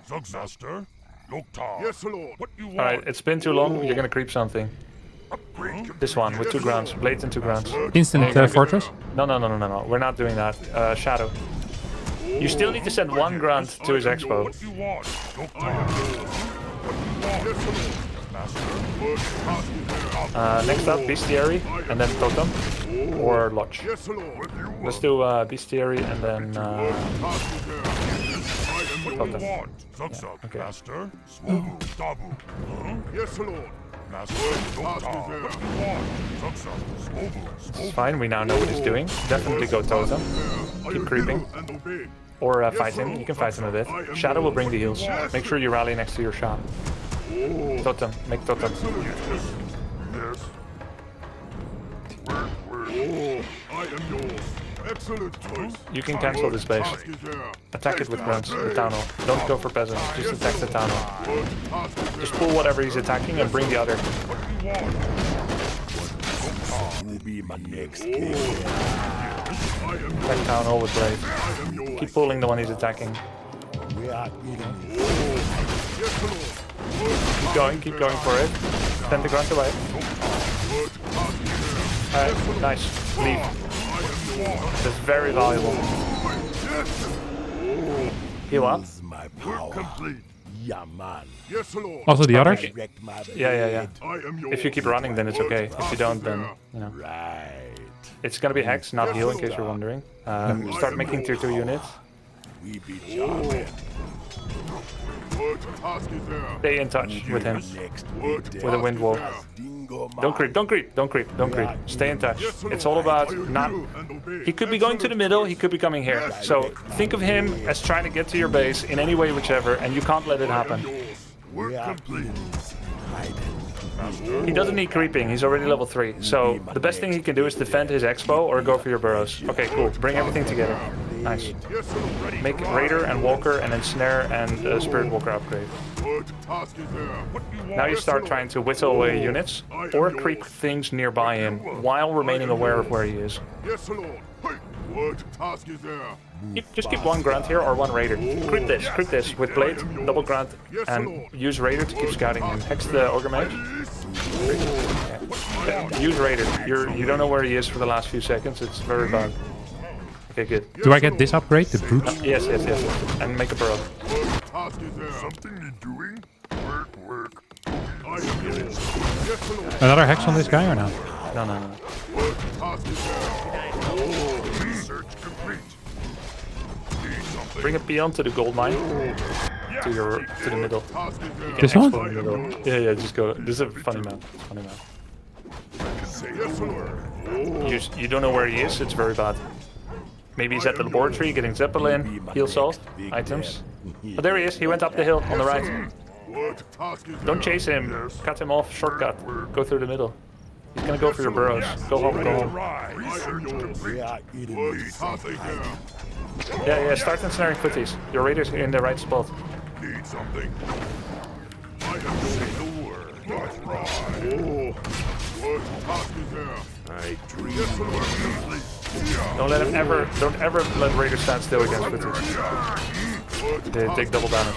Zugmaster? Loktar. Yes, Lord. What you want? Alright, it's been too long. You're going to creep something. This one with 2 grunts. Blades and 2 grunts. Instant fortress? No. We're not doing that. Shadow. You still need to send 1 grunt to his expo. What you want? Loktar. Next up, Bestiary, and then Totem. Or Lodge. Yes, Lord. Let's do Bestiary and then Task is there. I am yours. Totem. Want? Zugzug. okay. Master? Swobu. Dabu. Yes, Lord. Master? Task is Loktar. there. What you want? Zugzug. Swobu. It's fine, we now know what he's doing. Definitely go Totem. Are Keep you creeping. hero and obey? Or fight him. You can fight him a bit. Shadow will bring the heals. Make sure you rally next to your shop. Totem. Make Totem. Yes. Oh, I am yours. Excellent choice. You can cancel this base. Task is there. Attack it with grunts, the town hall. Don't go for peasants, just attack the town hall. What task is there? Just pull whatever he's attacking and bring the other. Will be my next king. I am yours. Attack town hall with blade. I am yours. Keep pulling the one he's attacking. We are eating. Yes, Lord. Keep going for it. Send the grunt away. Alright, nice. Leave. That's very valuable. Heal up. Use my power. Complete. Yeah, man. Yes, Lord. Also the others? Direct my Yeah. I am yours. If you keep running, then it's okay. If you don't, then, you know. Right. It's gonna be Hex, not heal, in case you're wondering. Start making tier 2 units. We be jamming. What task is there? Stay in touch with him. Next With a wind wall. Dingo man. Don't creep, don't creep, don't creep, don't creep. Stay in touch. It's all about not... He could be going to the middle, he could be coming here. So think of him as trying to get to your base in any way, whichever, and you can't let it happen. We are kings. Hiding. He doesn't need creeping, he's already level 3. So the best thing he can do is defend his expo or go for your burrows. Okay, cool. Bring everything together. Nice. Make Raider and Walker and then Snare and Spirit Walker upgrade. What task is there? Now you start trying to whittle away units or creep things nearby him while remaining aware of where he is. Yes, Lord. Hey, what task is there? Just keep one grunt here or one Raider. Creep this with Blade, double grunt, and use Raider to keep scouting him. Hex the Ogre Mage. Yeah. Use Raider. You don't know where he is for the last few seconds. It's very bad. Okay, good. Do I get this upgrade, the brute? Yes. And make a burrow. What task is there? Something you're doing? Work. I am yours. Yes, Lord. Another hex on this guy or not? No. What task is there? Research complete. Need something. Bring a peon to the gold mine. To the middle. Task is there? This Expo one? in the middle. Yeah, just go. This is a funny map. Yes, Lord. You don't know where he is, it's very bad. Maybe he's at the laboratory getting Zeppelin, heal salt, items. Oh, there he is, he went up the hill on the right. What task is there? Don't chase him, cut him off, shortcut, go through the middle. He's gonna go for your burrows. Go home. I am yours. We are eating What these. task is there? Yeah, start ensnaring footies. Your raiders are in the right spot. Need something. I am yours. The word. That's right. What task is there? I dream. Yes, Lord. Don't ever let raiders stand still against footies. They take double damage.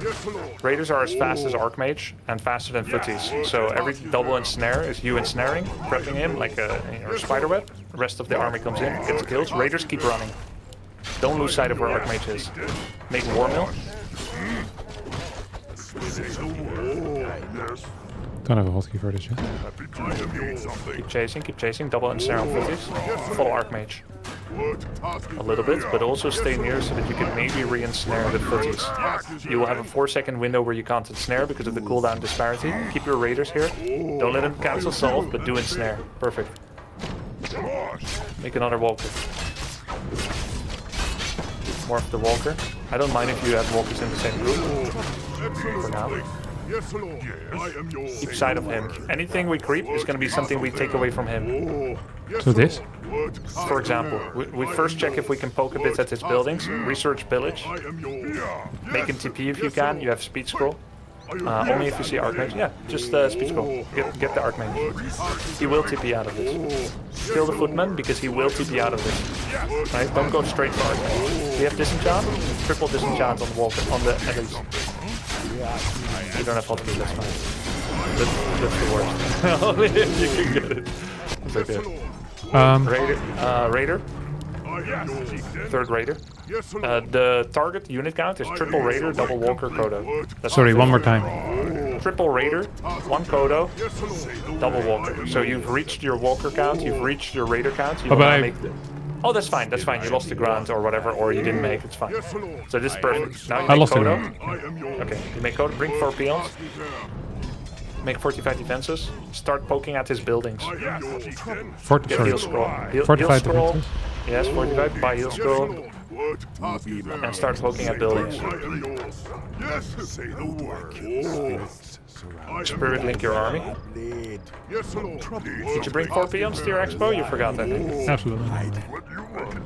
Yes, Lord. Raiders are as fast as Archmage and faster than footies. So every double ensnare is you ensnaring, prepping him like a spiderweb. The rest of the army comes in, gets kills. Raiders keep running. Don't lose sight of where Archmage is. Make War Mill. Yes. Don't have a hotkey for this yet. I am yours. Something. Keep chasing. Double ensnare on footies. Follow Archmage. What task is A little bit, but also stay near so that you can maybe re-ensnare the footies. You will have a 4-second window where you can't ensnare because of the cooldown disparity. Keep your raiders here. Don't let them cancel solve, but do ensnare. Perfect. Make another walker. Morph the walker. I don't mind if you have walkers in the same group. For now. Yes, Lord. I am yours. Keep sight of him. Anything we creep is going to be something we take away from him. Yes, So this? Lord. For example, we first check if we can poke a bit at his buildings. Research pillage. I am yours. Make him TP if you can. You have speed scroll. Only if you see Archmage. Yeah, just speed scroll. Get the Archmage. He will TP out of this. Kill the Footman because he will TP out of this. Right? Don't go straight for Archmage. We have disenchant. Triple disenchant on the walker on the enemies. You don't have hotkey, that's fine. That's the worst. Only if you can get it. It's okay. Raider. Third Raider. Yes, Lord. The target unit count is triple Raider, double Walker, Kodo. That's Sorry, one more fifty. time. Triple Raider, one Kodo, Yes, Lord. double Walker. So you've reached your Walker count, you've reached your Raider count. You Oh, will but now I- make the... Oh, that's fine. You lost the ground or whatever, or you didn't make. It's fine. Yes, Lord. So this is perfect. Now you I make lost the Kodo. ground. I am yours. Okay, you make Kodo. Bring 4 peons. Make fortified defenses. Start poking at his buildings. I am yours. Get heal scroll. Heal Fortified scroll. defenses? Yes, fortified. Buy heal scroll. What task is there? And start poking at buildings. I am yours. Yes, say the word. Spirit link your army. Blade. Yes, Lord. Did you bring 4 peons to your expo? You forgot that. Didn't you? Absolutely. What you want?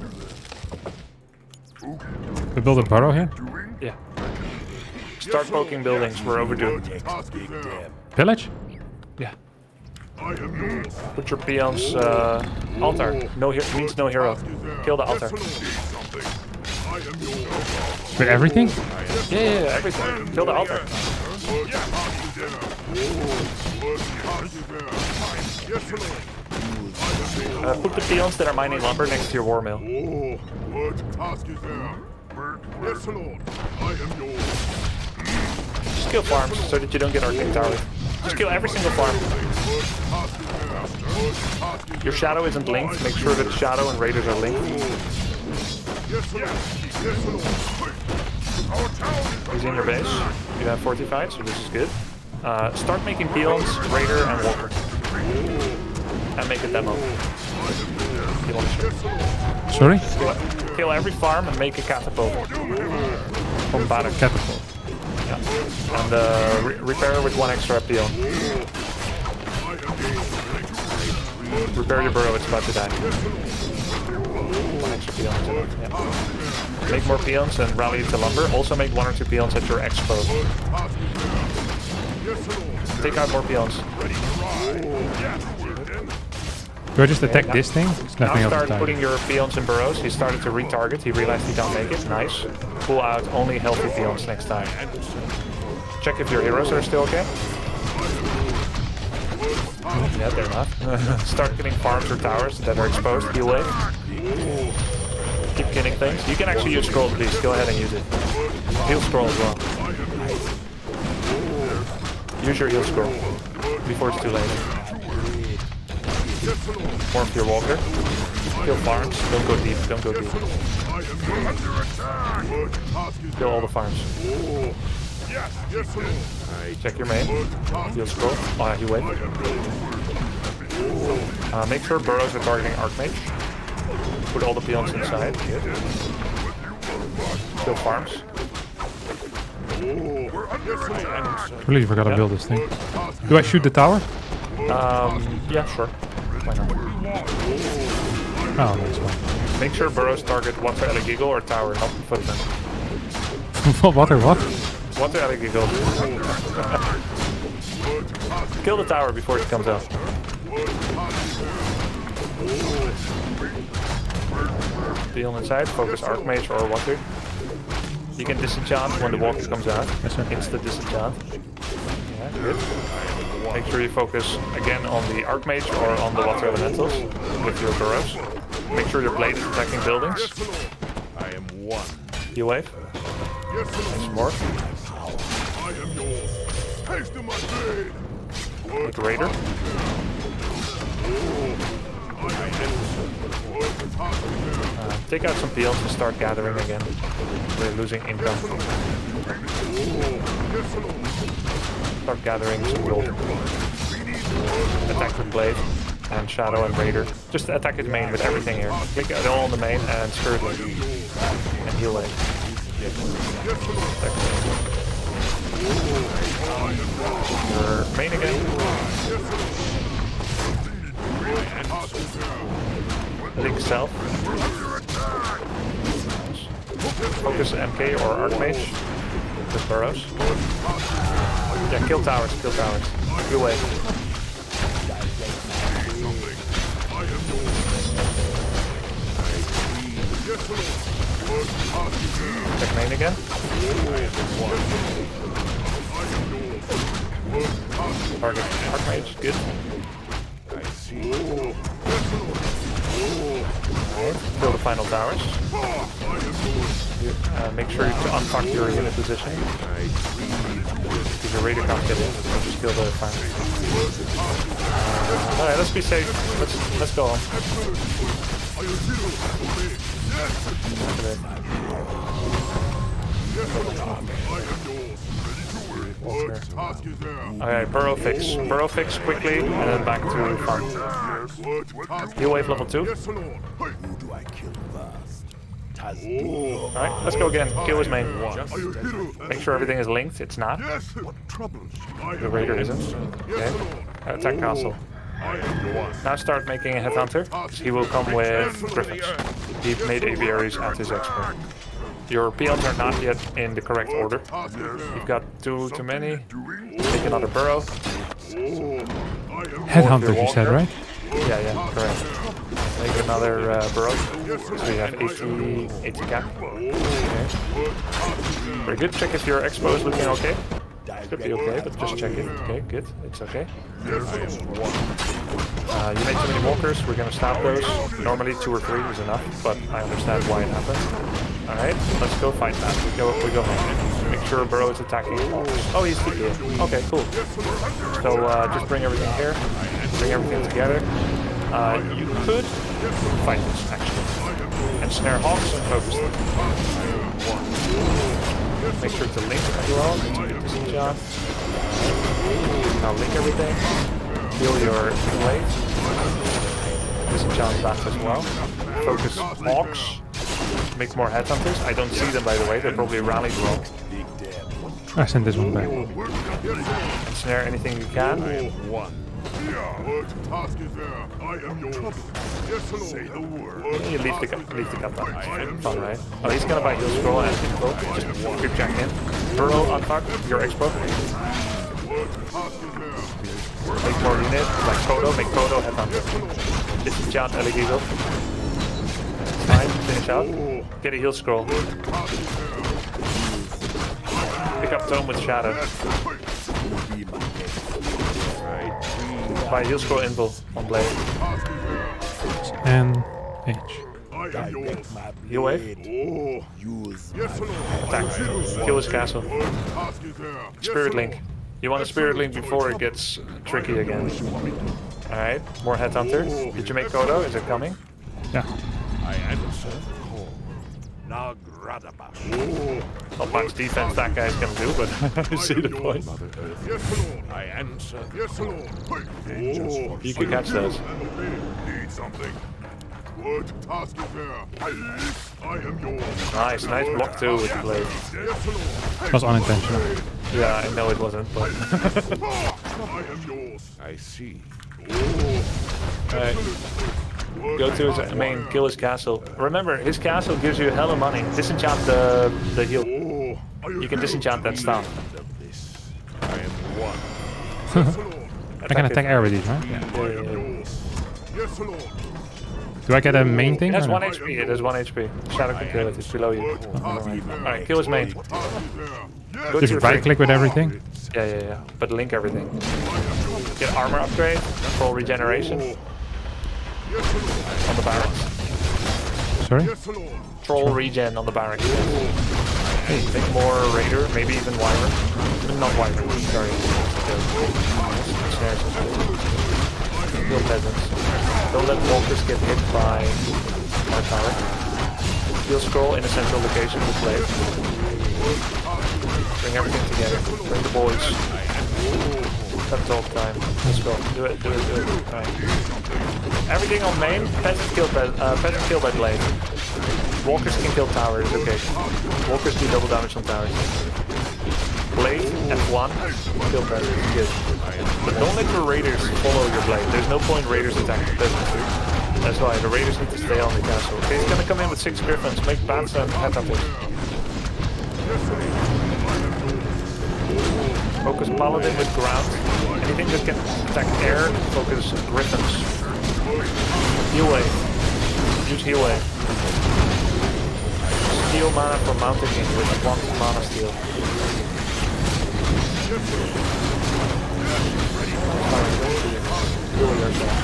We build a burrow here. Yeah. Start poking buildings. We're overdue. Task is there. Pillage? Yeah. I am yours. Put your peons altar. No means no hero. Kill the altar. Something. I am yours. With everything? Yeah, everything. Kill the altar. What task is there? What task is there? Yes, Lord. Put the peons that are mining lumber next to your war mill. What task is there? Yes, Lord. I am yours. Just kill farms so that you don't get arcane tower. Just kill every single farm. What task is there? What task is Your shadow isn't linked. Make sure that shadow and raiders are linked. He's in your base. You have fortified, so this is good. Start making peons, raider, and walker. And make a demo. You want to Sorry? kill every farm and make a catapult. From battle. Catapult. Yeah. And repair with 1 extra peon. Repair your burrow, it's about to die. 1 extra peon. Yeah. Make more peons and rally to lumber. Also make 1 or 2 peons at your expo. Take out more peons. Do I just attack this thing? It's Now nothing else start to putting your peons in burrows. He started to retarget. He realized he can't make it. Nice. Pull out only healthy peons next time. Check if your heroes are still okay. Yeah, they're not. Start killing farms or towers that are exposed. Heal wave. Keep killing things. You can actually use scroll, please. Go ahead and use it. Heal scroll as well. Use your heal scroll before it's too late. Morph your walker. Kill farms. Don't go deep. Don't go deep. Kill all the farms. Check your main. Heal scroll. Heal wave. Make sure burrows are targeting Archmage. Put all the peons inside. Kill farms. Really forgot to build this thing. Do I shoot the tower? Yeah, sure. Why not? Oh, that's fine. Make sure burrows target Water Elegigal or tower, not footman. What or what? Water Elegigal. Kill the tower before it comes out. Peon inside, focus Archmage or Water. You can disenchant when the walker comes out. Insta disenchant. Yeah, good. Make sure you focus again on the Archmage or on the Water Elementals with your burrows. Make sure your blade is attacking buildings. I am one. Heal wave. Nice more. Make a raider. Take out some peons and start gathering again. We're losing income. Start gathering some gold. Attack with blade and shadow and raider. Just attack his main with everything here. Click it all on the main and skirt it. And heal wave. Your main again. Link self. Focus MK or Archmage with burrows. Yeah, kill towers, kill towers. Good way. Check main again. Target Archmage, good. Kill the final towers. Make sure you unfuck your unit position. Because your raider can't get in. So just kill the farm. Alright, let's be safe. Let's go on. Alright, burrow fix. Burrow fix quickly and then back to farm. Heal wave level 2. Alright, let's go again. Kill his main. Make sure everything is linked. It's not. The raider isn't. Okay. Attack castle. Now start making a headhunter. He will come with griffins. He made aviaries at his expo. Your peons are not yet in the correct order. You've got too many. Make another burrow. Headhunter, you said, right? Yeah, correct. Make another burrow. So you have 80 cap. Okay. Very good. Check if your expo is looking okay. Could be okay, but just check it. Okay, good. It's okay. You made too many walkers. We're gonna stop those. Normally 2 or 3 is enough, but I understand why it happened. Alright, let's go fight that. We go home. Make sure Burrow is attacking. Oh, he's TP. Okay, cool. So just bring everything here. Bring everything together. You could fight this, actually. And Ensnare Hawks and focus them. Make sure to link as well. Continue to disenchant. Now link everything. Heal your blade. Disenchant that as well. Focus Hawks. Make more headhunters. I don't see them, by the way. They probably rallied wrong. I sent this one back. Ensnare anything you can. What task is there? I am yours. Yes, Lord. Say the word. You leave the kata. Fun, right? Oh, he's gonna buy heal scroll and expo. Just creep jack in. Burrow, unfuck, your expo. Make more units, like Kodo, make Kodo headhunter. Disenchant Elegigo. Fine, finish out. Get a heal scroll. Pick up Tome with Shadow. Buy heal scroll invul on blade. And H. Heal wave. Attack. Kill his castle. Spirit link. You want a spirit link before it gets tricky again. Alright, more headhunter. Did you make Kodo? Is it coming? Yeah. I answer the call. Nagradabash. Not much defense that guy's gonna do, but I see the point. Mother Earth. I answer. Yes, Lord. You can catch those. Need something. What task is there? I am yours. Nice block too with the blade. Yes, Lord. Was unintentional. Yeah, I know it wasn't, but... I am yours. I see. Alright. Go to his main, kill his castle. Remember, his castle gives you hella money. Disenchant the heal. You can disenchant that staff. I am one. I can attack air with these, right? Yeah. Yes, Lord. Do I get a main thing? It has or no? 1 HP, it has 1 HP. Shadow can kill it, it's below you. Alright, kill his main. Go to Just your right thing. click with everything? Yeah. But link everything. Get armor upgrade, full regeneration. On the barracks. Sorry? Yes, Lord. Troll regen on the barracks. Make more raider, maybe even wyvern. Not wyvern, sorry. Kill peasants. Don't let walkers get hit by our tower. Heal scroll in a central location with blade. Bring everything together. Bring the boys. Pep talk time. Let's go. Do it. Alright. Everything on main. Peasant kill by blade. Walkers can kill towers. Okay. Walkers do double damage on towers. Blade F1. Kill peasants. Good. But don't let your raiders follow your blade. There's no point raiders attacking peasants. That's why the raiders need to stay on the castle. Okay, he's gonna come in with 6 griffins. Make bats and headhunters. Focus paladin with ground. Anything that can attack air, focus griffins. Heal wave. Use heal wave. Steal mana for mountain king with 1 mana steal. Heal yourself.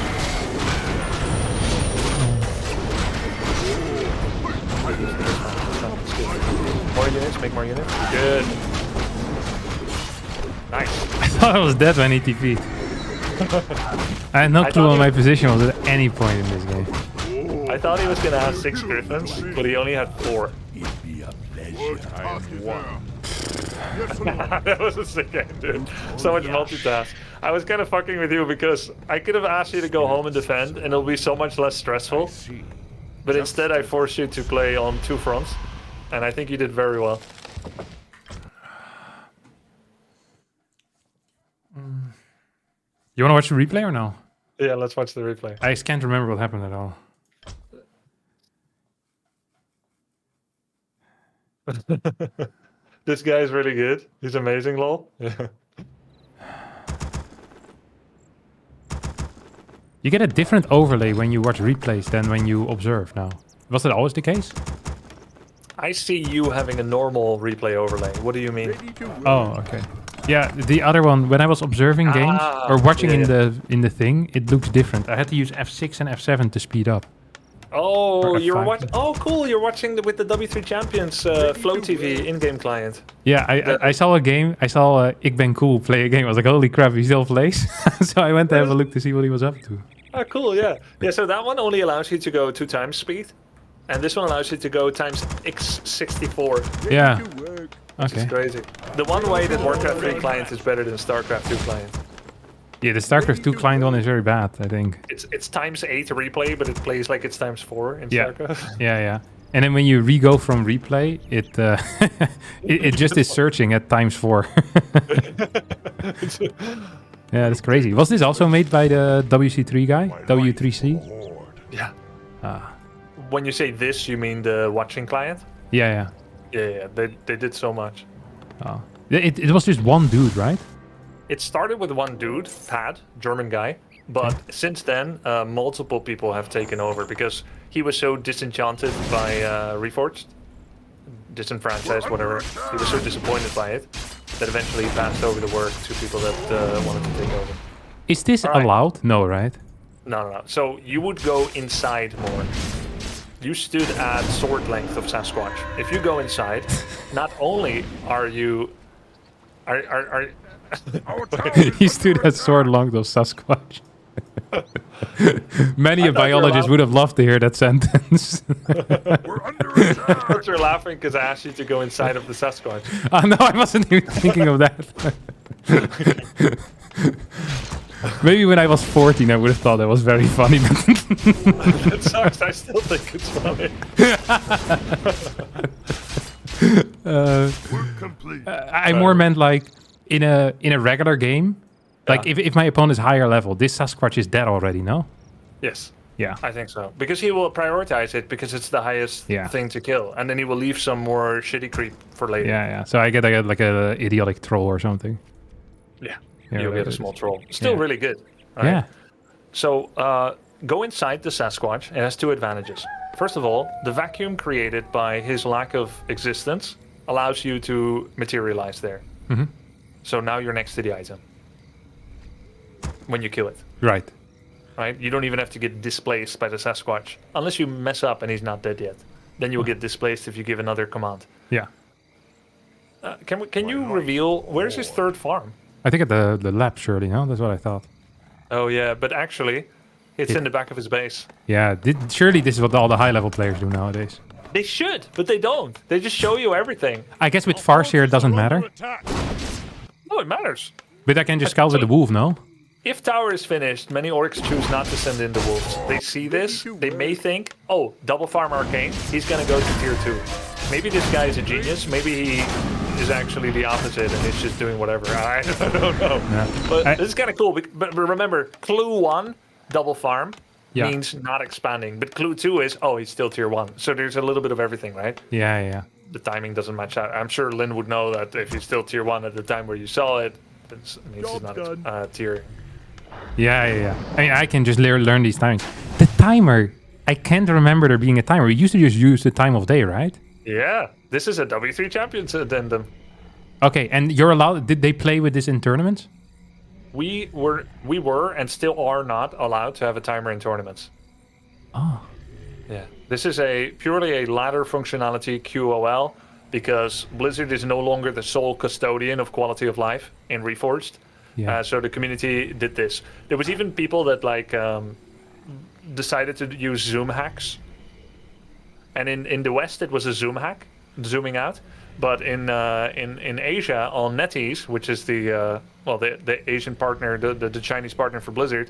More units, make more units. Good. Nice. I thought I was dead when he TP'd. I had no clue thought what he my was- position was at any point in this game. I thought he was gonna have 6 griffins, but he only had 4. It be a pleasure. What task is there? Yes, Lord. That was a sick game, dude. So much multitask. I was kind of fucking with you because I could have asked you to go home and defend, and it'll be so much less stressful. See. But instead, I forced you to play on 2 fronts, and I think you did very well. You want to watch the replay or no? Yeah, let's watch the replay. I just can't remember what happened at all. This guy is really good. He's amazing, lol. Yeah. You get a different overlay when you watch replays than when you observe now. Was that always the case? I see you having a normal replay overlay. What do you mean? Oh, okay. Yeah, the other one, when I was observing games or watching yeah. in the thing, it looks different. I had to use F6 and F7 to speed up. Oh, Or you're F5. watching. Oh, cool! You're watching with the W3 Champions Flow TV in-game client. Yeah, I saw a game. I saw Ik Ben Cool play a game. I was like, holy crap, he still plays. So I went to have a look to see what he was up to. Oh, cool! Yeah, yeah. So that one only allows you to go 2 times speed. And this one allows you to go times x64. Yeah. Which is Okay. crazy. The one way that WarCraft 3 client is better than StarCraft 2 client. Yeah, the StarCraft 2 client one is very bad, I think. It's times 8 replay, but it plays like it's times 4 in Yeah. StarCraft. Yeah. And then when you re-go from replay, it it just is searching at times 4. Yeah, that's crazy. Was this also made by the WC3 guy? W3C? Yeah. Ah. When you say this, you mean the watching client? Yeah. Yeah. They did so much. Oh. It was just one dude, right? It started with one dude, Pad, German guy, but since then, multiple people have taken over because he was so disenchanted by Reforged, disenfranchised, whatever. He was so disappointed by it that eventually he passed over the work to people that wanted to take over. Is this Alright. allowed? No, right? No. So you would go inside more. You stood at sword length of Sasquatch. If you go inside, not only are you... Are He stood at sword length of Sasquatch. Many a thought you were biologist allowed- would have loved to hear that sentence. We're under attack. You're laughing because I asked you to go inside of the Sasquatch. Oh, no, I wasn't even thinking of that. Maybe when I was 14, I would have thought that was very funny. But It sucks. I still think it's funny. Work complete. I more meant like in a regular game. Like if my opponent is higher level, this Sasquatch is dead already, no? Yes, Yeah. I think so. Because he will prioritize it because it's the highest Yeah. thing to kill, and then he will leave some more shitty creep for later. Yeah. So I get like a idiotic troll or something. Yeah. Yeah, You'll get a right. small troll. Still Yeah. really good. right? Yeah. So go inside the Sasquatch. It has two advantages. First of all, the vacuum created by his lack of existence allows you to materialize there. Mhm. So now you're next to the item when you kill it. Right. Right? You don't even have to get displaced by the Sasquatch unless you mess up and he's not dead yet. Then you'll get displaced if you give another command. Yeah. Can you reveal where's his third farm? I think at the lab, surely, no? That's what I thought. Oh yeah, but actually, it's in the back of his base. Yeah, surely this is what all the high-level players do nowadays. They should, but they don't. They just show you everything. I guess with Farseer it doesn't matter. Attack. No, it matters. But I can just scout with the wolf, no? If tower is finished, many orcs choose not to send in the wolves. They see this, they may think, oh, double farm arcane, he's gonna go to tier 2. Maybe this guy is a genius, maybe he is actually the opposite and he's just doing whatever. I don't know. Yeah. But this is kind of cool. But remember, clue 1, double farm, Yeah. means not expanding. But clue 2 is, oh, he's still tier 1. So there's a little bit of everything, right? Yeah. The timing doesn't match out. I'm sure Lynn would know that if he's still tier 1 at the time where you saw it, it means he's not tier. Yeah. I mean, I can just learn these timings. The timer, I can't remember there being a timer. We used to just use the time of day, right? Yeah, this is a W3 Champions addendum. Okay, and you're allowed... Did they play with this in tournaments? We were and still are not allowed to have a timer in tournaments. Oh. Yeah, this is purely a ladder functionality QOL because Blizzard is no longer the sole custodian of quality of life in Reforged. Yeah. So the community did this. There was even people that decided to use zoom hacks. And in the West it was a zoom hack, zooming out. But in Asia on NetEase, which is the Asian partner, the Chinese partner for Blizzard,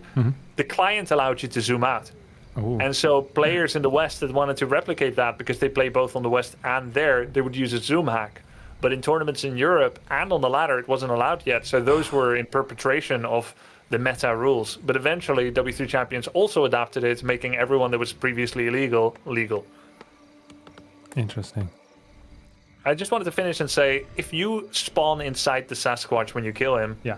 the client allowed you to zoom out. Ooh. And so players in the West that wanted to replicate that because they play both on the West and there, they would use a zoom hack. But in tournaments in Europe and on the ladder, it wasn't allowed yet. So those were in perpetration of the meta rules. But eventually, W3 Champions also adapted it, making everyone that was previously illegal, legal. Interesting. I just wanted to finish and say, if you spawn inside the Sasquatch when you kill him, Yeah.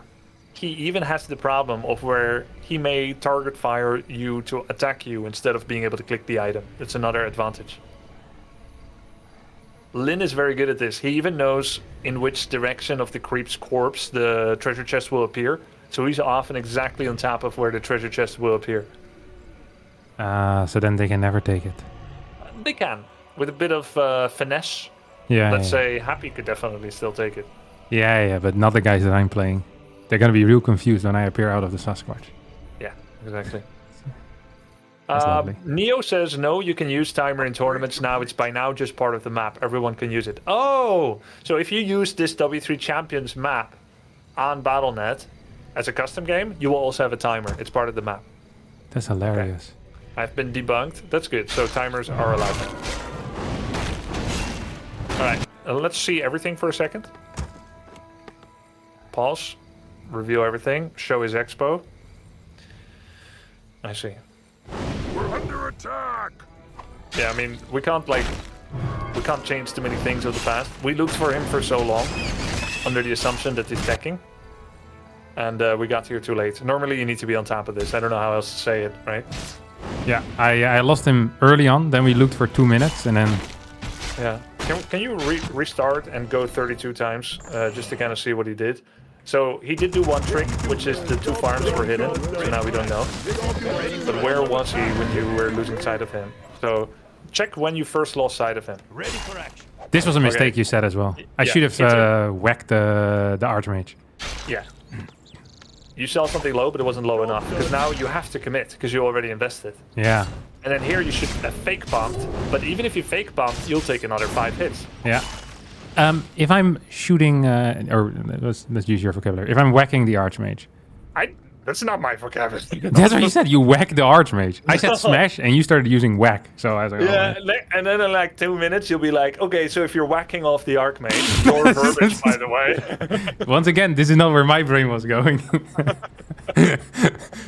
he even has the problem of where he may target fire you to attack you instead of being able to click the item. It's another advantage. Lynn is very good at this. He even knows in which direction of the creep's corpse the treasure chest will appear. So he's often exactly on top of where the treasure chest will appear. So then they can never take it. They can. With a bit of finesse. Yeah. Let's say Happy could definitely still take it. Yeah, but not the guys that I'm playing. They're gonna be real confused when I appear out of the Sasquatch. Yeah, exactly. That's lovely. Neo says, no, you can use timer in tournaments now. It's by now just part of the map. Everyone can use it. Oh, so if you use this W3 Champions map on Battle.net as a custom game, you will also have a timer. It's part of the map. That's hilarious. Okay. I've been debunked. That's good. So timers are allowed. All right, let's see everything for a second. Pause, review everything, show his expo. I see. We're under attack! Yeah, I mean, we can't change too many things of the past. We looked for him for so long, under the assumption that he's teching. And we got here too late. Normally you need to be on top of this. I don't know how else to say it, right? Yeah, I lost him early on, then we looked for 2 minutes, and then... Yeah. Can you restart and go 32 times, just to kind of see what he did? So he did do one trick, which is the 2 farms were hidden, so now we don't know. But where was he when you were losing sight of him? So check when you first lost sight of him. Ready for action. This was a mistake you said as well. I Yeah, should have whacked the Archmage. Yeah. You sell something low, but it wasn't low enough, because now you have to commit, because you already invested. Yeah. And then here you should have fake bombed, but even if you fake bombed, you'll take another 5 hits. Yeah. If I'm shooting, or let's use your vocabulary. If I'm whacking the Archmage. That's not my vocabulary. That's what you said. You whack the Archmage. I said smash, and you started using whack. So I was like, Yeah, oh, and then in like 2 minutes, you'll be like, okay, so if you're whacking off the Archmage, your verbiage, by the way. Once again, this is not where my brain was going.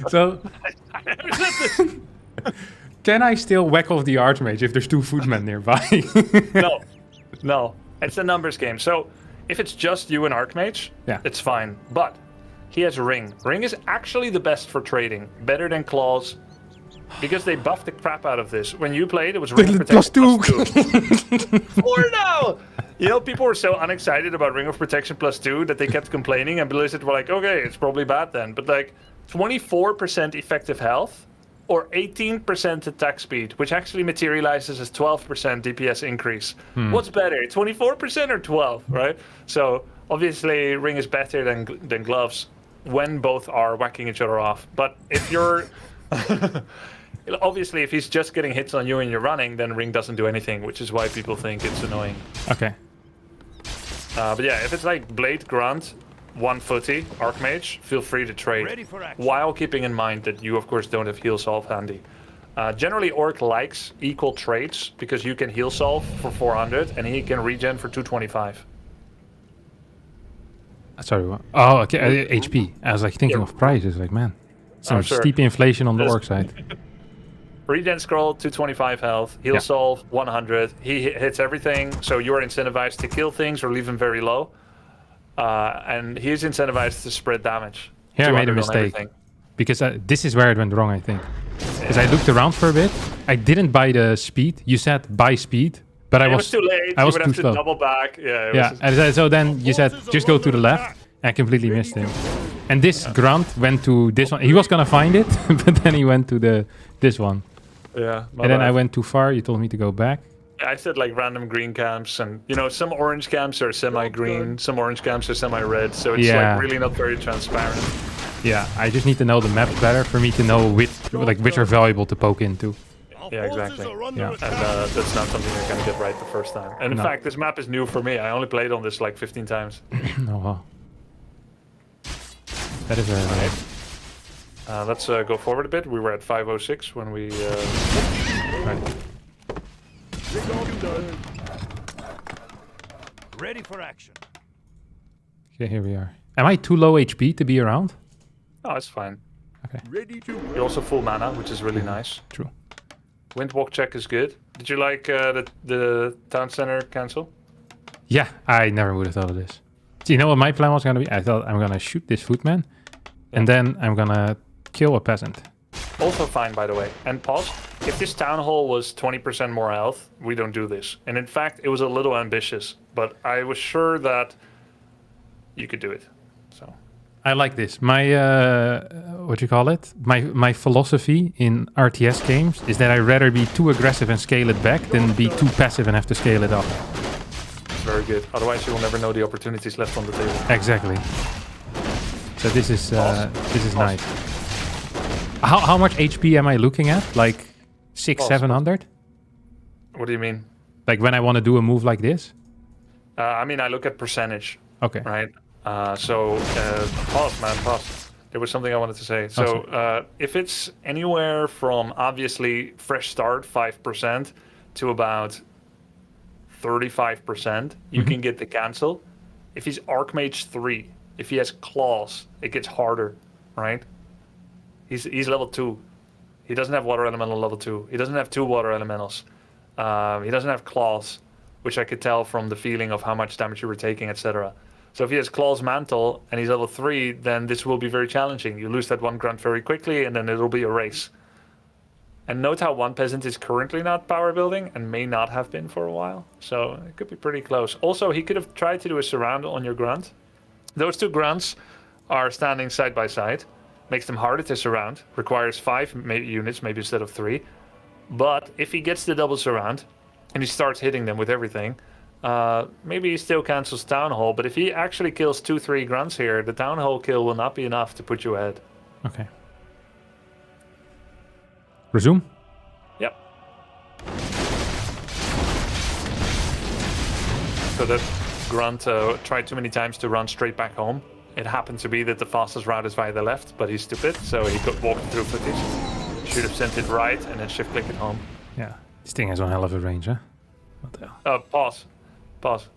So, can I still whack off the Archmage if there's 2 footmen nearby? No, it's a numbers game. So if it's just you and Archmage, Yeah. it's fine. But he has Ring. Ring is actually the best for trading, better than Claws, because they buffed the crap out of this. When you played, it was Ring of Protection +2. 4 now! You know, people were so unexcited about Ring of Protection +2 that they kept complaining, and Blizzard were like, okay, it's probably bad then. But like, 24% effective health, or 18% attack speed, which actually materializes as 12% DPS increase. What's better, 24% or 12, right? So obviously Ring is better than Gloves when both are whacking each other off. But if you're... obviously, if he's just getting hits on you and you're running, then Ring doesn't do anything, which is why people think it's annoying. Okay. But yeah, if it's like Blade, Grunt, 1 footy, Archmage, feel free to trade. Ready for action. While keeping in mind that you, of course, don't have heal solve handy. Generally, Orc likes equal trades because you can heal solve for 400 and he can regen for 225. Sorry, what? Oh, okay, HP. I was like thinking of prices. Like, man, some sure. steep inflation on the This- Orc side. Regen scroll, 225 health. Heal Yeah. solve, 100. He hits everything, so you're incentivized to kill things or leave them very low. And he's incentivized to spread damage. Here I made a 200 on mistake. everything. Because this is where it went wrong, I think. Because I looked around for a bit. I didn't buy the speed. You said buy speed, but It was too late. I was you would too have to slow. double back. Yeah. Yeah, and so then you said just go to the left. I completely missed him. And this grunt went to this one. He was gonna find it, but then he went to this one. Yeah. And then I went too far. You told me to go back. I said like random green camps, and you know some orange camps are semi-green, some orange camps are semi-red, so it's Yeah. like really not very transparent. Yeah, I just need to know the maps better for me to know which are valuable to poke into. Yeah, exactly. Yeah. And that's not something you're gonna get right the first time. And in No. fact, this map is new for me. I only played on this like 15 times. Oh wow. That is very nice. Let's go forward a bit. We were at 506 when we. Right. Ready for action. Okay, here we are. Am I too low HP to be around? Oh, it's fine. Ready to You're also full mana, which is really nice. True. Windwalk check is good. Did you like the town center cancel? Yeah, I never would have thought of this. Do you know what my plan was gonna be? I thought I'm gonna shoot this footman, and then I'm gonna kill a peasant. Also fine, by the way. And pause. If this town hall was 20% more health, we don't do this. And in fact, it was a little ambitious, but I was sure that you could do it. So I like this. My what you call it? My philosophy in RTS games is that I'd rather be too aggressive and scale it back than be too passive and have to scale it up. it's very good. Otherwise, you will never know the opportunities left on the table. Exactly. So this is Awesome. nice. How much HP am I looking at? Like 600, Pause. 700? What do you mean? Like when I want to do a move like this? I mean, I look at percentage, Okay. right? Pause, man, pause. There was something I wanted to say. So if it's anywhere from obviously fresh start 5% to about 35%, you can get the cancel. If he's Archmage 3, if he has claws, it gets harder, right? He's level 2. He doesn't have water elemental level 2. He doesn't have 2 water elementals. He doesn't have claws, which I could tell from the feeling of how much damage you were taking, etc. So if he has claws mantle and he's level 3, then this will be very challenging. You lose that 1 grunt very quickly, and then it'll be a race. And note how 1 peasant is currently not power building and may not have been for a while. So it could be pretty close. Also, he could have tried to do a surround on your grunt. Those 2 grunts are standing side by side. Makes them harder to surround. Requires 5 units, maybe instead of 3. But if he gets the double surround and he starts hitting them with everything, maybe he still cancels Town Hall. But if he actually kills 2-3 grunts here, the Town Hall kill will not be enough to put you ahead. Okay. Resume? Yep. So that grunt tried too many times to run straight back home. It happened to be that the fastest route is via the left, but he's stupid, so he walked through footies. Should have sent it right and then shift click it home. Yeah. This thing has one hell of a range, huh? What the hell? Pause.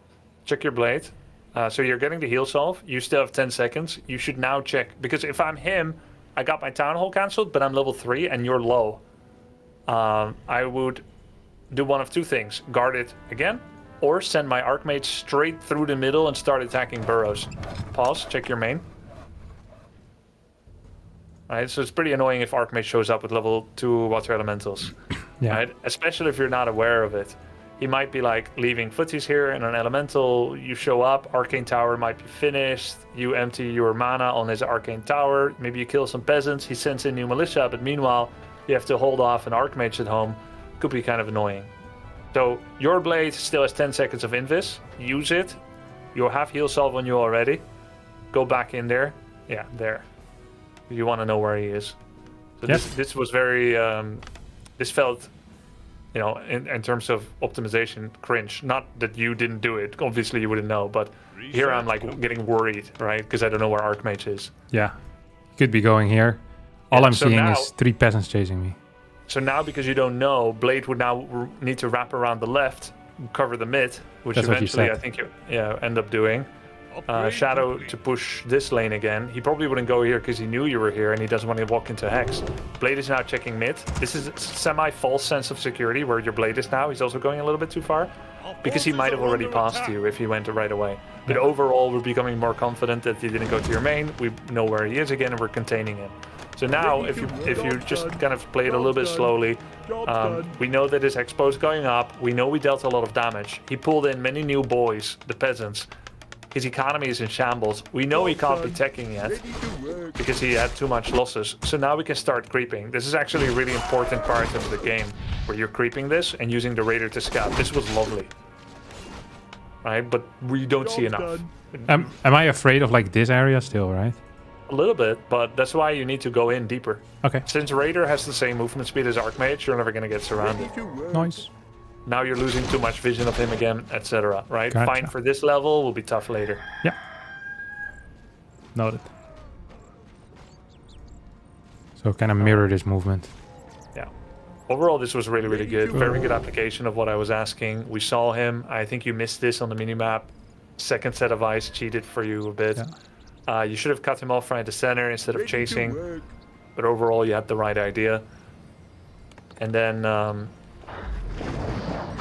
Check your blade. So you're getting the heal solve. You still have 10 seconds. You should now check, because if I'm him, I got my Town Hall cancelled, but I'm level 3 and you're low. I would do one of 2 things. Guard it again, or send my Archmage straight through the middle and start attacking burrows. Pause, check your main. Alright, so it's pretty annoying if Archmage shows up with level 2 water elementals. Yeah. Right? Especially if you're not aware of it. He might be like leaving footies here and an elemental, you show up, Arcane Tower might be finished, you empty your mana on his Arcane Tower, maybe you kill some peasants, he sends in new militia, but meanwhile you have to hold off an Archmage at home. Could be kind of annoying. So your blade still has 10 seconds of invis, use it, you'll have heal solve on you already, go back in there, yeah, there. You want to know where he is. So Yep. this was very, this felt, you know, in terms of optimization, cringe. Not that you didn't do it. Obviously, you wouldn't know. But here I'm like getting worried, right? Because I don't know where Archmage is. Yeah. Could be going here. All Yeah, I'm so seeing now- is 3 peasants chasing me. So now, because you don't know, Blade would now need to wrap around the left, cover the mid, which That's what you eventually said. I think you end up doing. Shadow to push this lane again. He probably wouldn't go here because he knew you were here and he doesn't want to walk into Hex. Blade is now checking mid. This is a semi-false sense of security where your Blade is now. He's also going a little bit too far because he might have already passed you if he went right away. But overall, we're becoming more confident that he didn't go to your main. We know where he is again and we're containing him. So now, if you just kind of play it a little bit slowly, we know that his expo is going up. We know we dealt a lot of damage. He pulled in many new boys, the peasants. His economy is in shambles. We know he can't be teching yet because he had too much losses. So now we can start creeping. This is actually a really important part of the game where you're creeping this and using the Raider to scout. This was lovely. Right? But we don't see enough. Am I afraid of like this area still, right? A little bit, but that's why you need to go in deeper. Okay. Since Raider has the same movement speed as Archmage, you're never going to get surrounded. Nice. Now you're losing too much vision of him again, etc. Right? Gotcha. Fine for this level, will be tough later. Yeah. Noted. So kind of mirror this movement. Yeah. Overall, this was really, really good. Very good application of what I was asking. We saw him. I think you missed this on the minimap. Second set of eyes cheated for you a bit. Yeah. You should have cut him off right to center instead of chasing. But overall, you had the right idea. And then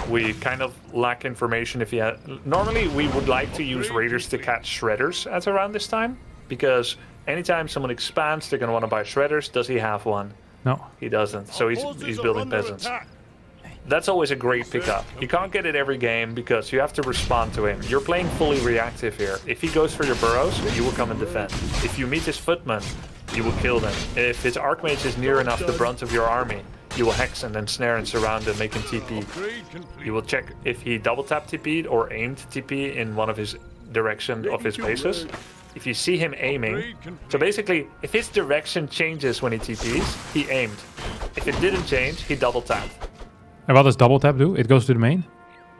we kind of lack information if you had... Normally, we would like to use Raiders to catch Shredders at around this time. Because anytime someone expands, they're going to want to buy Shredders. Does he have one? No. He doesn't. So he's building peasants. That's always a great pickup. You can't get it every game because you have to respond to him. You're playing fully reactive here. If he goes for your burrows, you will come and defend. If you meet his footmen, you will kill them. If his Archmage is near enough the brunt of your army, you will hex and then snare and surround and make him TP. You will check if he double tap TP'd or aimed TP in one of his direction of his bases. If you see him aiming, so basically, if his direction changes when he TPs, he aimed. If it didn't change, he double tapped. And what does double tap do? It goes to the main?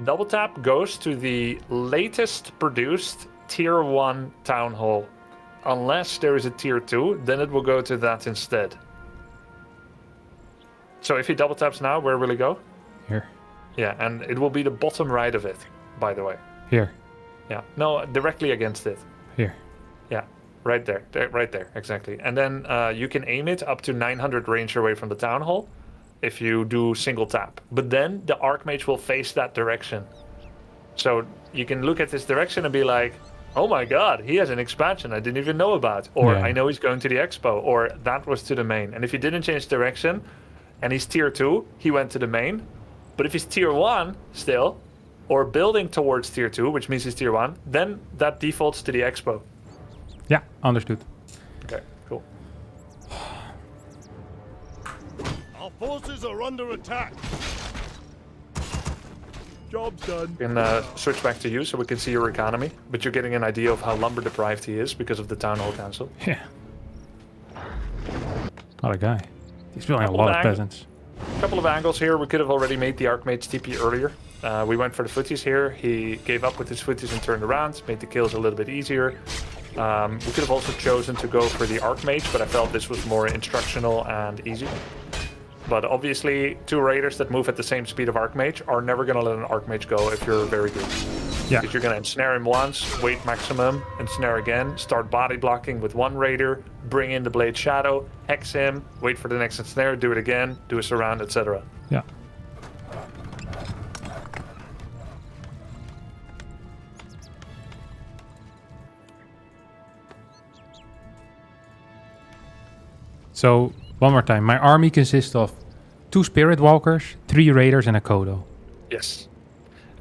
Double tap goes to the latest produced tier 1 town hall. Unless there is a tier 2, then it will go to that instead. So if he double taps now, where will he go? Here. Yeah, and it will be the bottom right of it, by the way. Here. Yeah, no, directly against it. Here. Yeah, right there, right there, exactly. And then you can aim it up to 900 range away from the town hall if you do single tap. But then the Archmage will face that direction. So you can look at this direction and be like, oh my god, he has an expansion I didn't even know about. Or Yeah. I know he's going to the expo. Or that was to the main. And if he didn't change direction and he's tier 2, he went to the main. But if he's tier 1 still, or building towards tier 2, which means he's tier 1, then that defaults to the expo. Yeah, understood. Okay, cool. Our forces are under attack. Job's done. We can switch back to you so we can see your economy. But you're getting an idea of how lumber deprived he is because of the Town Hall Council. Yeah. What a guy. He's building a Couple lot of of peasants. A couple of angles here. We could have already made the Archmage TP earlier. We went for the footies here. He gave up with his footies and turned around, made the kills a little bit easier. We could have also chosen to go for the Archmage, but I felt this was more instructional and easy. But obviously, 2 raiders that move at the same speed of Archmage are never going to let an Archmage go if you're very good. Yeah. Because you're going to ensnare him once, wait maximum, ensnare again, start body blocking with 1 raider, bring in the Blade Shadow, hex him, wait for the next ensnare, do it again, do a surround, etc. Yeah. So, one more time. My army consists of 2 Spirit Walkers, 3 Raiders, and a Kodo. Yes.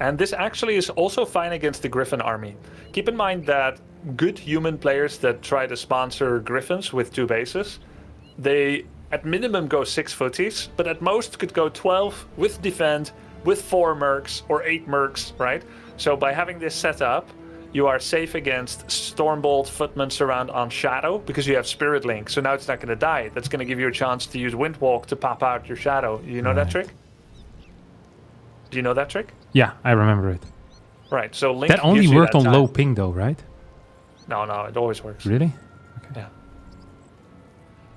And this actually is also fine against the Griffin army. Keep in mind that good human players that try to sponsor Griffins with 2 bases, they at minimum go 6 footies, but at most could go 12 with defend, with 4 mercs or 8 mercs, right? So by having this set up, you are safe against Stormbolt, Footman Surround on Shadow because you have Spirit Link. So now it's not going to die. That's going to give you a chance to use Windwalk to pop out your Shadow. You know that trick? Do you know that trick? Yeah, I remember it. Right, so Link That only gives you worked that on time. low ping though, right? No, it always works. Really? Yeah.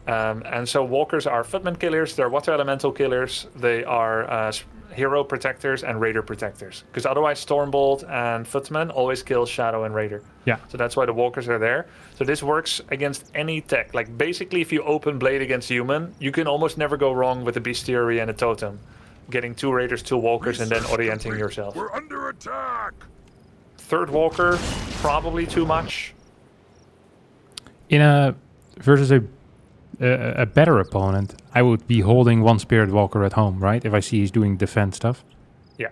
And so walkers are footman killers, they're water elemental killers, they are hero protectors and raider protectors. Because otherwise Stormbolt and footman always kill shadow and raider. Yeah. So that's why the walkers are there. So this works against any tech. Like basically if you open blade against human, you can almost never go wrong with a bestiary and a totem. Getting 2 raiders, 2 walkers, and then orienting yourself. We're under attack. 3rd walker, probably too much. In a versus a better opponent, I would be holding 1 Spirit Walker at home, right? If I see he's doing defense stuff. Yeah.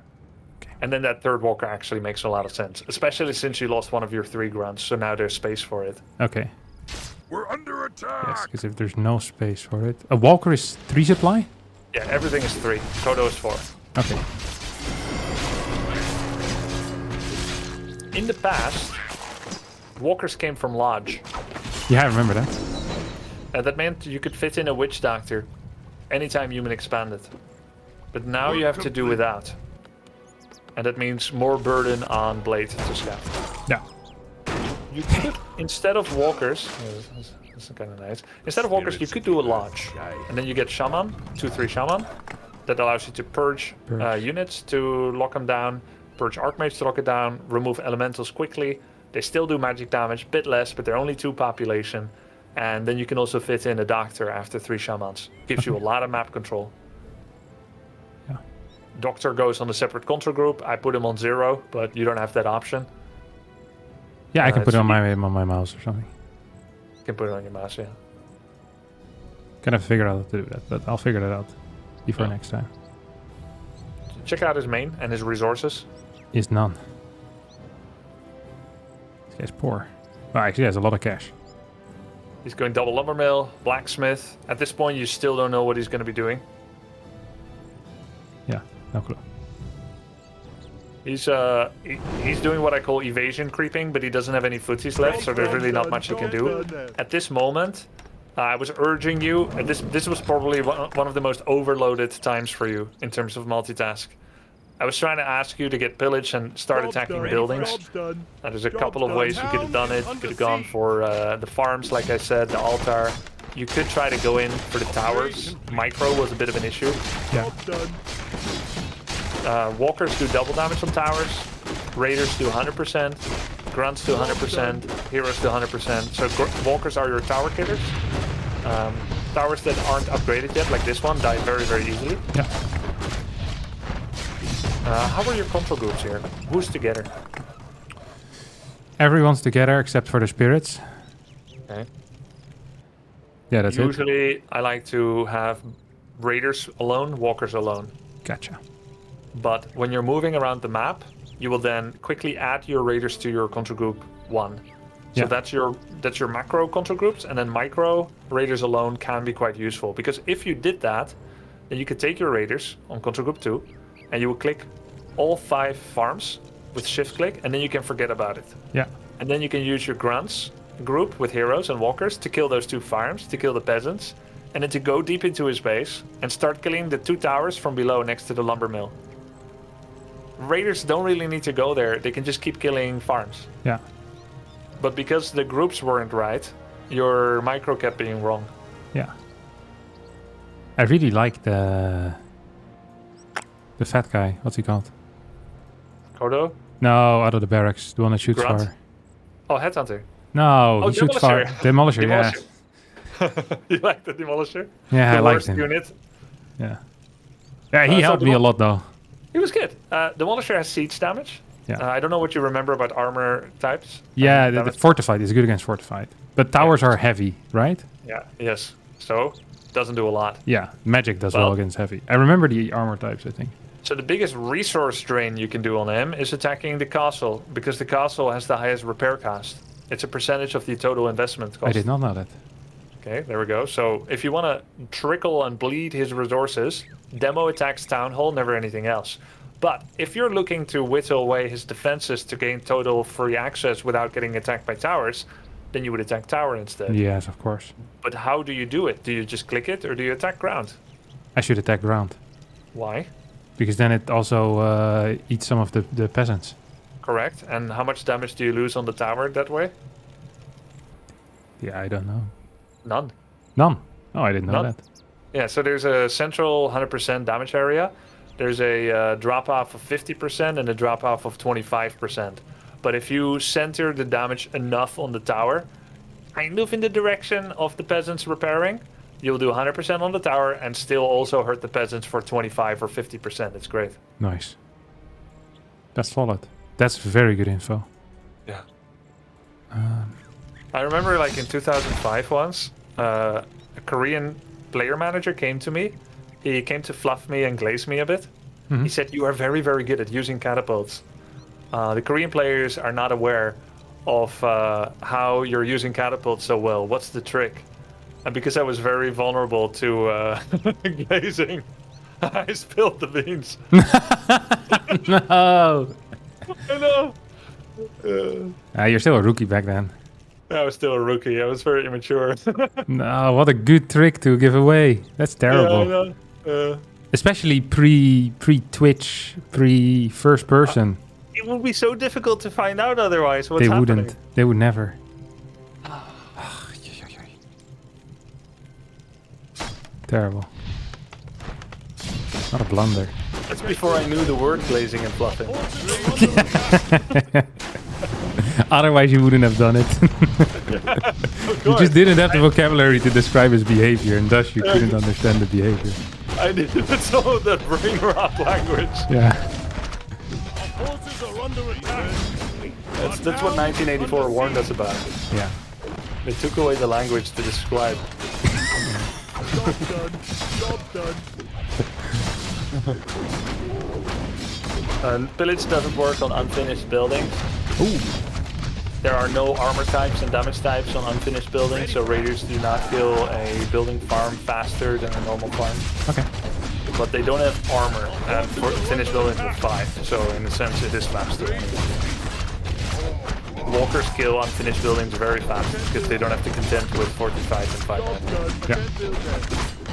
And then that 3rd walker actually makes a lot of sense, especially since you lost one of your 3 grunts, so now there's space for it. Okay. We're under attack. Yes, because if there's no space for it, a Walker is 3 supply. Yeah, everything is 3. Kodo is 4. Okay. In the past, walkers came from Lodge. Yeah, I remember that. That meant you could fit in a Witch Doctor anytime human expanded. But now you have to do without. And that means more burden on Blade to scout. Yeah. You could, instead of walkers, this is kind of nice. Instead of walkers, you could do a Lodge. And then you get Shaman, 2/3 Shaman. That allows you to purge. Units to lock them down, purge Archmage to lock it down, remove elementals quickly. They still do magic damage, bit less, but they're only 2 population. And then you can also fit in a Doctor after 3 Shamans. Gives you a lot of map control. Yeah. Doctor goes on a separate control group. I put him on 0, but you don't have that option. Yeah, I can put it it's on my mouse or something. You can put it on your mouse, yeah. Gotta figure out how to do that, but I'll figure that out before next time. Check out his main and his resources. Is none. This guy's poor. Well, actually, he has a lot of cash. He's going double lumber mill, blacksmith. At this point, you still don't know what he's going to be doing. Yeah, no clue. He's doing what I call evasion creeping, but he doesn't have any footies left, so there's really not much he can do. At this moment, I was urging you, and this was probably one of the most overloaded times for you in terms of multitask. I was trying to ask you to get pillage and start attacking buildings. There's a couple of ways you could have done it. You could have gone for the farms, like I said, the altar. You could try to go in for the towers. Micro was a bit of an issue. Yeah. Walkers do double damage on towers. Raiders do 100%. Grunts do 100%. Heroes do 100%. So walkers are your tower killers. Towers that aren't upgraded yet, like this one, die very, very easily. Yeah. How are your control groups here? Who's together? Everyone's together except for the spirits. Okay. Yeah, that's it. Usually, I like to have raiders alone, walkers alone. Gotcha. But when you're moving around the map, you will then quickly add your raiders to your control group 1. So Yeah. that's your macro control groups, and then micro raiders alone can be quite useful, because if you did that, then you could take your raiders on control group 2, and you will click all 5 farms with shift click, and then you can forget about it. Yeah. And then you can use your grunts group with heroes and walkers to kill those 2 farms, to kill the peasants, and then to go deep into his base and start killing the 2 towers from below next to the lumber mill. Raiders don't really need to go there, they can just keep killing farms. Yeah. But because the groups weren't right, your micro kept being wrong. Yeah. I really like the fat guy. What's he called? Kodo? No, out of the barracks. The one that shoots Grunt? fire. Oh, Headhunter. No, Oh, he shoots fire. Demolisher. Demolisher, yeah. You like the Demolisher? Yeah, The I liked worst him. unit. Yeah. Yeah, he so helped me a lot though. He was good. Demolisher has siege damage. Yeah. I don't know what you remember about armor types. Yeah, the damage. fortified is good against fortified. But towers are heavy, right? Yeah, yes. So, doesn't do a lot. Yeah, magic does well Well- against heavy. I remember the armor types, I think. So the biggest resource drain you can do on him is attacking the castle, because the castle has the highest repair cost. It's a percentage of the total investment cost. I did not know that. Okay, there we go. So if you want to trickle and bleed his resources, demo attacks Town Hall, never anything else. But if you're looking to whittle away his defenses to gain total free access without getting attacked by towers, then you would attack tower instead. Yes, of course. But how do you do it? Do you just click it, or do you attack ground? I should attack ground. Why? Because then it also eats some of the peasants. Correct. And how much damage do you lose on the tower that way? Yeah, I don't know. None. None. Oh, I didn't know None. that. Yeah, so there's a central 100% damage area. There's a drop-off of 50% and a drop-off of 25%. But if you center the damage enough on the tower, kind of in the direction of the peasants repairing, you'll do 100% on the tower and still also hurt the peasants for 25 or 50%. It's great. Nice. That's solid. That's very good info. Yeah. I remember like in 2005 once, a Korean player manager came to me. He came to fluff me and glaze me a bit. Mhm. He said, "You are very, very good at using catapults. The Korean players are not aware of how you're using catapults so well. What's the trick?" And because I was very vulnerable to glazing, I spilled the beans. No! I know. You're still a rookie back then. I was still a rookie. I was very immature. No, what a good trick to give away. That's terrible. Yeah, I know. Especially pre-Twitch, pre-first person. It would be so difficult to find out otherwise. What's They happening? wouldn't. They would never. Terrible. What a blunder. That's before I knew the word glazing and fluffing. Otherwise, you wouldn't have done it. You just didn't have the vocabulary to describe his behavior, and thus you couldn't understand the behavior. I needed some of that brain rot language. Yeah. Forces are under attack. That's what 1984 warned us about. Yeah. They took away the language to describe. Job done. Job done. Pillage doesn't work on unfinished buildings. Ooh. There are no armor types and damage types on unfinished buildings, so raiders do not kill a building farm faster than a normal farm. Okay. But they don't have armor, and for finished buildings with 5, so in a sense it is faster. walkers kill unfinished buildings very fast because they don't have to contend with 45 and 5 minutes. Yeah.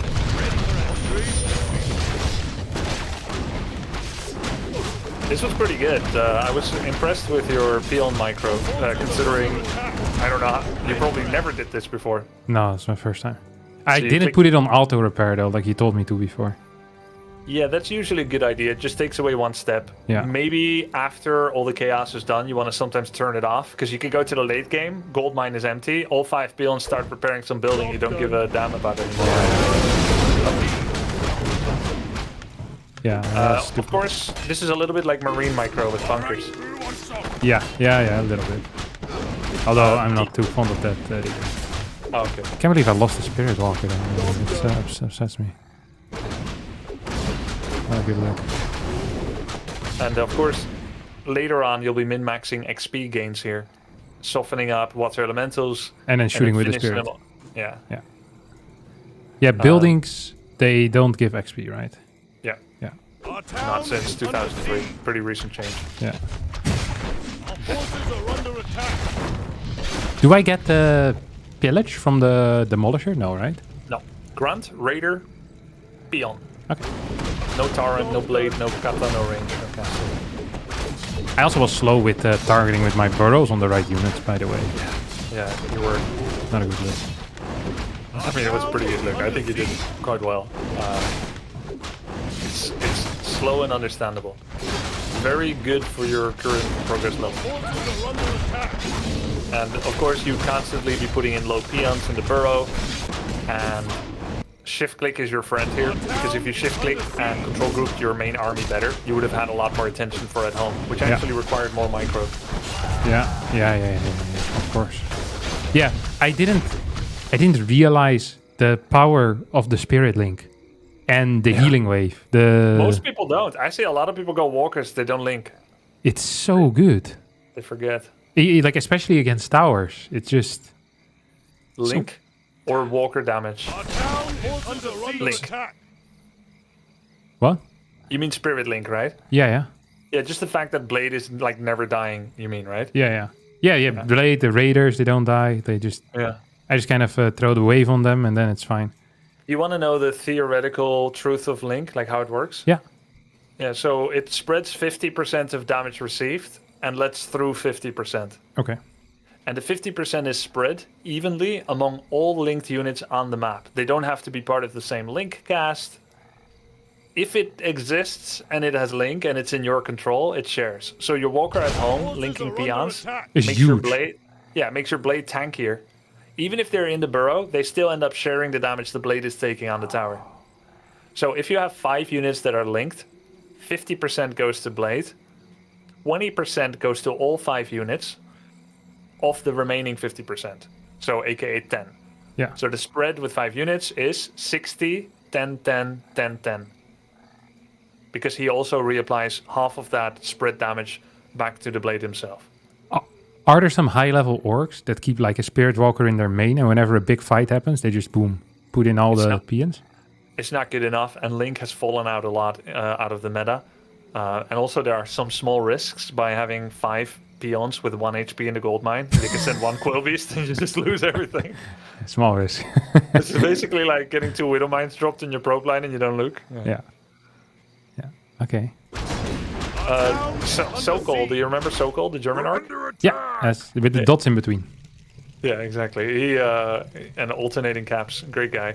This was pretty good. I was impressed with your peon micro, considering, I don't know, you probably never did this before. No, it's my first time. I you didn't click- put it on auto repair though, like you told me to before. Yeah, that's usually a good idea. It just takes away one step. Yeah. Maybe after all the chaos is done, you want to sometimes turn it off, because you can go to the late game, gold mine is empty, all 5 peons start preparing some building you don't give a damn about anymore. Yeah. Of course, this is a little bit like marine micro with bunkers. Yeah, a little bit. Although I'm not too fond of that either. Oh, okay. I can't believe I lost the Spirit Walker then. It upsets me. Oh, good luck. And of course, later on you'll be min-maxing XP gains here, softening up water elementals, And then shooting with the finishing Spirit. them. Yeah. Yeah, buildings, they don't give XP, right? Yeah. Yeah. Not since 2003. Pretty recent change. Yeah. Forces are under attack. Do I get the pillage from the Demolisher? No, right? No. Grunt, Raider, Peon. Okay. No Tauren, no Blade, no Kata, no range, no castle. I also was slow with targeting with my burrows on the right units, by the way. Yeah, you were. Not a good look. I mean, it was a pretty good look. I think you did quite well. It's slow and understandable. Very good for your current progress level. Forces are under attack. And of course, you constantly be putting in low peons in the burrow, and shift click is your friend here, because if you shift click and control grouped your main army better, you would have had a lot more attention for at home, which actually required more micro. Yeah, of course. Yeah, I didn't realize the power of the Spirit Link and the healing wave. Most people don't. I see a lot of people go walkers, they don't link. It's so good. They forget. Like especially against towers. It's just Link or walker damage. Our town is under Link. attack. what? You mean spirit link, right? Yeah. Yeah, just the fact that Blade is like never dying, you mean, right? Yeah. Blade, the Raiders, they don't die. They just Yeah. I just kind of throw the wave on them and then it's fine. You want to know the theoretical truth of Link, like how it works? Yeah. Yeah, so it spreads 50% of damage received and lets through 50%. Okay. And the 50% is spread evenly among all linked units on the map. They don't have to be part of the same link cast. If it exists and it has link and it's in your control, it shares. So your walker at home linking peons It's makes your huge. blade, makes your blade tankier. Even if they're in the burrow, they still end up sharing the damage the blade is taking on the tower. So if you have 5 units that are linked, 50% goes to blade, 20% goes to all 5 units of the remaining 50%. So aka 10. Yeah. So the spread with 5 units is 60, 10, 10, 10, 10. Because he also reapplies half of that spread damage back to the blade himself. Are there some high-level orcs that keep like a Spirit Walker in their main, and whenever a big fight happens, they just boom, put in all the peons? It's not good enough, and Link has fallen out a lot out of the meta. And also there are some small risks by having 5 peons with 1 HP in the gold mine. You can send 1 Quill Beast and you just lose everything. Small risk. It's basically like getting 2 Widow Mines dropped in your probe line and you don't look. Yeah. Okay. Sokol, do you remember Sokol, the German arc? Under attack. Yeah, that's with the dots in between. Yeah, exactly. He and alternating caps, great guy.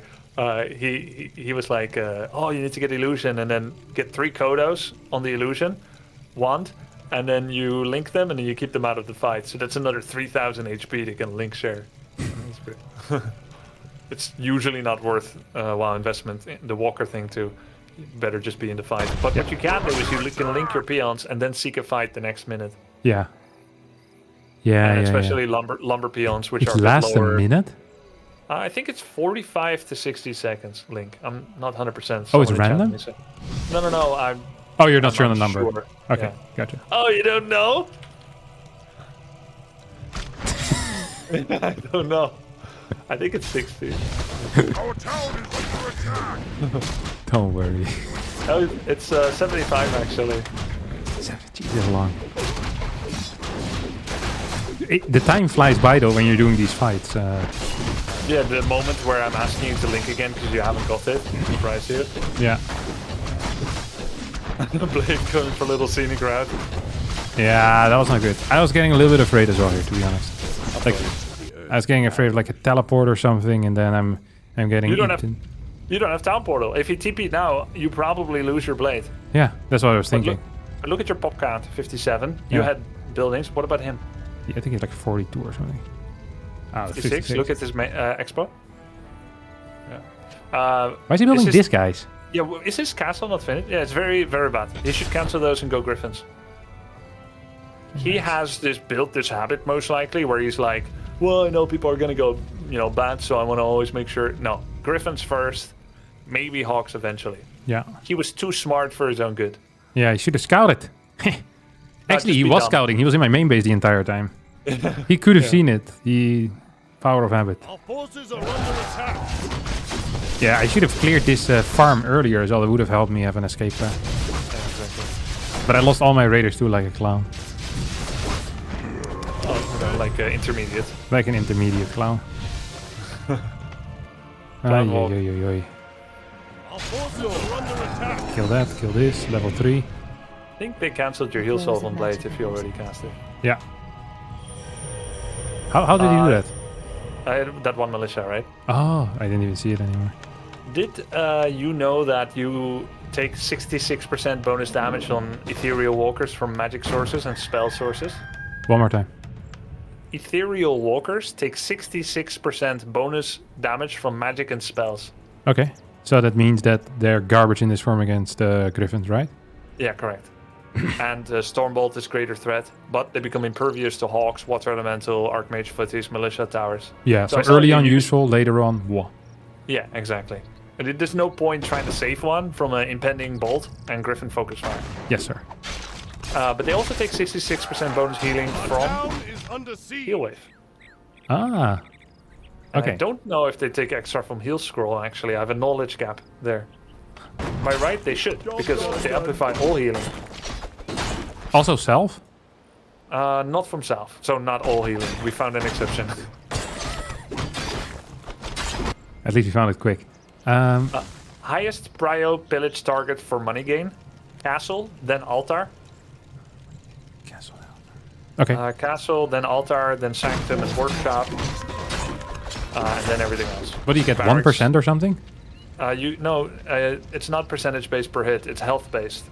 He was like, oh, you need to get illusion and then get 3 Kodos on the illusion, wand, and then you link them and then you keep them out of the fight. So that's another 3,000 HP they can link share. That's great. It's usually not worth while investment in the walker thing too. Better just be in the fight. But what you can do is you can link your peons and then seek a fight the next minute. Yeah. Yeah, And yeah, especially lumber peons, which It are a bit lasts a lower. minute? I think it's 45 to 60 seconds, Link. I'm not 100%. Oh, it's Someone in chat random? me said- No. I'm Oh, you're not I'm sure on the not number. sure. Okay, Yeah. gotcha. Oh, you don't know? I don't know. I think it's 60. Our town is under attack. Don't worry. Oh, it's 75 actually. Jesus, long. The time flies by though when you're doing these fights. Yeah, the moment where I'm asking you to link again because you haven't got it. Surprise you. Yeah. Blade going for a little scenic route. Yeah, that was not good. I was getting a little bit afraid as well here, to be honest. Like, I was getting afraid of like a teleport or something, and then I'm getting eaten. You don't have town portal. If you TP now, you probably lose your blade. Yeah, that's what I was thinking. Look at your pop count, 57. You Yeah. had buildings. What about him? Yeah, I think it's like 42 or something. Ah, 56. Look at his expo. Yeah. Why is he building this, guys? Yeah, is his castle not finished? Yeah, it's very, very bad. He should cancel those and go Griffins. He has built this habit most likely where he's like, well, I know people are gonna go, bad, so I want to always make sure. No, Griffins first, maybe Hawks eventually. Yeah. He was too smart for his own good. Yeah, he should have scouted. Actually, he was scouting. He was in my main base the entire time. He could have seen it. The power of habit. Our forces are under attack. Yeah, I should have cleared this farm earlier as well. It would have helped me have an escape path. Yeah, exactly. But I lost all my raiders too, like a clown. Oh, like intermediate. Like an intermediate clown. Clown walk. Our forces are under attack. Kill that, kill this, level 3. I think they cancelled your heal solve on Blade if you already cast it. Yeah. How did you do that? That one militia, right? Oh, I didn't even see it anymore. Did you know that you take 66% bonus damage on ethereal walkers from magic sources and spell sources? One more time. Ethereal walkers take 66% bonus damage from magic and spells. Okay. So that means that they're garbage in this form against Griffins, right? Yeah, correct. And Stormbolt is greater threat, but they become impervious to Hawks, Water Elemental, Archmage Footies, Militia Towers. Yeah, so it's early not on really- useful, later on, wah. Yeah, exactly. And there's no point trying to save one from an impending bolt and Griffin focus fire. Yes, sir. But they also take 66% bonus healing from Town is under siege. Heal Wave. Ah. And Okay. I don't know if they take extra from Heal Scroll, actually. I have a knowledge gap there. By right, they should, because they amplify all healing. Also self? Not from Self, so not all healing. We found an exception. At least we found it quick. Highest prio pillage target for money gain. Castle, then Altar. Castle. Okay. Castle, then Altar, then Sanctum and Workshop. And then everything else. What do you get? Barracks. 1% or something? It's not percentage based per hit, it's health based.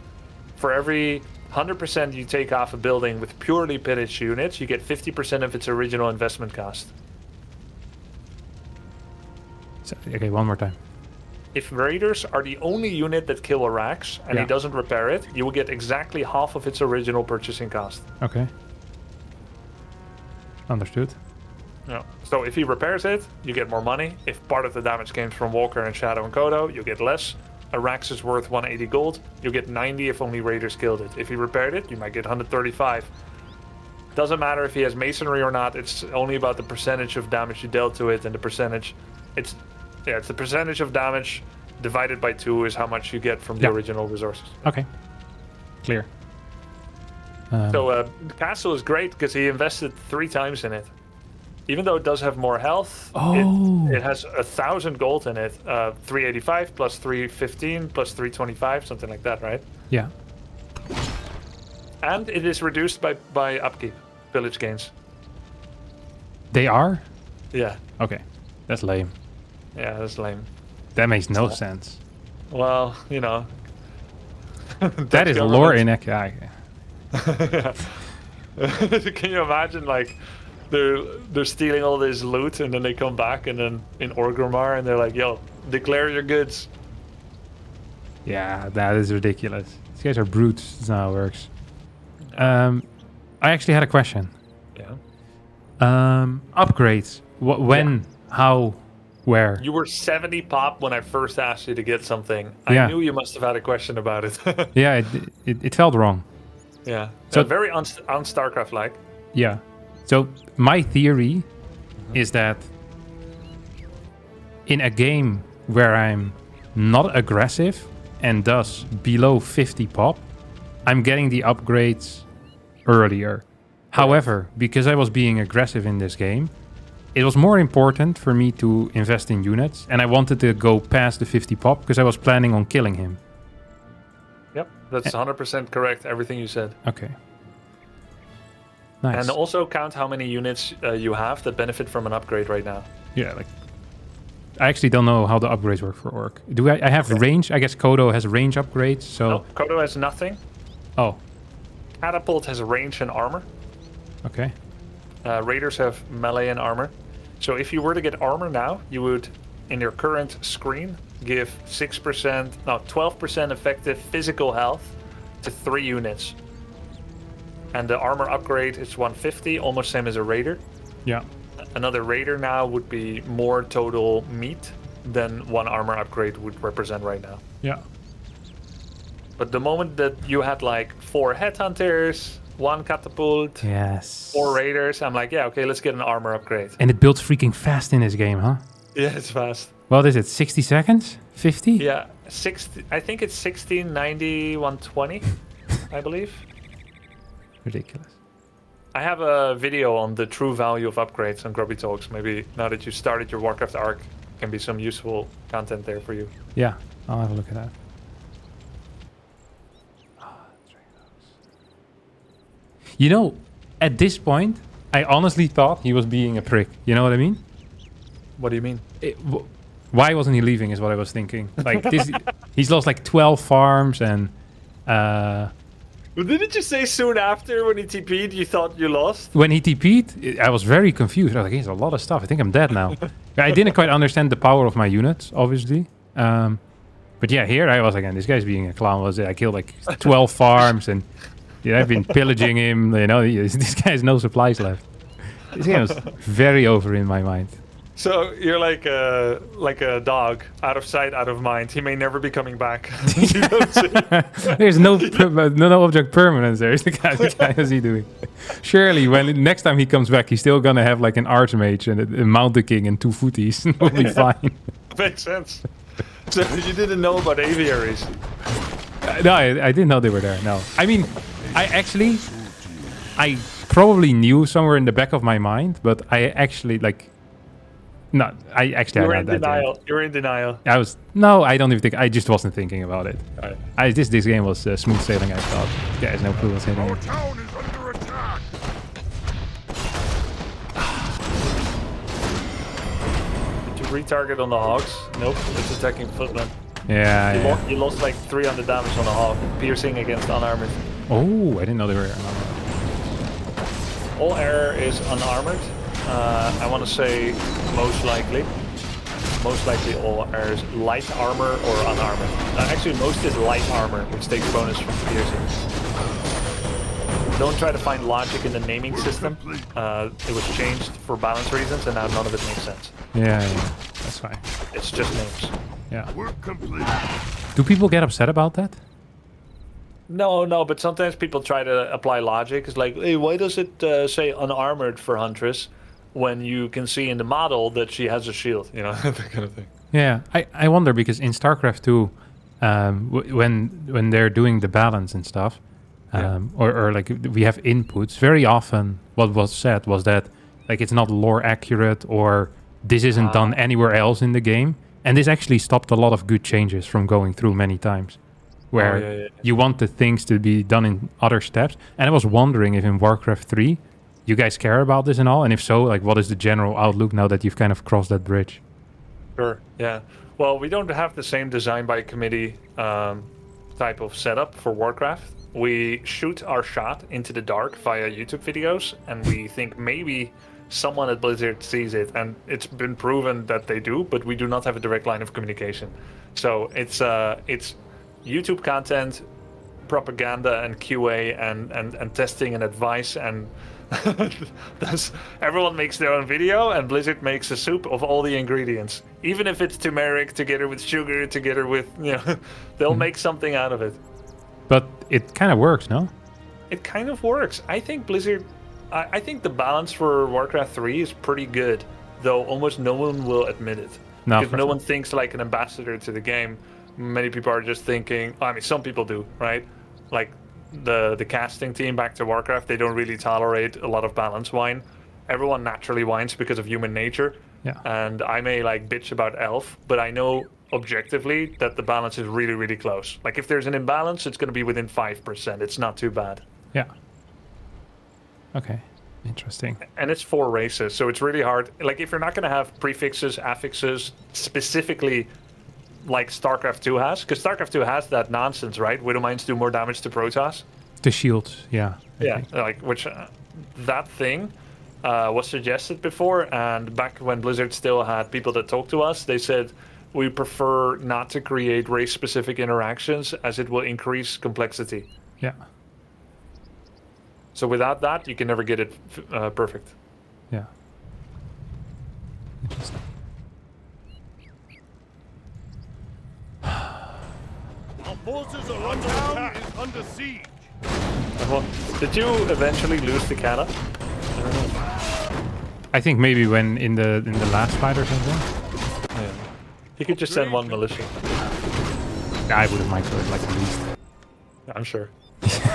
For every 100% you take off a building with purely pillaged units, you get 50% of its original investment cost. So, okay, one more time. If Raiders are the only unit that kill a Rax and Yeah. he doesn't repair it, you will get exactly half of its original purchasing cost. Okay. Understood. Yeah. So if he repairs it, you get more money. If part of the damage came from Walker and Shadow and Kodo, you get less. A Rax is worth 180 gold. You get 90 if only Raiders killed it. If he repaired it, you might get 135. Doesn't matter if he has masonry or not. It's only about the percentage of damage you dealt to it, and the percentage. It's the percentage of damage divided by 2 is how much you get from the Yeah. original resources. Okay. Clear. So the castle is great because he invested 3 times in it. Even though it does have more health, Oh. it has 1,000 gold in it. 385 plus 315 plus 325, something like that, right? Yeah. And it is reduced by upkeep, village gains. They are? Yeah, Okay. That's lame. yeah, that's lame. That makes no sense. Well, you know. That is lore in Eka. Can you imagine, like, they're stealing all this loot and then they come back and then in Orgrimmar and they're like, yo, declare your goods. Yeah, that is ridiculous. These guys are brutes. That's not how it works. I actually had a question. Yeah. Upgrades. When? How? Where? You were 70 pop when I first asked you to get something. Yeah. I knew you must have had a question about it. Yeah, it felt wrong. Yeah. So- So very un-StarCraft-like. Yeah. So my theory is that in a game where I'm not aggressive and thus below 50 pop, I'm getting the upgrades earlier. However, because I was being aggressive in this game, it was more important for me to invest in units, and I wanted to go past the 50 pop because I was planning on killing him. Yep, that's 100% correct. Everything you said. Okay. Nice. And also count how many units you have that benefit from an upgrade right now. Yeah, like I actually don't know how the upgrades work for Orc. Do I have range? I guess Kodo has range upgrades, so... No, Kodo has nothing. Oh, Catapult has range and armor. okay. Raiders have melee and armor. So if you were to get armor now, you would, in your current screen, give 12% effective physical health to 3 units. And the armor upgrade is 150, almost same as a Raider. Yeah. Another Raider now would be more total meat than one armor upgrade would represent right now. Yeah. But the moment that you had like 4 headhunters, 1 catapult, Yes. 4 raiders, I'm like, yeah, okay, let's get an armor upgrade. And it builds freaking fast in this game, huh? Yeah, it's fast. What is it, 60 seconds? 50? Yeah, 60. I think it's 16, 90, 120, I believe. Ridiculous. I have a video on the true value of upgrades on Grubby Talks. Maybe now that you started your WarCraft arc, can be some useful content there for you. Yeah, I'll have a look at that. You know, at this point, I honestly thought he was being a prick. You know what I mean? What do you mean? Why wasn't he leaving is what I was thinking. Like, this, he's lost like 12 farms and... Well, didn't you say soon after when he TP'd you thought you lost? when he TP'd, I was very confused. I was like, he's a lot of stuff. I think I'm dead now. I didn't quite understand the power of my units, obviously. But yeah, here I was again, this guy's being a clown. I killed like 12 farms and I've been pillaging him. You know, this guy has no supplies left. This game was very over in my mind. So you're like a dog, out of sight, out of mind. He may never be coming back. There's no object permanence there. The guy, how's he doing? Surely, when next time he comes back, he's still gonna have like an Archmage and a Mountain King and 2 footies. We'll be fine. Makes sense. So you didn't know about aviaries? No, I didn't know they were there. No, I mean, I probably knew somewhere in the back of my mind, but I actually like. No, I actually... You were in denial. You were in denial. I don't even think... I just wasn't thinking about it. Right. This game was smooth sailing, I thought. Yeah, there's no clue what's hitting Our it. town is under attack. Did you retarget on the hogs? Nope, it's attacking footmen. Yeah. You lost like 300 damage on the hog, piercing against unarmored. Oh, I didn't know they were unarmored. All air is unarmored. I want to say most likely all air is light armor or unarmored. Actually, most is light armor, which takes bonus from piercing. Don't try to find logic in the naming system. It was changed for balance reasons, and now none of it makes sense. Yeah, that's fine. It's just names. Yeah. Work complete. Do people get upset about that? No, but sometimes people try to apply logic. It's like, hey, why does it say unarmored for Huntress when you can see in the model that she has a shield? You know, that kind of thing. Yeah, I wonder because in StarCraft 2, when they're doing the balance and stuff, or like we have inputs, very often what was said was that like it's not lore accurate or this isn't done anywhere else in the game. And this actually stopped a lot of good changes from going through many times. Where you want the things to be done in other steps. And I was wondering if in WarCraft 3, you guys care about this and all? And if so, like, what is the general outlook now that you've kind of crossed that bridge? Sure, yeah. Well, we don't have the same design by committee type of setup for WarCraft. We shoot our shot into the dark via YouTube videos, and we think maybe someone at Blizzard sees it, and it's been proven that they do, but we do not have a direct line of communication. So it's YouTube content, propaganda, and QA, and testing and advice, and everyone makes their own video, and Blizzard makes a soup of all the ingredients. Even if it's turmeric together with sugar, together with, they'll make something out of it. But it kind of works, no? It kind of works. I think Blizzard... I think the balance for Warcraft 3 is pretty good, though almost no one will admit it. No, because no one thinks like an ambassador to the game. Many people are just thinking... I mean, some people do, right? Like, the casting team back to Warcraft, they don't really tolerate a lot of balance wine. Everyone naturally whines because of human nature. Yeah. And I may like bitch about Elf, but I know objectively that the balance is really, really close. Like if there's an imbalance, it's going to be within 5%. It's not too bad. Yeah. Okay. Interesting. And it's 4 races, so it's really hard. Like if you're not going to have prefixes, affixes, specifically like StarCraft 2 has, because StarCraft 2 has that nonsense, right? Widow Mines do more damage to Protoss. The shields, yeah. I think. Like which that thing was suggested before, and back when Blizzard still had people that talked to us, they said we prefer not to create race-specific interactions as it will increase complexity. Yeah. So without that, you can never get it perfect. Yeah. Interesting. Our forces are under attack. Is under siege. Well, did you eventually lose the Kala? I think maybe when in the last fight or something. Yeah. You could just send 1 militia. I would have microed like at least. I'm sure.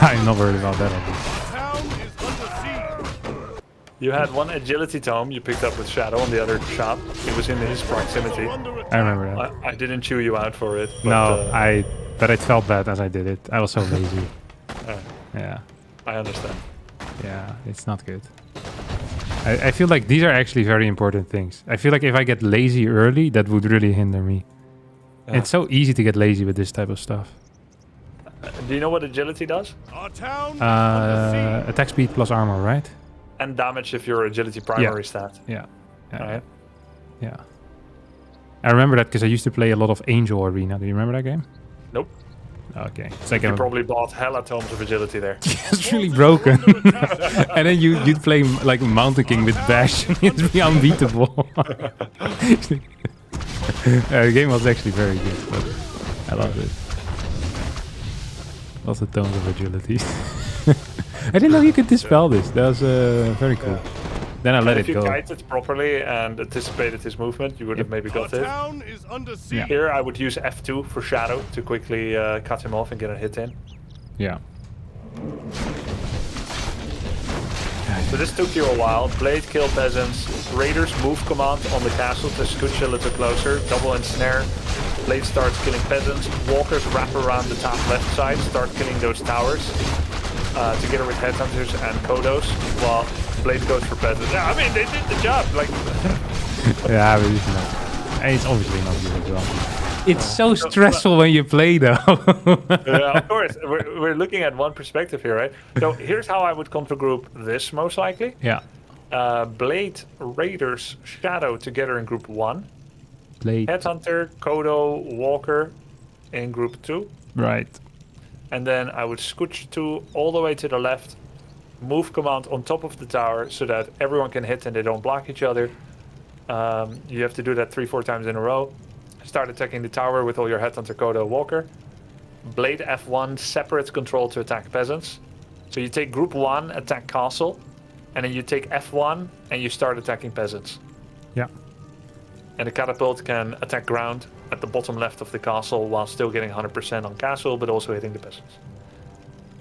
I'm not worried about that at least. Town is under siege. You had 1 agility tome you picked up with Shadow on the other shop. It was in his proximity. Under attack. I remember that. I didn't chew you out for it. But, No, but it felt bad as I did it. I was so lazy. Yeah. I understand. Yeah, it's not good. I feel like these are actually very important things. I feel like if I get lazy early, that would really hinder me. Yeah. It's so easy to get lazy with this type of stuff. Do you know what agility does? Our town is under siege. Attack speed plus armor, right? And damage if your agility primary stat. Yeah. Yeah. Alright. Yeah. I remember that because I used to play a lot of Angel Arena. Do you remember that game? Nope. Okay. It's like You probably bought hella tomes of agility there. it's really broken. And then you'd play like Mountain King with Bash and it'd be unbeatable. The game was actually very good, but I loved it. Lots of tones of agility. I didn't know you could dispel this. That was very cool. Then I let If it you go. kited properly and anticipated his movement, you would have maybe Our got it. town is under siege. Here I would use F2 for Shadow to quickly cut him off and get a hit in. Yeah. So this took you a while. Blade kill peasants. Raiders move command on the castle to scooch a little closer. Double ensnare. Blade starts killing peasants. Walkers wrap around the top left side, start killing those towers. Together with headhunters and Kodos, while Blade goes for peasants. Yeah, I mean they did the job. Like Yeah, but it's not. It's obviously not good as well. It's so stressful when you play though. yeah, of course. We're looking at one perspective here, right? So here's how I would come to group this most likely. Yeah. Blade, Raiders, Shadow together in group 1. Blade. Headhunter, Kodo, Walker in group 2. Right. And then I would scooch 2 all the way to the left. Move command on top of the tower so that everyone can hit and they don't block each other. You have to do that 3-4 times in a row. Start attacking the tower with all your Headhunter, Kodo, Walker. Blade F1, separate control to attack peasants. So you take group 1, attack castle. And then you take F1 and you start attacking peasants. Yeah. And the catapult can attack ground at the bottom left of the castle while still getting 100% on castle, but also hitting the peasants.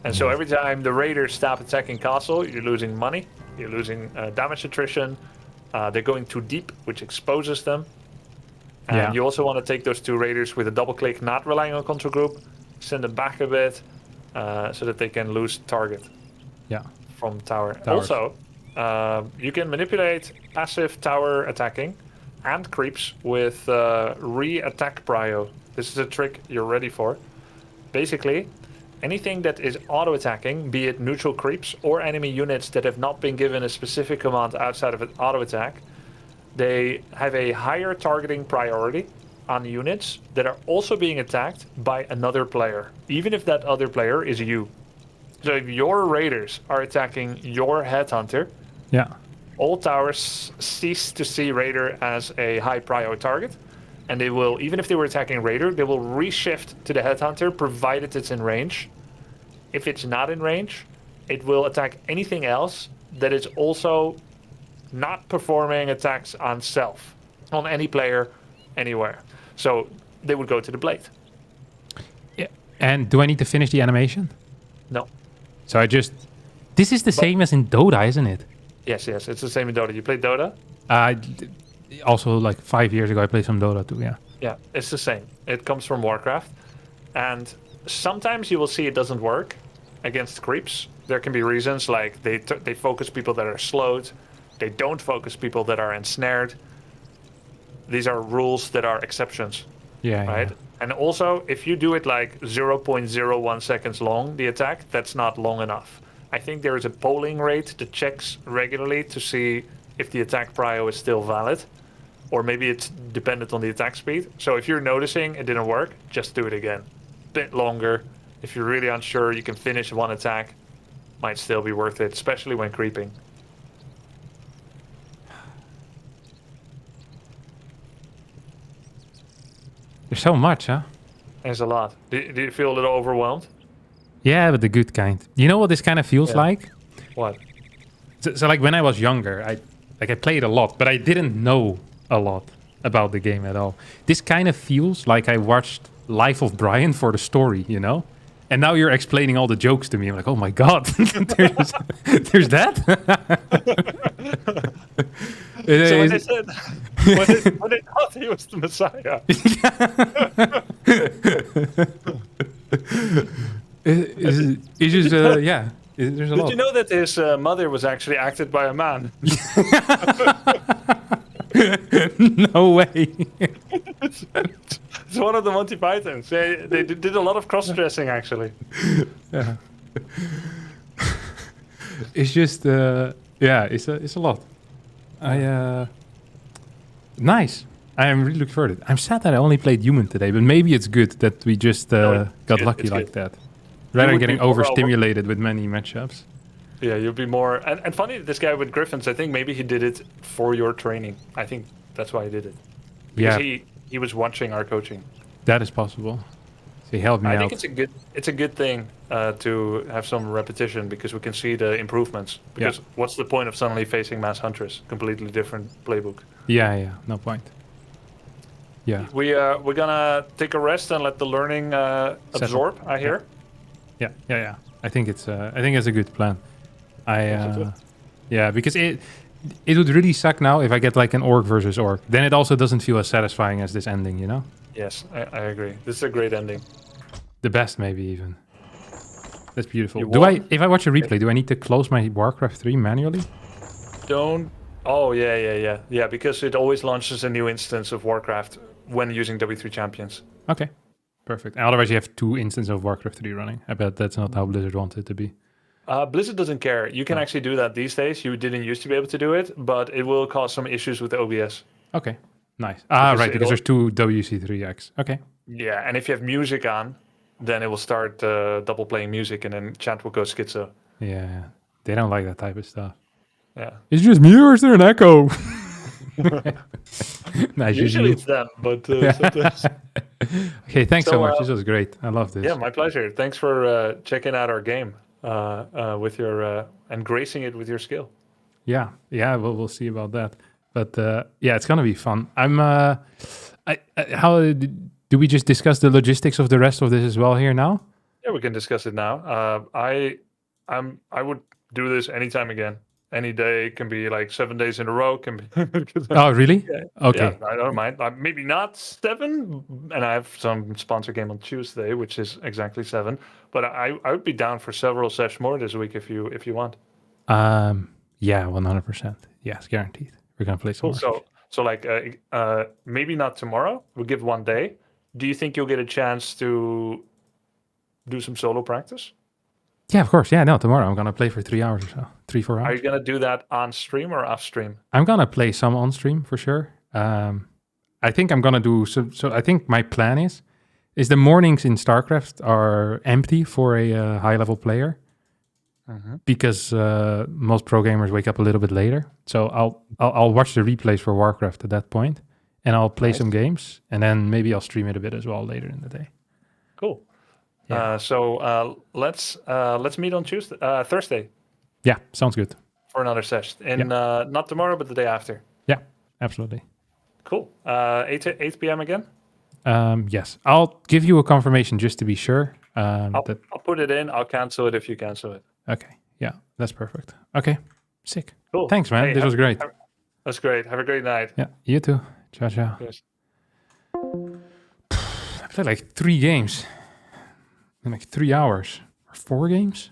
And so every time the raiders stop attacking castle, you're losing money, you're losing damage attrition, they're going too deep, which exposes them. And you also want to take those 2 raiders with a double click, not relying on control group, send them back a bit so that they can lose target from tower. Towers. Also, you can manipulate passive tower attacking and creeps with re-attack prio. This is a trick you're ready for. Basically, anything that is auto-attacking, be it neutral creeps or enemy units that have not been given a specific command outside of an auto-attack, they have a higher targeting priority on units that are also being attacked by another player, even if that other player is you. So if your raiders are attacking your headhunter, all towers cease to see Raider as a high prio target, and they will, even if they were attacking Raider, they will reshift to the Headhunter provided it's in range. If it's not in range, it will attack anything else that is also not performing attacks on self, on any player, anywhere. So they would go to the Blade. Yeah. And do I need to finish the animation? No. So this is the same as in Dota, isn't it? Yes, it's the same in Dota. You play Dota? Also, like 5 years ago, I played some Dota too. Yeah. Yeah, it's the same. It comes from WarCraft, and sometimes you will see it doesn't work against creeps. There can be reasons like they focus people that are slowed, they don't focus people that are ensnared. These are rules that are exceptions, Yeah. right? Yeah. And also, if you do it like 0.01 seconds long, the attack, that's not long enough. I think there is a polling rate that checks regularly to see if the attack prio is still valid, or maybe it's dependent on the attack speed. So if you're noticing it didn't work, just do it again. Bit longer. If you're really unsure, you can finish one attack. Might still be worth it, especially when creeping. There's so much, huh? There's a lot. Do you feel a little overwhelmed? Yeah, but the good kind. You know what this kind of feels like? What? So like when I was younger, I played a lot, but I didn't know a lot about the game at all. This kind of feels like I watched Life of Brian for the story, you know? And now you're explaining all the jokes to me. I'm like, oh my god, there's that. So when they said, when they thought he was the Messiah. It's just, yeah. There's a lot. Did you know that his mother was actually acted by a man? No way. It's one of the Monty Pythons. They did a lot of cross-dressing, actually. Yeah. It's just, yeah, it's a lot. Nice. I am really looking forward to it. I'm sad that I only played human today, but maybe it's good that we just got lucky like that. Rather than getting overstimulated with many matchups. Yeah, you'll be more... And funny, this guy with Griffins, I think maybe he did it for your training. I think that's why he did it. Because he was watching our coaching. That is possible. So he helped me out. I think it's a good thing to have some repetition because we can see the improvements. Because what's the point of suddenly facing Mass Huntress? Completely different playbook. Yeah, no point. Yeah. We're gonna take a rest and let the learning absorb, I hear. Yeah. I think it's a good plan. Yeah, because it would really suck now if I get like an orc versus orc. Then it also doesn't feel as satisfying as this ending, you know? Yes, I agree. This is a great ending. The best, maybe even. That's beautiful. If I watch a replay, do I need to close my WarCraft 3 manually? Don't. Oh yeah. Because it always launches a new instance of WarCraft when using W3 Champions. Okay, perfect. Otherwise, you have 2 instances of WarCraft 3 running. I bet that's not how Blizzard wanted it to be. Blizzard doesn't care. You can actually do that these days. You didn't used to be able to do it, but it will cause some issues with OBS. Okay, nice. Right, because there's 2 WC3X. Okay. Yeah, and if you have music on, then it will start double playing music, and then chat will go schizo. Yeah, they don't like that type of stuff. Yeah. It's just me or is there an echo? Nice. Usually it's them, but sometimes... Okay, thanks so much. This was great. I love this. Yeah, my pleasure. Thanks for checking out our game with your and gracing it with your skill. Yeah. We'll see about that. But yeah, it's gonna be fun. How do we just discuss the logistics of the rest of this as well here now? Yeah, we can discuss it now. I would do this anytime again. Any day, can be like 7 days in a row. Can be. Oh, really? Yeah, Okay. Yeah, I don't mind. Maybe not 7, and I have some sponsor game on Tuesday, which is exactly 7. But I would be down for several sessions more this week if you want. Yeah, 100%. Yes, guaranteed. We're gonna play some more. So like maybe not tomorrow. We'll give 1 day. Do you think you'll get a chance to do some solo practice? Yeah, of course. Yeah, no, tomorrow I'm gonna play for 3 hours or so. 3-4 hours. Are you gonna do that on stream or off stream? I'm gonna play some on stream for sure. I think I'm gonna do so I think my plan is the mornings in StarCraft are empty for a high level player because most pro gamers wake up a little bit later. So I'll watch the replays for WarCraft at that point, and I'll play some games, and then maybe I'll stream it a bit as well later in the day. Cool. Yeah. Let's meet on Thursday. Yeah, sounds good. For another session, and not tomorrow, but the day after. Yeah, absolutely. Cool. 8 p.m. again. Yes, I'll give you a confirmation just to be sure. I'll put it in. I'll cancel it if you cancel it. Okay. Yeah, that's perfect. Okay. Sick. Cool. Thanks, man. Hey, This was great. That's great. Have a great night. Yeah, you too. Ciao, ciao. Yes. I played like 3 games in like 3 hours. Or 4 games?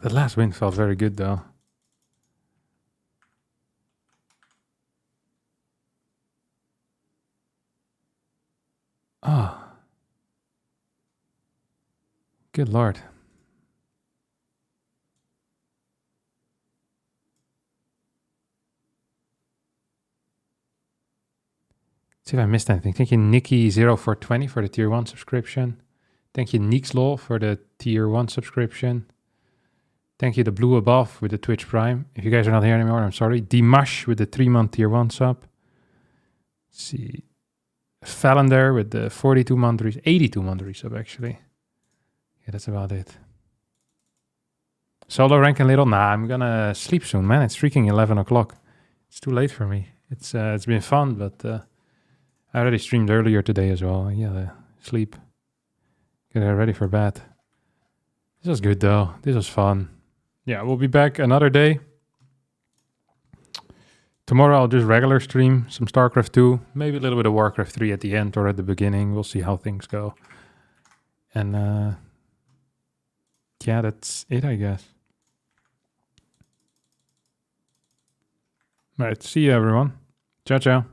The last win felt very good, though. Oh. Good lord. See if I missed anything. Thank you, Nikki0420 for the tier 1 subscription. Thank you, Nixlaw for the tier 1 subscription. Thank you, the Blue Above with the Twitch Prime. If you guys are not here anymore, I'm sorry. Dimash with the 3-month tier 1 sub. Let's see. Fallender with the 42-month, 82-month resub, actually. Yeah, that's about it. Solo ranking little? Nah, I'm gonna sleep soon, man. It's freaking 11 o'clock. It's too late for me. It's been fun, but I already streamed earlier today as well. Yeah, sleep. Get ready for bed. This was good, though. This was fun. Yeah, we'll be back another day. Tomorrow I'll just regular stream some StarCraft 2. Maybe a little bit of WarCraft 3 at the end or at the beginning. We'll see how things go. And yeah, that's it, I guess. All right, see you, everyone. Ciao, ciao.